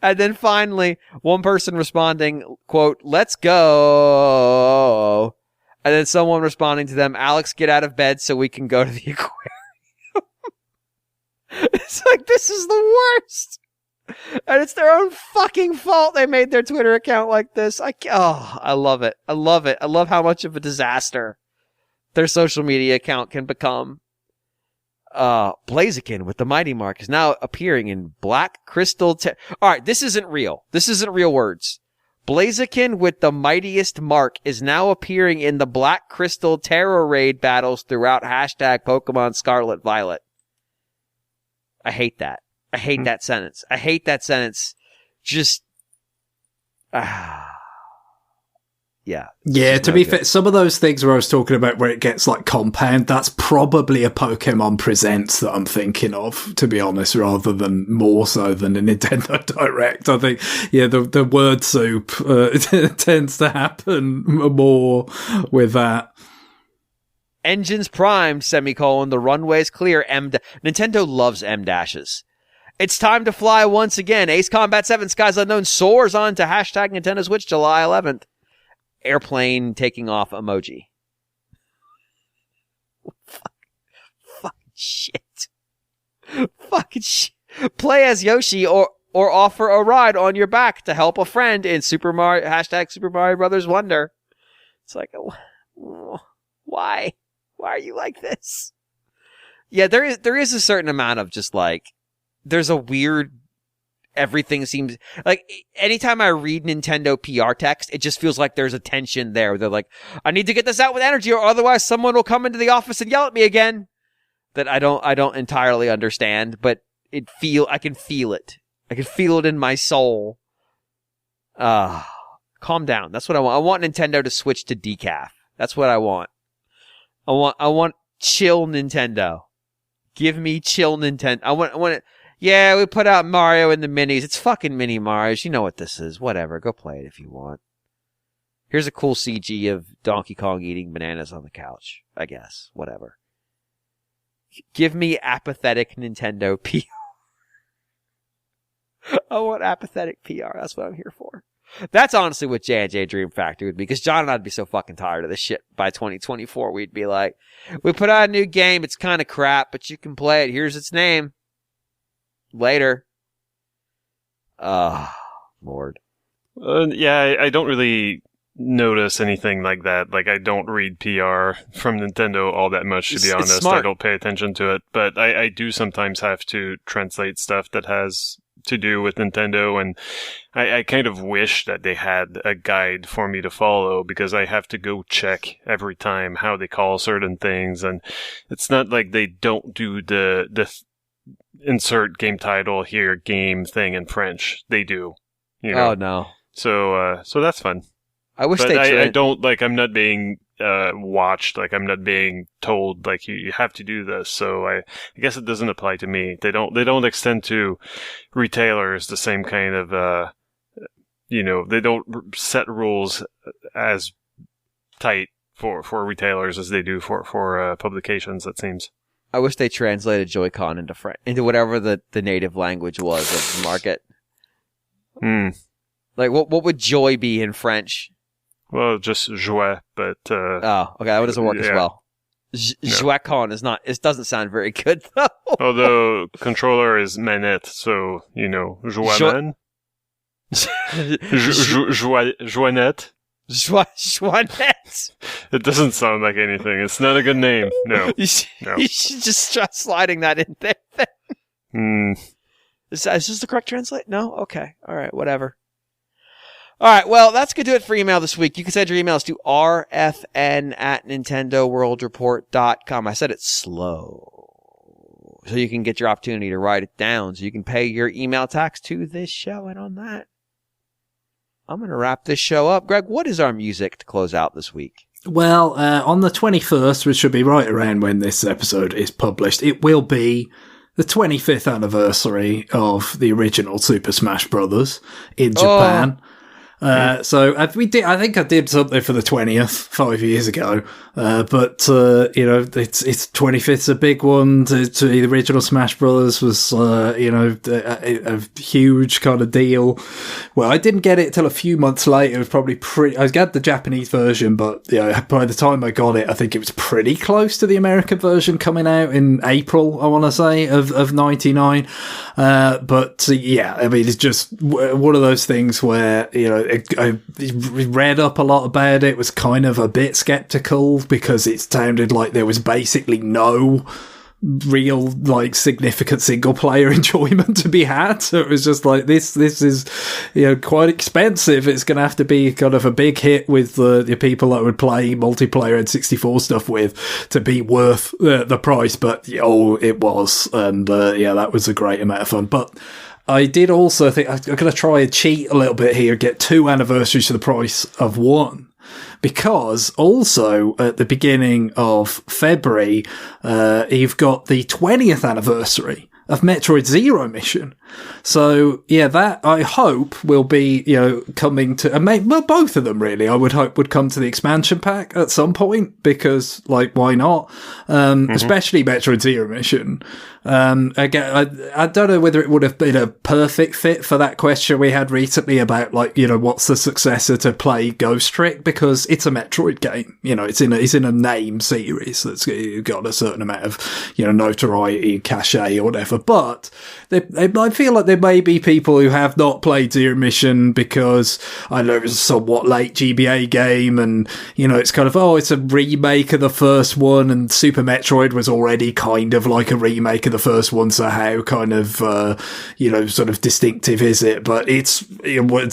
And then finally, one person responding, quote, "Let's go." And then someone responding to them, "Alex, get out of bed so we can go to the aquarium." It's like, this is the worst. And it's their own fucking fault they made their Twitter account like this. I love it. I love it. I love how much of a disaster their social media account can become. Blaziken with the Mighty Mark is now appearing in Black Crystal. Alright, this isn't real. This isn't real words. Blaziken with the Mightiest Mark is now appearing in the Black Crystal Terror Raid battles throughout hashtag Pokemon Scarlet Violet. I hate that. I hate that sentence. I hate that sentence. Just, yeah. Yeah, to be fair, some of those things where I was talking about where it gets like compound, that's probably a Pokemon Presents that I'm thinking of, to be honest, rather than more so than a Nintendo Direct. I think, yeah, the word soup tends to happen more with that. Engines primed, semicolon, the runway's clear, Nintendo loves M-dashes. It's time to fly once again. Ace Combat 7 Skies Unknown soars on to hashtag Nintendo Switch July 11th. Airplane taking off emoji. Fucking shit. Fucking shit. Play as Yoshi or offer a ride on your back to help a friend in hashtag Super Mario Brothers Wonder. It's like, why? Why are you like this? Yeah, there is a certain amount of just like, there's a weird, everything seems like anytime I read Nintendo PR text, it just feels like there's a tension there. They're like, I need to get this out with energy or otherwise someone will come into the office and yell at me again. That I don't entirely understand, but I can feel it. I can feel it in my soul. Calm down. That's what I want. I want Nintendo to switch to decaf. That's what I want. I want chill Nintendo. Give me chill Nintendo. I want it. Yeah, we put out Mario in the minis. It's fucking mini Marios. You know what this is. Whatever. Go play it if you want. Here's a cool CG of Donkey Kong eating bananas on the couch. I guess. Whatever. Give me apathetic Nintendo PR. I want apathetic PR. That's what I'm here for. That's honestly what J&J Dream Factory would be, because John and I'd be so fucking tired of this shit. By 2024, we'd be like, we put out a new game, it's kind of crap, but you can play it. Here's its name. Later. Lord. Yeah, I don't really notice anything like that. Like, I don't read PR from Nintendo all that much, to be honest. I don't pay attention to it. But I do sometimes have to translate stuff that has to do with Nintendo, and I kind of wish that they had a guide for me to follow, because I have to go check every time how they call certain things, and it's not like they don't do the insert game title here game thing in French. They do, you know? Oh no. So that's fun. I wish but they I don't, like, I'm not being watched, like, I'm not being told, like, you have to do this. So I guess it doesn't apply to me. They don't extend to retailers the same kind of they don't set rules as tight for retailers as they do for publications, it seems. I wish they translated Joy-Con into whatever the native language was of the market. Like, what would joy be in French? Well, just joie, but... oh, okay, that doesn't work as well. Joy-Con is not... It doesn't sound very good, though. Although, controller is manette, so, joie-man. Joinette. Joinette. It doesn't sound like anything. It's not a good name. No. You should just try sliding that in there. Is this the correct translate? No? Okay. All right. Whatever. All right. Well, that's going to do it for email this week. You can send your emails to rfn@nintendoworldreport.com. I said it slow, so you can get your opportunity to write it down, so you can pay your email tax to this show. And on that, I'm going to wrap this show up. Greg, what is our music to close out this week? Well, on the 21st, which should be right around when this episode is published, it will be the 25th anniversary of the original Super Smash Bros. In Japan. So I think I did something for the 20th 5 years ago. But it's 25th's a big one. The original Smash Brothers was, a huge kind of deal. Well, I didn't get it till a few months later. It was probably I got the Japanese version, but by the time I got it, I think it was pretty close to the American version coming out in April, I want to say, of 99. It's just one of those things where, I read up a lot about it, was kind of a bit skeptical because it sounded like there was basically no real, like, significant single player enjoyment to be had. So it was just like, this is, quite expensive. It's going to have to be kind of a big hit with the people that would play multiplayer and 64 stuff with to be worth the price. But, it was. And, that was a great amount of fun. But I did also think I'm going to try and cheat a little bit here, get 2 anniversaries for the price of 1. Because also at the beginning of February, you've got the 20th anniversary of Metroid Zero Mission. So, that I hope will be, coming to, both of them really, I would hope would come to the expansion pack at some point, because, like, why not? Especially Metroid Zero Mission. Again, I don't know whether it would have been a perfect fit for that question we had recently about, like, what's the successor to play Ghost Trick, because it's a Metroid game. It's in a name series that's got a certain amount of, notoriety, cachet or whatever. But I feel like there may be people who have not played Zero Mission because I know it was a somewhat late GBA game, and it's kind of, it's a remake of the first one, and Super Metroid was already kind of like a remake of the first one, so how kind of sort of distinctive is it? But it's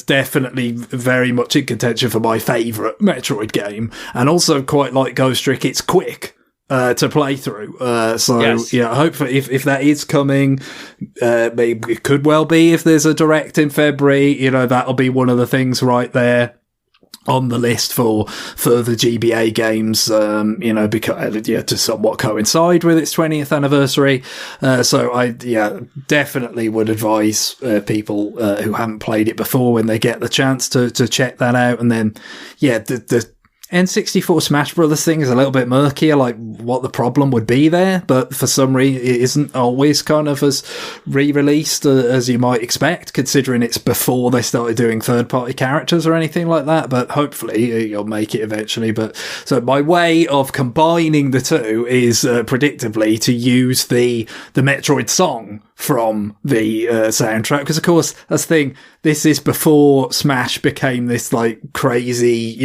definitely very much in contention for my favourite Metroid game, and also quite like Ghost Trick, it's quick to play through. Yes. Hopefully if that is coming, maybe it could well be, if there's a direct in February, that'll be one of the things right there. on the list for further GBA games, because to somewhat coincide with its 20th anniversary. So I definitely would advise people who haven't played it before, when they get the chance, to check that out. And then the N64 Smash Brothers thing is a little bit murkier, like what the problem would be there, but for some reason it isn't always kind of as re-released as you might expect, considering it's before they started doing third-party characters or anything like that. But hopefully you'll make it eventually. But so my way of combining the two is predictably to use the Metroid song from the soundtrack, because of course that's the thing, this is before Smash became this like crazy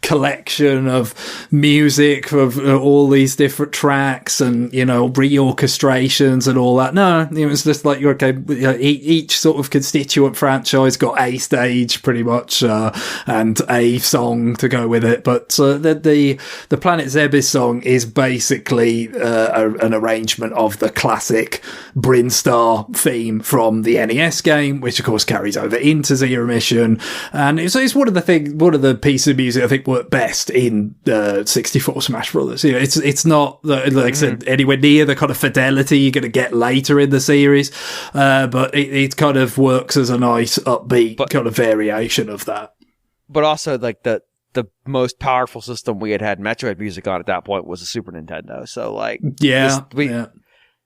collection of music of all these different tracks and reorchestrations and all that. No, it was just like, okay, each sort of constituent franchise got a stage pretty much and a song to go with it. But the Planet Zebes song is basically an arrangement of the classic Brinstar theme from the NES game, which of course carries over into Zero Mission, and it's one of the pieces of music I think worked best in 64 Smash Brothers. It's not like I said, anywhere near the kind of fidelity you're going to get later in the series, but it kind of works as a nice upbeat kind of variation of that. But also, like the most powerful system we had Metroid music on at that point was the Super Nintendo. So like,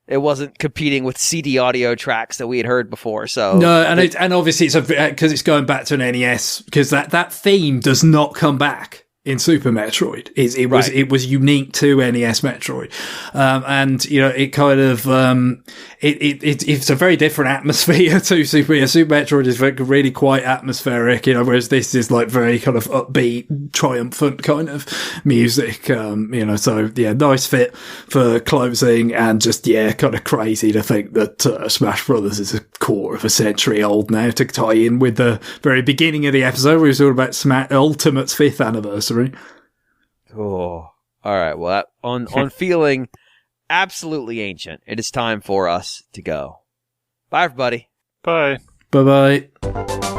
it wasn't competing with CD audio tracks that we had heard before. So no, and obviously it's because it's going back to an NES, because that theme does not come back in Super Metroid. It was unique to NES Metroid, and it kind of it's a very different atmosphere to Super. Super Metroid is really quite atmospheric, whereas this is like very kind of upbeat, triumphant kind of music. So nice fit for closing, and just kind of crazy to think that Smash Brothers is a quarter of a century old now, to tie in with the very beginning of the episode where we was all about Ultimate's 5th anniversary. Oh, all right. Well, on feeling absolutely ancient, it is time for us to go. Bye, everybody. Bye. Bye-bye.